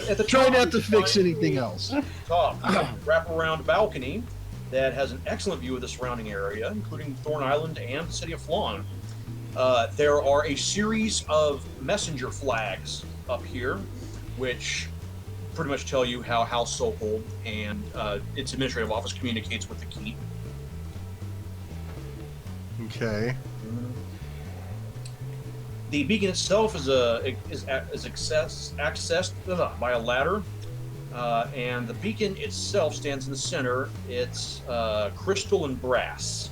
At the Try top, not to you fix find anything the else. Top, wrap around balcony that has an excellent view of the surrounding area, including Thorn Island and the city of Flan. There are a series of messenger flags up here, which pretty much tell you how House Sokol and its administrative office communicates with the keep. Okay. The beacon itself is accessed by a ladder, and the beacon itself stands in the center. It's crystal and brass.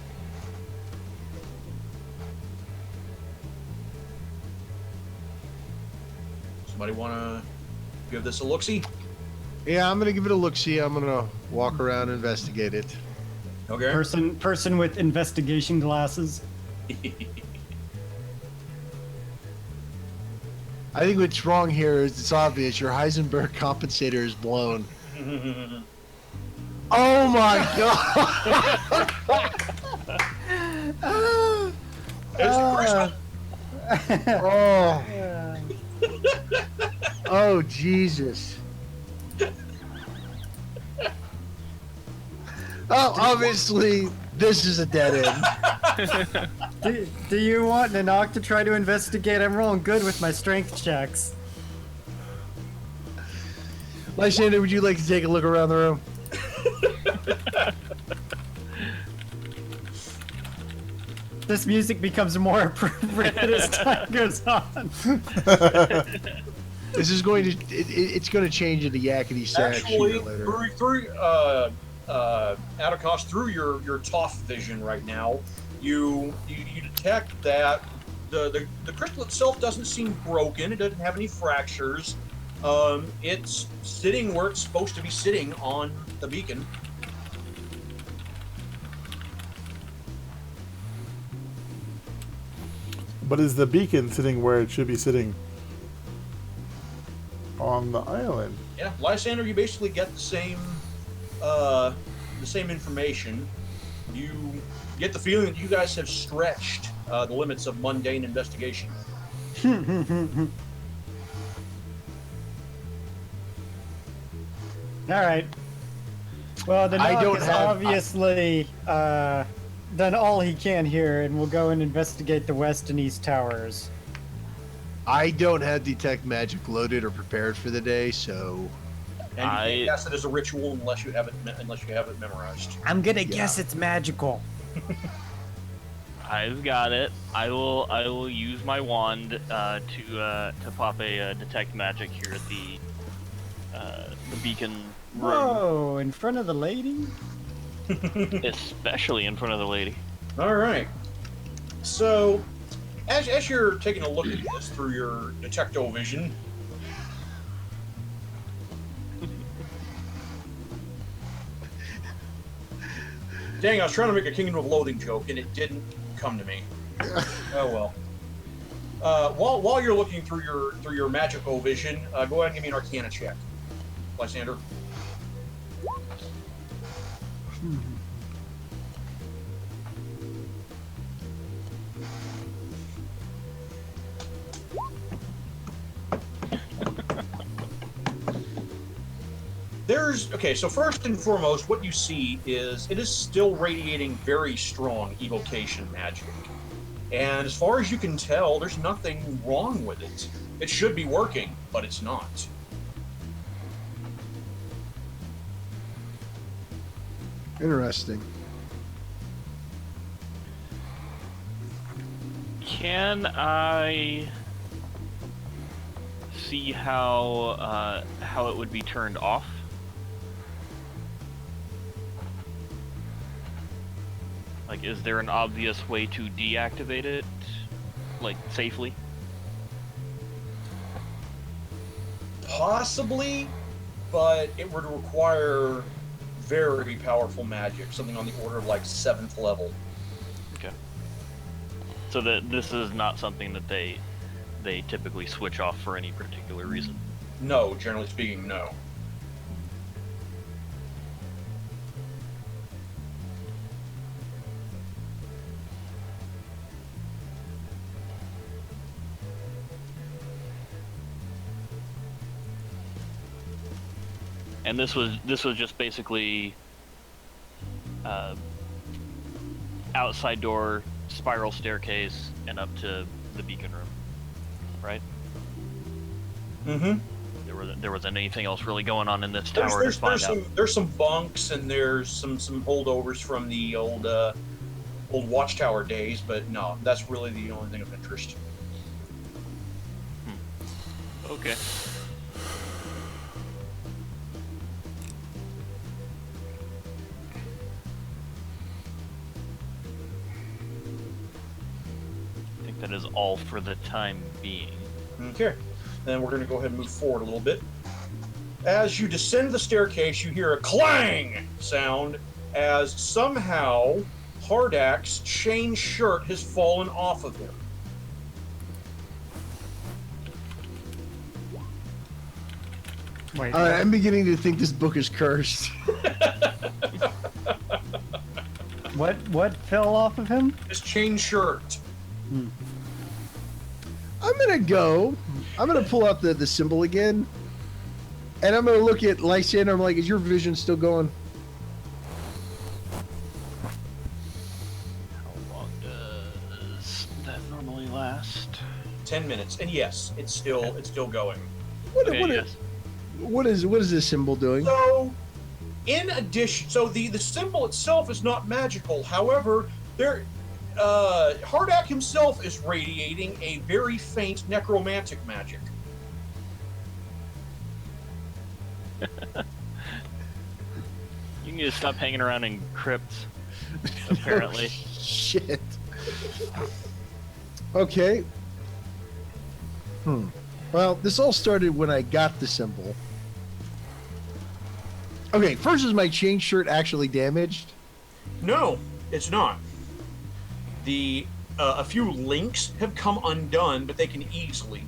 Somebody want to give this a look-see? Yeah, I'm gonna give it a look-see. I'm gonna walk around and investigate it. Okay. Person with investigation glasses. I think what's wrong here is it's obvious. Your Heisenberg compensator is blown. Oh my god! Oh. Oh Jesus! Oh, obviously this is a dead end. Do you want Nanak to try to investigate? I'm rolling good with my strength checks. Lysander, would you like to take a look around the room? This music becomes more appropriate as time goes on. This is going to it's going to change into yakety sax Actually, later. through Atticos, through your Toph vision right now, you detect that the crystal itself doesn't seem broken. It doesn't have any fractures. It's sitting where it's supposed to be sitting on the beacon. But is the beacon sitting where it should be sitting on the island? Yeah, Lysander, you basically get the same information. You get the feeling that you guys have stretched the limits of mundane investigation. All right. Well, the I Nog don't has have- obviously done all he can here, and we'll go and investigate the west and east towers. I don't have detect magic loaded or prepared for the day, so And you can't cast it as a ritual unless you have it memorized. I'm gonna guess it's magical. I've got it. I will use my wand to pop a detect magic here at the beacon room, Whoa! In front of the lady? especially in front of the lady. All right. So, as you're taking a look at this through your detecto vision, dang, I was trying to make a Kingdom of Loathing joke and it didn't come to me. Oh well. While you're looking through your magical vision, go ahead and give me an Arcana check, Lysander. Okay, so first and foremost, what you see is it is still radiating very strong evocation magic. And as far as you can tell, there's nothing wrong with it. It should be working, but it's not. interesting. Can I see how it would be turned off? Like, is there an obvious way to deactivate it, like, safely? Possibly, but it would require very powerful magic, something on the order of like 7th level. Okay. So that this is not something that they typically switch off for any particular reason. No, generally speaking, no. And this was just basically outside door, spiral staircase, and up to the beacon room, right? Mm-hmm. There wasn't anything else really going on in this tower to find out. There's some bunks and there's some holdovers from the old watchtower days, but no, that's really the only thing of interest. Okay. I think that is all for the time being. Okay, then we're going to go ahead and move forward a little bit. As you descend the staircase, you hear a clang sound, as somehow Hardak's chain shirt has fallen off of him. Wait. All right, I'm beginning to think this book is cursed. What fell off of him? His chain shirt. I'm gonna pull out the symbol again, and I'm gonna look at Lysander. I'm like, is your vision still going? How long does that normally last? 10 minutes, and yes, it's still going. Okay, What is this symbol doing? So, in addition, the symbol itself is not magical. However, Hardak himself is radiating a very faint necromantic magic. You need to stop hanging around in crypts. Apparently. Shit. Okay. Well, this all started when I got the symbol. Okay, first, is my chain shirt actually damaged? No, it's not. A few links have come undone, but they can easily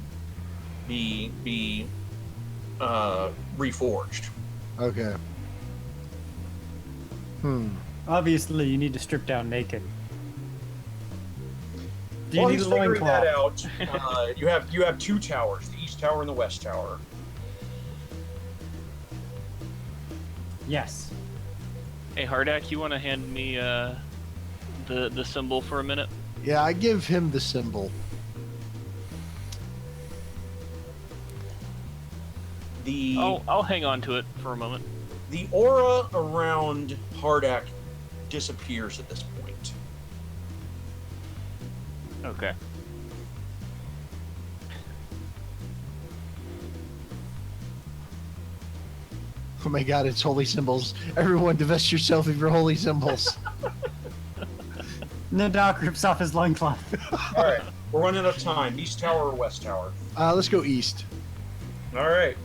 be reforged. Okay. Obviously, you need to strip down naked. Do you While need he's a figuring that loincloth? out, you have two towers, the East Tower and the West Tower. Yes. Hey, Hardak, you want to hand me the symbol for a minute? Yeah, I give him the symbol. I'll hang on to it for a moment. The aura around Hardak disappears at this point. Okay. Oh my god, it's holy symbols. Everyone divest yourself of your holy symbols. Nadak rips off his loincloth. All right, we're running out of time. East Tower or West Tower? Let's go east. All right.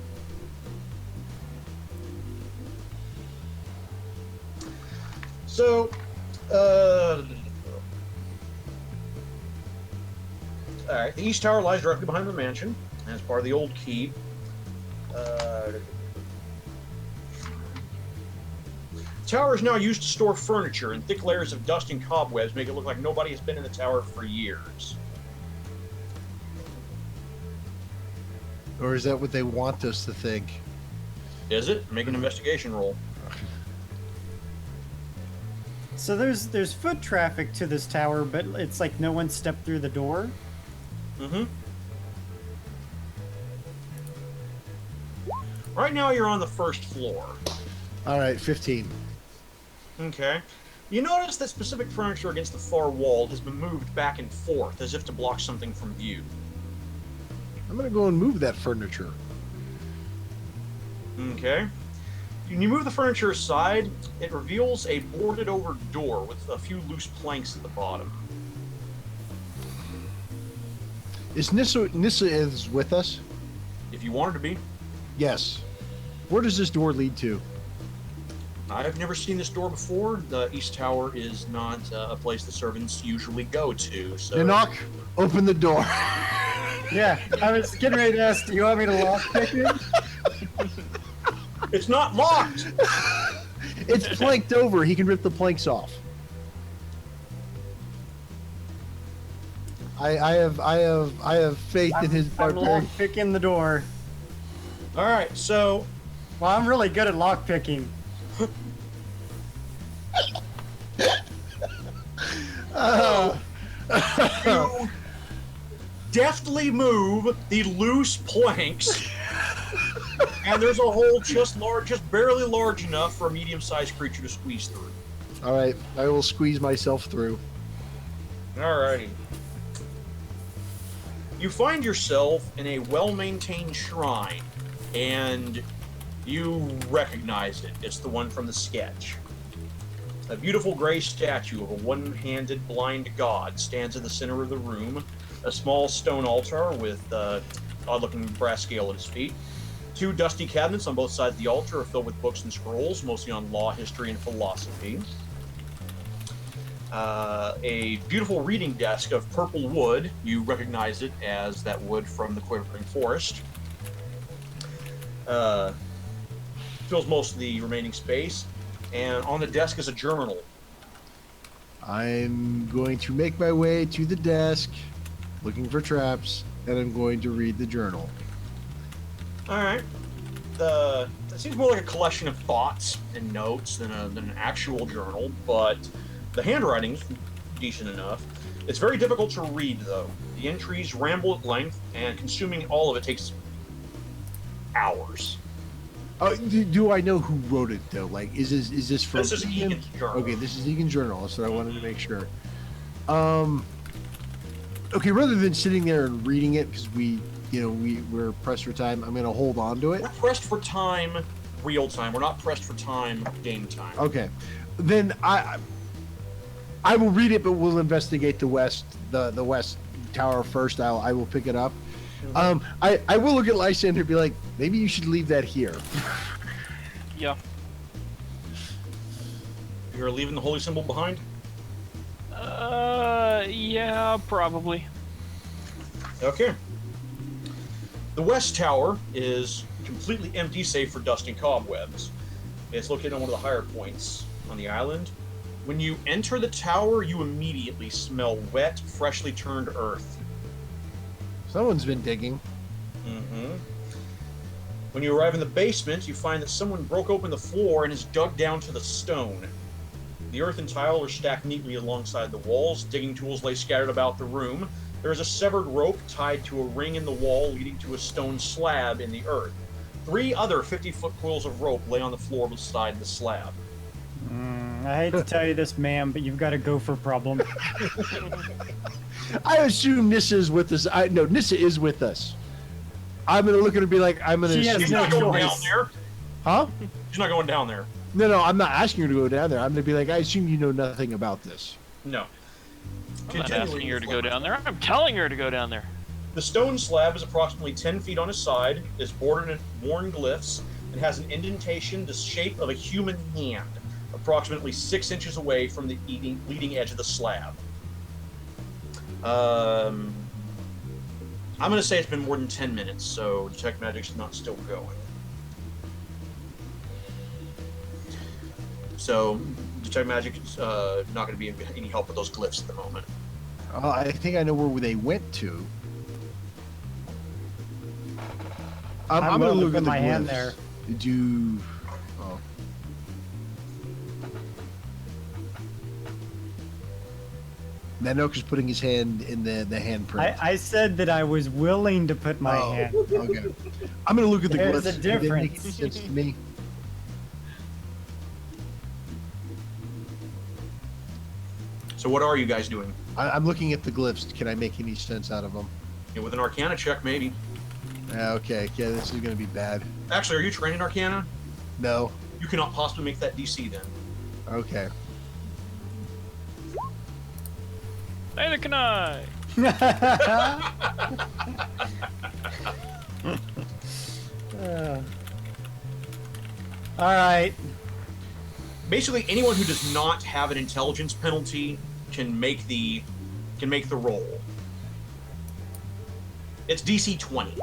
So, all right. The East Tower lies directly behind the mansion, as part of the old keep. The tower is now used to store furniture, and thick layers of dust and cobwebs make it look like nobody has been in the tower for years. Or is that what they want us to think? Is it? Make an investigation roll. So there's foot traffic to this tower, but it's like no one stepped through the door. Mm-hmm. Right now you're on the first floor. All right, 15. Okay. You notice that specific furniture against the far wall has been moved back and forth, as if to block something from view. I'm gonna go and move that furniture. Okay. When you move the furniture aside, it reveals a boarded-over door with a few loose planks at the bottom. Is Nissa is with us? If you wanted to be. Yes. Where does this door lead to? I've never seen this door before. The East Tower is not a place the servants usually go to, so... Nanak, open the door. Yeah, I was getting ready to ask, do you want me to lockpick it? It's not locked! It's planked over. He can rip the planks off. I have faith in his I'm barbarian. lockpicking the door. Alright, so... Well, I'm really good at lockpicking. You deftly move the loose planks, and there's a hole just barely large enough for a medium-sized creature to squeeze through. All right, I will squeeze myself through. Alrighty. You find yourself in a well-maintained shrine, and you recognize it. It's the one from the sketch. A beautiful gray statue of a one-handed blind god stands in the center of the room. A small stone altar with odd-looking brass scale at his feet. 2 dusty cabinets on both sides of the altar are filled with books and scrolls, mostly on law, history, and philosophy. A beautiful reading desk of purple wood. You recognize it as that wood from the Quivering Forest. Fills most of the remaining space. And on the desk is a journal. I'm going to make my way to the desk, looking for traps, and I'm going to read the journal. All right. It seems more like a collection of thoughts and notes than an actual journal, but the handwriting's decent enough. It's very difficult to read, though. The entries ramble at length, and consuming all of it takes hours. Do I know who wrote it though? Like, is this from? This is Egan's journal. Okay, this is Egan's journal. That's what I wanted to make sure. Okay, rather than sitting there and reading it because we're pressed for time, I'm gonna hold on to it. We're pressed for time, real time. We're not pressed for time, game time. Okay, then I will read it, but we'll investigate the west tower first. I will pick it up. I will look at Lysander and be like, maybe you should leave that here. Yeah. You're leaving the holy symbol behind? Yeah, probably. Okay. The west tower is completely empty save for dust and cobwebs. It's located on one of the higher points on the island. When you enter the tower, you immediately smell wet, freshly turned earth. Someone's been digging. Mm-hmm. When you arrive in the basement, you find that someone broke open the floor and has dug down to the stone. The earth and tile are stacked neatly alongside the walls. Digging tools lay scattered about the room. There is a severed rope tied to a ring in the wall leading to a stone slab in the earth. 3 other 50-foot coils of rope lay on the floor beside the slab. I hate to tell you this, ma'am, but you've got a gopher problem. I assume Nissa is with us. No, Nissa is with us. I'm gonna look at her and be like, I'm gonna. She has She's no not going down choice. there. Huh? She's not going down there. No, I'm not asking her to go down there. I'm gonna be like, I assume you know nothing about this. No. I'm not asking her to go down there. I'm telling her to go down there. The stone slab is approximately 10 feet on its side, is bordered in worn glyphs, and has an indentation the shape of a human hand, approximately 6 inches away from the leading edge of the slab. I'm going to say it's been more than 10 minutes, so Detect Magic's not still going. So, Detect Magic's not going to be any help with those glyphs at the moment. I think I know where they went to. I'm gonna look at my the hand glyphs. there. Do. Oh. Nanook is putting his hand in the handprint. I said that I was willing to put my hand. Okay. I'm gonna look at the There's glyphs. a It didn't make difference. sense to me. So what are you guys doing? I'm looking at the glyphs. Can I make any sense out of them? Yeah, with an Arcana check, maybe. Okay. Yeah, this is gonna be bad. Actually, are you trained in Arcana? No. You cannot possibly make that DC then. Okay. Neither can I. All right. Basically, anyone who does not have an intelligence penalty can make the roll. It's DC 20.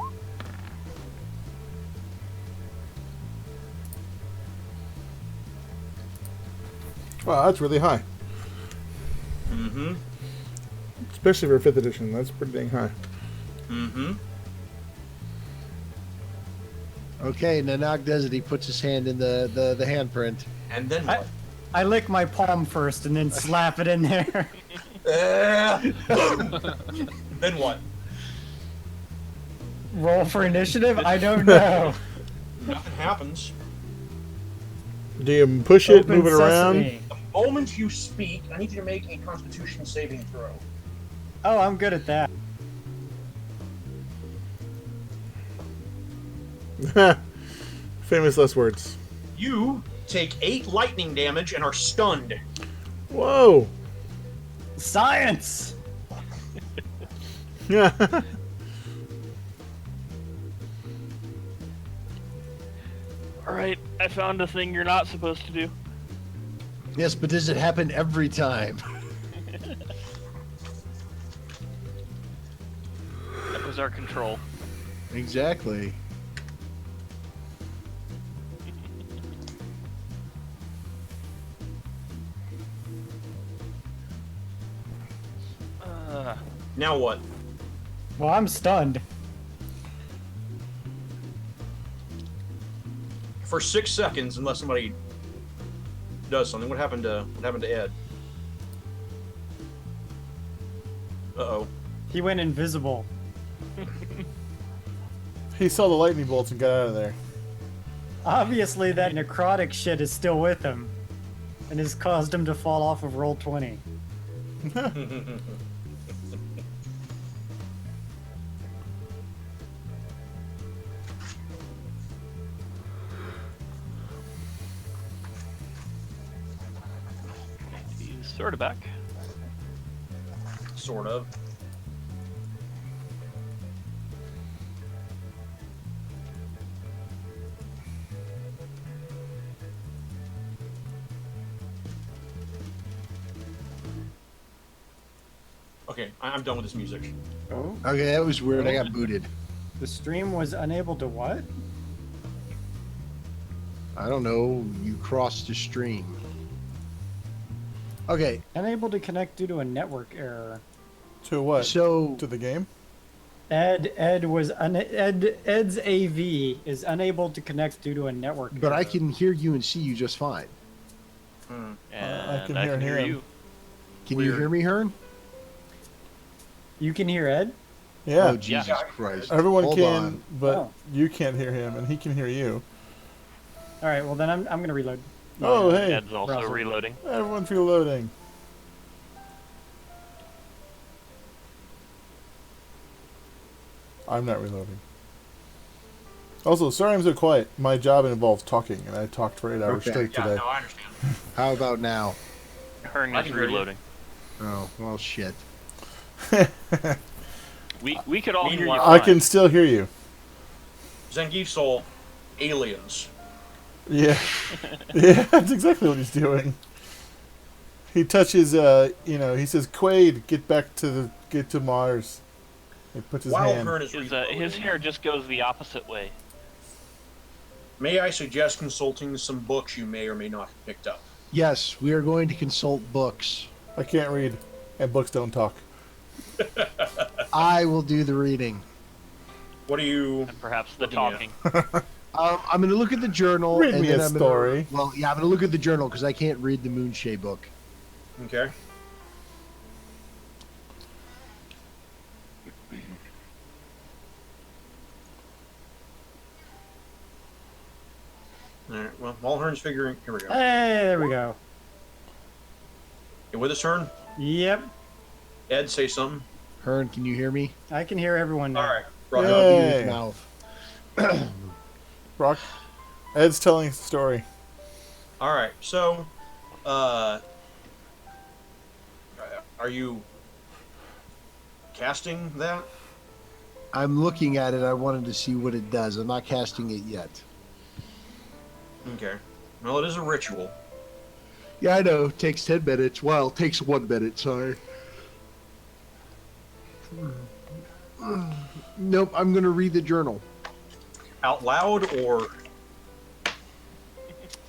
Wow, that's really high. Mm-hmm. Especially for 5th edition. That's pretty dang high. Mm-hmm. Okay. Nanook does it. He puts his hand in the handprint. And then what? I lick my palm first and then slap it in there. Then what? Roll for initiative? I don't know. Nothing happens. Do you push it, Open move it around? sesame. The moment you speak, I need you to make a Constitution saving throw. Oh, I'm good at that. Famous last words. You take 8 lightning damage and are stunned. Whoa! Science! Alright, I found a thing you're not supposed to do. Yes, but does it happen every time? That was our control. Exactly. Now what? Well, I'm stunned. For 6 seconds, unless somebody does something. What happened to Ed? Uh-oh. He went invisible. He saw the lightning bolts and got out of there. Obviously, that necrotic shit is still with him, and has caused him to fall off of roll 20. He's sort of back. Sort of. Okay, I'm done with this music. Oh, Okay, that was weird. I got booted. the stream was unable to what? I don't know. You crossed the stream. Okay, Unable to connect due to a network error. To what? so To the game? Ed's AV is unable to connect due to a network but error. I can hear you and see you just fine. And I can hear him. you. Can you Weird. hear me, Hearn? You can hear Ed? Yeah. Oh Jesus Christ! Everyone Hold can, on. but Oh. you can't hear him, and he can hear you. All right, well then I'm gonna reload. Oh, hey. Ed's also browser. reloading. Everyone's reloading. I'm not reloading. Also, sorry I'm so quiet. My job involves talking, and I talked for 8 hours Okay. straight Yeah, today. no, I understand. How about now? Hearn I is can hear you. reloading. Oh well, shit. We could all Me hear you. neither. I fine. can still hear you. Zangief saw aliens. Yeah. Yeah, that's exactly what he's doing. He touches, he says, Quaid, get to Mars. He puts his While hand. Hearn is His reloading, hair just goes the opposite way. may I suggest consulting some books you may or may not have picked up? Yes, we are going to consult books. I can't read, and books don't talk. I will do the reading. What are you... And perhaps the Looking at. talking. I'm going to look at the journal. Read and me then a I'm story. Well, yeah, I'm going to look at the journal because I can't read the Moonshay book. Okay. Alright, well, while Hearn's figuring... Here we go. Hey, there we go. You with us, Hearn? Yep, Ed, say something. Hearn, can you hear me? I can hear everyone now. Alright. Rock Yeah. on. I'll do Hey. his mouth. Brock, Ed's telling us the story. Alright, so... are you... casting that? I'm looking at it. I wanted to see what it does. I'm not casting it yet. Okay. Well, it is a ritual. Yeah, I know. It takes 10 minutes. Well, it takes 1 minute, sorry. Nope, I'm going to read the journal. Out loud, or...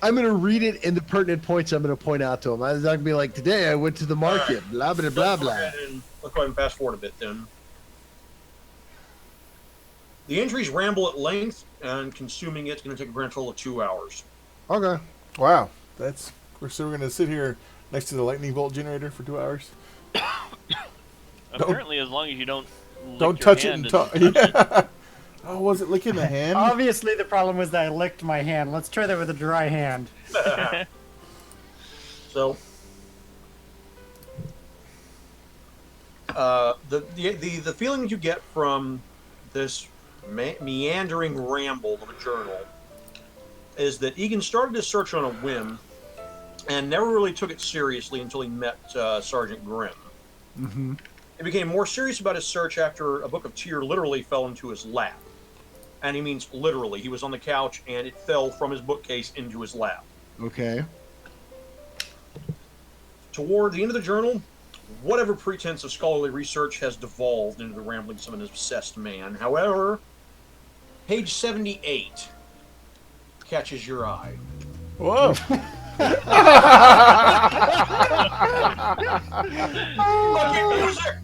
I'm going to read it, and the pertinent points I'm going to point out to him. I'm not going to be like, today I went to the market, blah, blah, blah, Let's go blah. ahead and- Let's go ahead and fast forward a bit, then. The entries ramble at length, and consuming it's going to take a grand total of 2 hours. Okay. Wow. We're going to sit here next to the lightning bolt generator for 2 hours? Apparently, as long as you don't lick Don't your touch it hand, and talk. Yeah. Oh, was it licking the hand? Obviously, the problem was that I licked my hand. Let's try that with a dry hand. So, the feeling you get from this meandering ramble of a journal is that Egan started his search on a whim and never really took it seriously until he met Sergeant Grimm. Mm-hmm. He became more serious about his search after a book of Tyr literally fell into his lap. and he means literally. He was on the couch, and it fell from his bookcase into his lap. Okay. Toward the end of the journal, whatever pretense of scholarly research has devolved into the ramblings of an obsessed man. However, page 78 catches your eye. Whoa. Lucky music!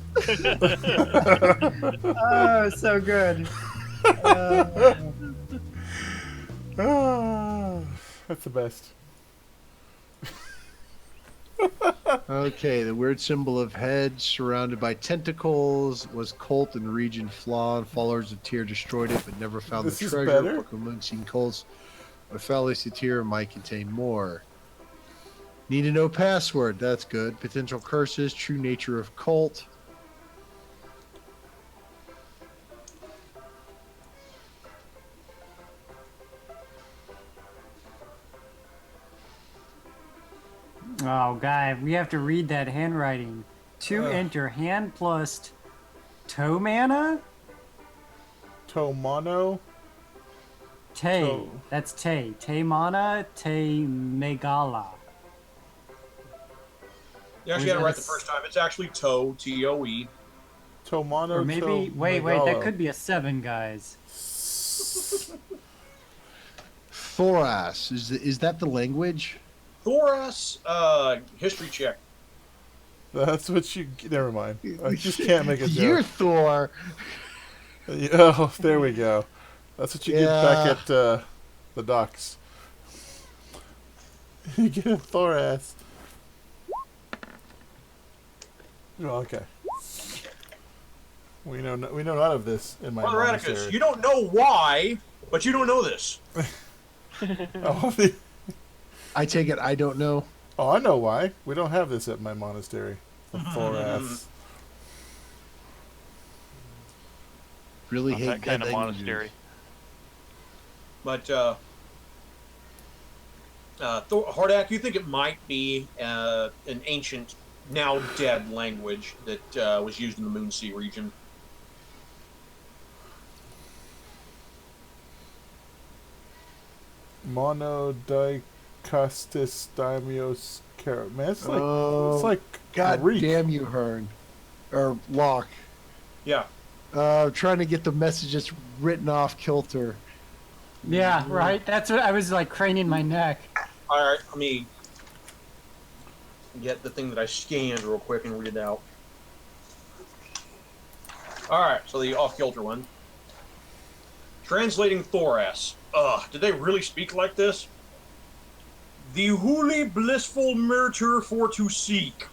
Oh, so good. That's the best. Okay, the weird symbol of head surrounded by tentacles was Colt in the region flawed. Followers of Tyr destroyed it, but never found This the is treasure. better? Book of Unseen Colts. But Phallus Tyr might contain more. Need to know password. That's good. Potential curses. True nature of cult. Oh, guy, we have to read that handwriting. To Ugh. enter, hand plus toe mana? Tomano. Te. Toe. That's te. Te mana, te megala. You actually got it right the first time. It's actually Toe, T-O-E. Tomano. Or maybe, wait, that could be a 7, guys. Thoras. Is that the language? Thoras, history check. That's what you. Never mind. I just can't make a You're joke. Thor. Oh, there we go. That's what you get back Yeah. at the docks. You get a thorax. Oh, okay. We know none of this in my Brother Atticus, monastery. you don't know why, but you don't know this. Oh, I take it I don't know. oh, I know why. We don't have this at my monastery. The thorax. Really Not hate that kind of languages. monastery. But, Hardak, you think it might be an ancient, now dead language that was used in the Moonsea region? Monodicastis daimios carrot. Man, it's like Oh, it's like God Greek. damn you, Hearn. Or Locke. Yeah. Trying to get the messages written off kilter. Yeah, right? That's what I was like craning my neck. All right, let me get the thing that I scanned real quick and read it out. All right, so the off-kilter one. Translating Thoras. Did they really speak like this? The holy blissful murder for to seek,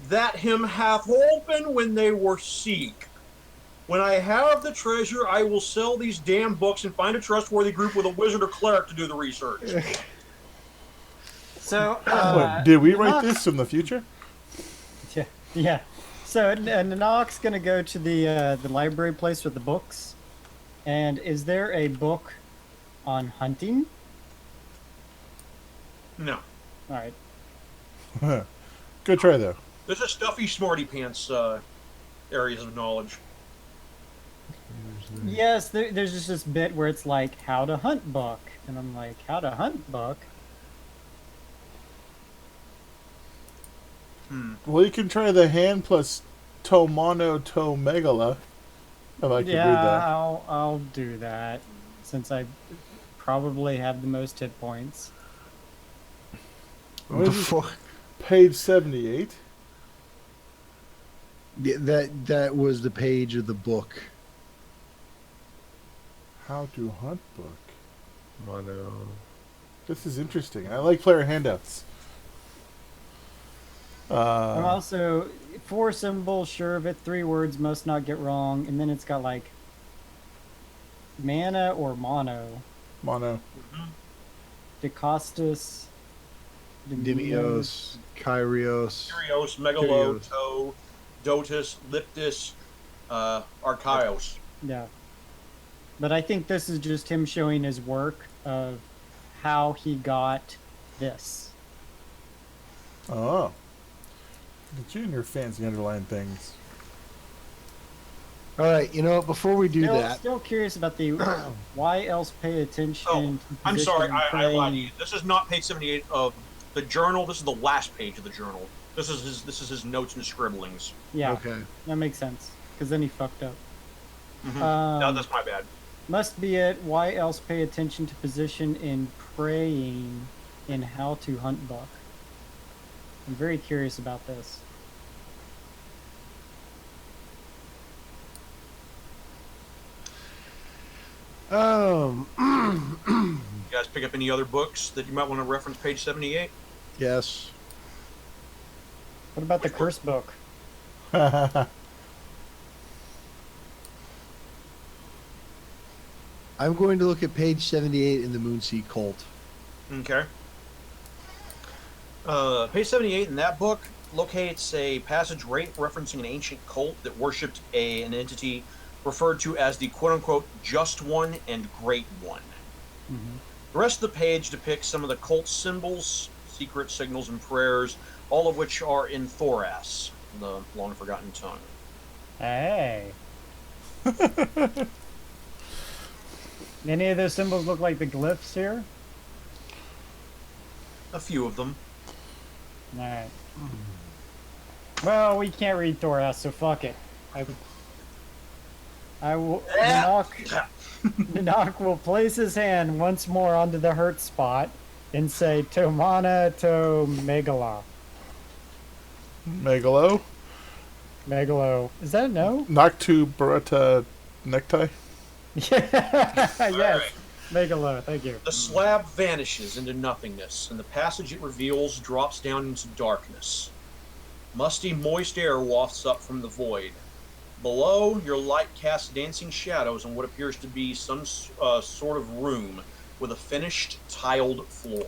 that him hath holpen when they were seek. When I have the treasure, I will sell these damn books and find a trustworthy group with a wizard or cleric to do the research. So, What, did we write Nox- this from the future? Yeah. So, Nanok's gonna go to the library place with the books. And is there a book on hunting? No. All right. Good try though. There's a stuffy smarty pants areas of knowledge. Yes, there's just this bit where it's like how to hunt book, and I'm like, how to hunt book? Well, you can try the hand plus Tomano to megala. If I can Yeah, read that. I'll do that since I probably have the most hit points. What is it? Before, Page 78. that was the page of the book. How to hunt book. Mono. This is interesting. I like player handouts. I'm also 4 symbols, sure of it, 3 words, must not get wrong, and then it's got like mana or mono, Mono. Decostus, Dimios. Kyrios. Kyrios, Megalo, Toe, Dotus, Liptus, Archaios. Yeah. But I think this is just him showing his work of how he got this. Oh. Look at you and your fancy underlying things. All right, you know, before we do Still, that, still curious about the why else pay attention Oh, to I'm position sorry, and I lied to you. praying. This is not page 78 of the journal. This is the last page of the journal. This is his notes and scribblings. Yeah, okay. that makes sense. Because then he fucked up. Mm-hmm. No, Um, that's my bad. must be it. Why else pay attention to position in praying in how to hunt buck? I'm very curious about this. You guys pick up any other books that you might want to reference page 78? Yes. What about the curse book? I'm going to look at page 78 in the Moonseed Cult. Okay. Page 78 in that book locates a passage referencing an ancient cult that worshipped an entity referred to as the quote-unquote just one and great one. Mm-hmm. The rest of the page depicts some of the cult's symbols, secret signals, and prayers, all of which are in Thoras, the long-forgotten tongue. Hey. Any of those symbols look like the glyphs here? A few of them. Alright. Well, we can't read Thoras, so fuck it. I will. Nanak will place his hand once more onto the hurt spot and say, Tomana to Megala. Megalo? Megalo. Is that a no? Noctu Beretta necktie? Yes. Alright. Megalo, thank you. The slab vanishes into nothingness, and the passage it reveals drops down into darkness. Musty, moist air wafts up from the void. Below, your light casts dancing shadows on what appears to be some sort of room with a finished, tiled floor.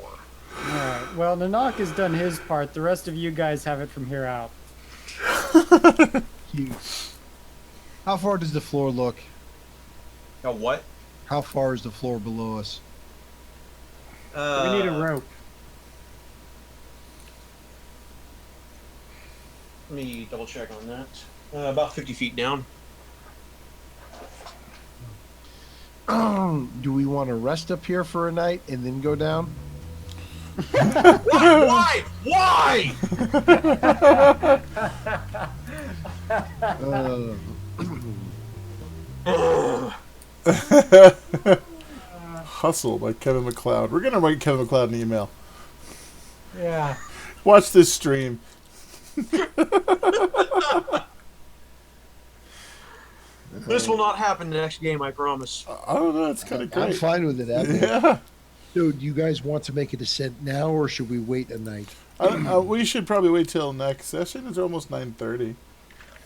Alright, well, Nanak has done his part. The rest of you guys have it from here out. Cute. How far does the floor look? Now what? How far is the floor below us? We need a rope. Let me double check on that. About 50 feet down. Do we want to rest up here for a night and then go down? Why? Why? Hustle by Kevin McLeod. We're gonna write Kevin McLeod an email. Yeah. Watch this stream. This will not happen the next game, I promise. I don't know. It's kind of I'm great. fine with it, Apple. Yeah. So, do you guys want to make a descent now, or should we wait a night? We should probably wait till next session. It's almost 9:30.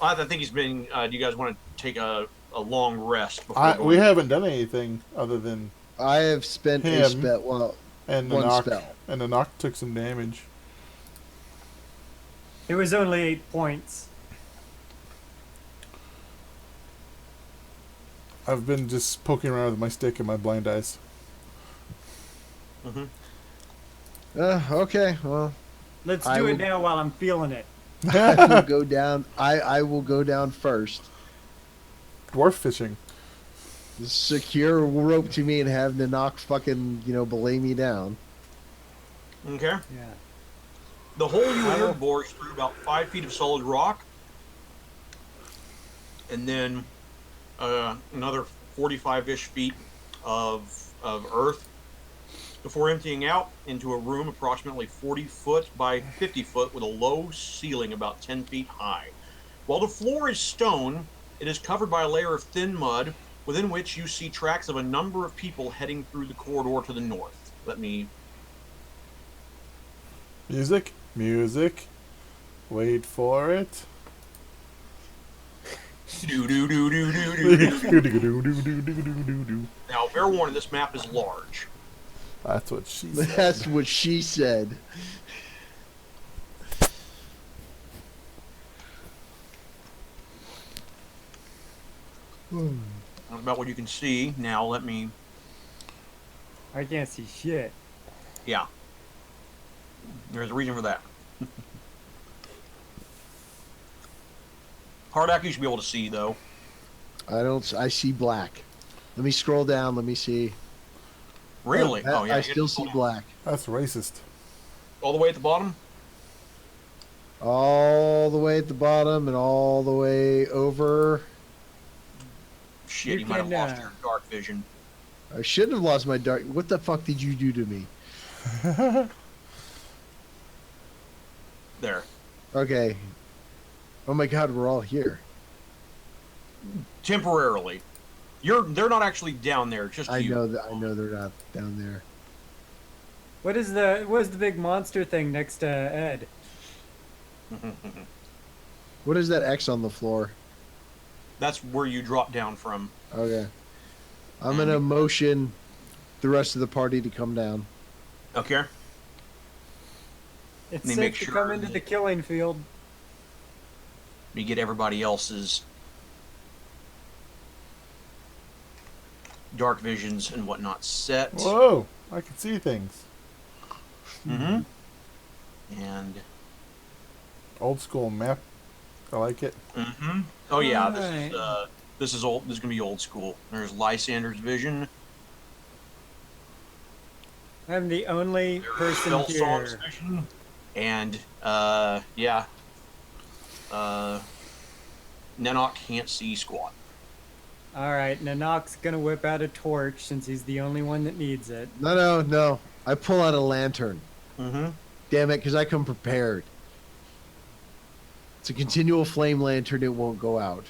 I think he's been. Do you guys want to take a long rest before We going? haven't done anything other than I have spent a Him. spell. Well, and the one knock. spell. And the knock took some damage. It was only 8 points. I've been just poking around with my stick and my blind eyes. Mm-hmm. Okay. Well, Let's I do it will- now while I'm feeling it. I will go down. I will go down first. Dwarf fishing. Secure a rope to me and have Nanak fucking belay me down. Okay. Yeah. The hole you entered bores through about 5 feet of solid rock, and then another 45-ish feet of earth before emptying out into a room approximately 40 foot by 50 foot with a low ceiling about 10 feet high. While the floor is stone, it is covered by a layer of thin mud within which you see tracks of a number of people heading through the corridor to the north. Let me... Music. Music. Wait for it. Now, fair warning, this map is large. That's what she said. That's what she said. That's about what you can see. Now, let me... I can't see shit. Yeah. There's a reason for that. Hardak you should be able to see, though. I don't. I see black. Let me scroll down. Let me see. Really? Oh yeah. I you still scroll see down. black. That's racist. All the way at the bottom. All the way at the bottom and all the way over. Shit, You you might have can, lost your dark vision. I shouldn't have lost my dark. What the fuck did you do to me? There. Okay. Oh my god, we're all here. Temporarily. They're not actually down there, just I you. know that. I know they're not down there. What is the big monster thing next to Ed? What is that X on the floor? That's where you drop down from. Okay. I'm gonna motion the rest of the party to come down. Okay. It's Let me safe make to sure come into that- the killing field. Let me get everybody else's dark visions and whatnot set. Whoa! I can see things. Mm-hmm. And Old school map. I like it. mm-hmm. Oh yeah, Alright. this is old. This is gonna be old school. There's Lysander's vision. I'm the only There's person Felsong's here. vision. And yeah. Nenok can't see squat. All right, Nanok's gonna whip out a torch since he's the only one that needs it. No. I pull out a lantern. Mm-hmm. Damn it, because I come prepared. It's a continual flame lantern. It won't go out.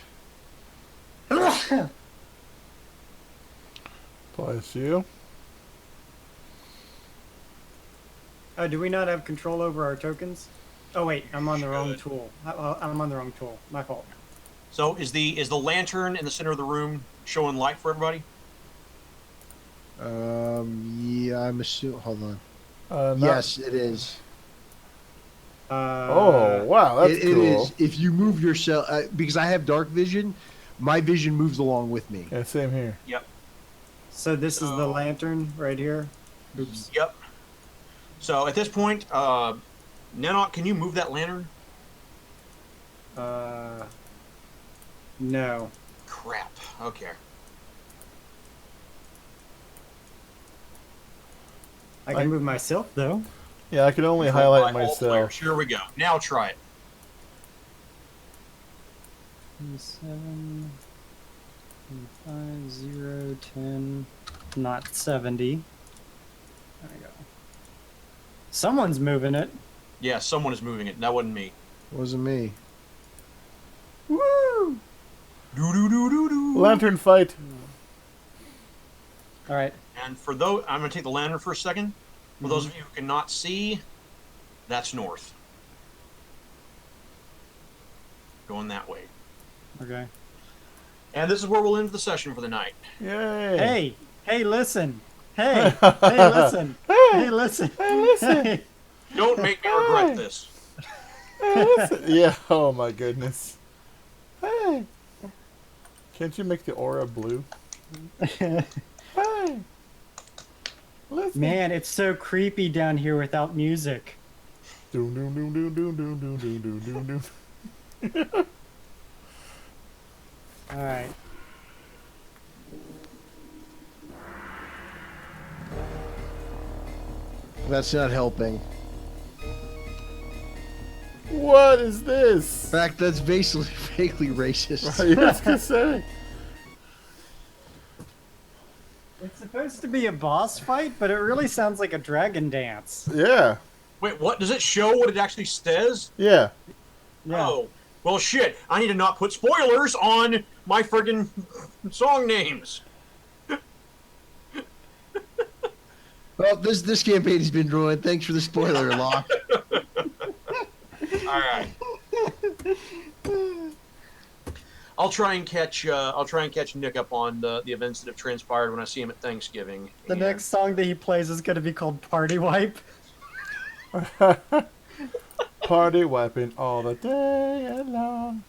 Bless you. Oh, do we not have control over our tokens? Oh wait, I'm on the wrong Should. tool. I'm on the wrong tool. My fault. So is the lantern in the center of the room showing light for everybody? Yeah, I'm assuming. Hold on. Not- Yes, it is. Oh, wow, that's It cool. is. If you move yourself, because I have dark vision, my vision moves along with me. Yeah, same here. Yep. So this is the So- lantern right here. Oops. Yep. So at this point, Nenok, can you move that lantern? No. Crap. Okay. I can move myself though. Yeah, I can only Controlled highlight by all myself. players. Here we go. Now try it. 7, 5, 0, 10, not 70. There we go. Someone's moving it. Yeah, someone is moving it. That wasn't me. Wasn't me. Woo! Do do do do do. Lantern fight. All right. And for those, I'm going to take the lantern for a second. For those of you who cannot see, that's north. Going that way. Okay. And this is where we'll end the session for the night. Yay. Hey, listen. Hey, hey, listen. Hey, listen. Hey, listen. Hey. Don't make me regret this. Hey, listen. Yeah, oh my goodness. Hey. Can't you make the aura blue? Hey. Listen. Man, it's so creepy down here without music. Doom, doom, doom, doom, doom, doom, doom, doom, doom, doom, doom. All right. That's not helping. What is this? In fact, that's basically vaguely racist. Yeah, I was gonna say. It's supposed to be a boss fight, but it really sounds like a dragon dance. Yeah. Wait, what? Does it show what it actually says? Yeah. Yeah. Oh. Well, shit. I need to not put spoilers on my friggin' song names. Well, this campaign has been ruined. Thanks for the spoiler, Locke. All right. I'll try and catch Nick up on the events that have transpired when I see him at Thanksgiving. The And next song that he plays is going to be called Party Wipe. Party wiping all the day long.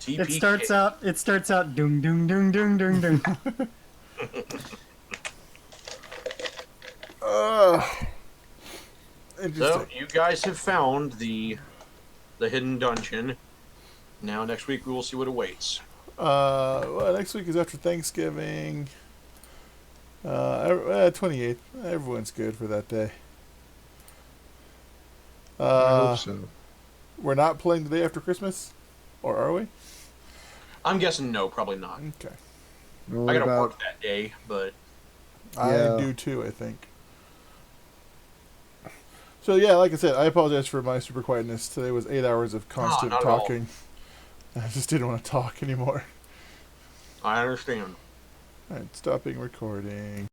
TPK. It starts out doom doom doom doom doom doom. Interesting. So you guys have found the hidden dungeon. Now next week we will see what awaits. Well, next week is after Thanksgiving. 28th. Everyone's good for that day. I hope so. We're not playing the day after Christmas? Or are we? I'm guessing no, probably not. Okay. What I gotta about work that day, but I do too, I think. So yeah, like I said, I apologize for my super quietness. Today was 8 hours of constant not at all. talking. I just didn't want to talk anymore. I understand. Alright, stopping recording.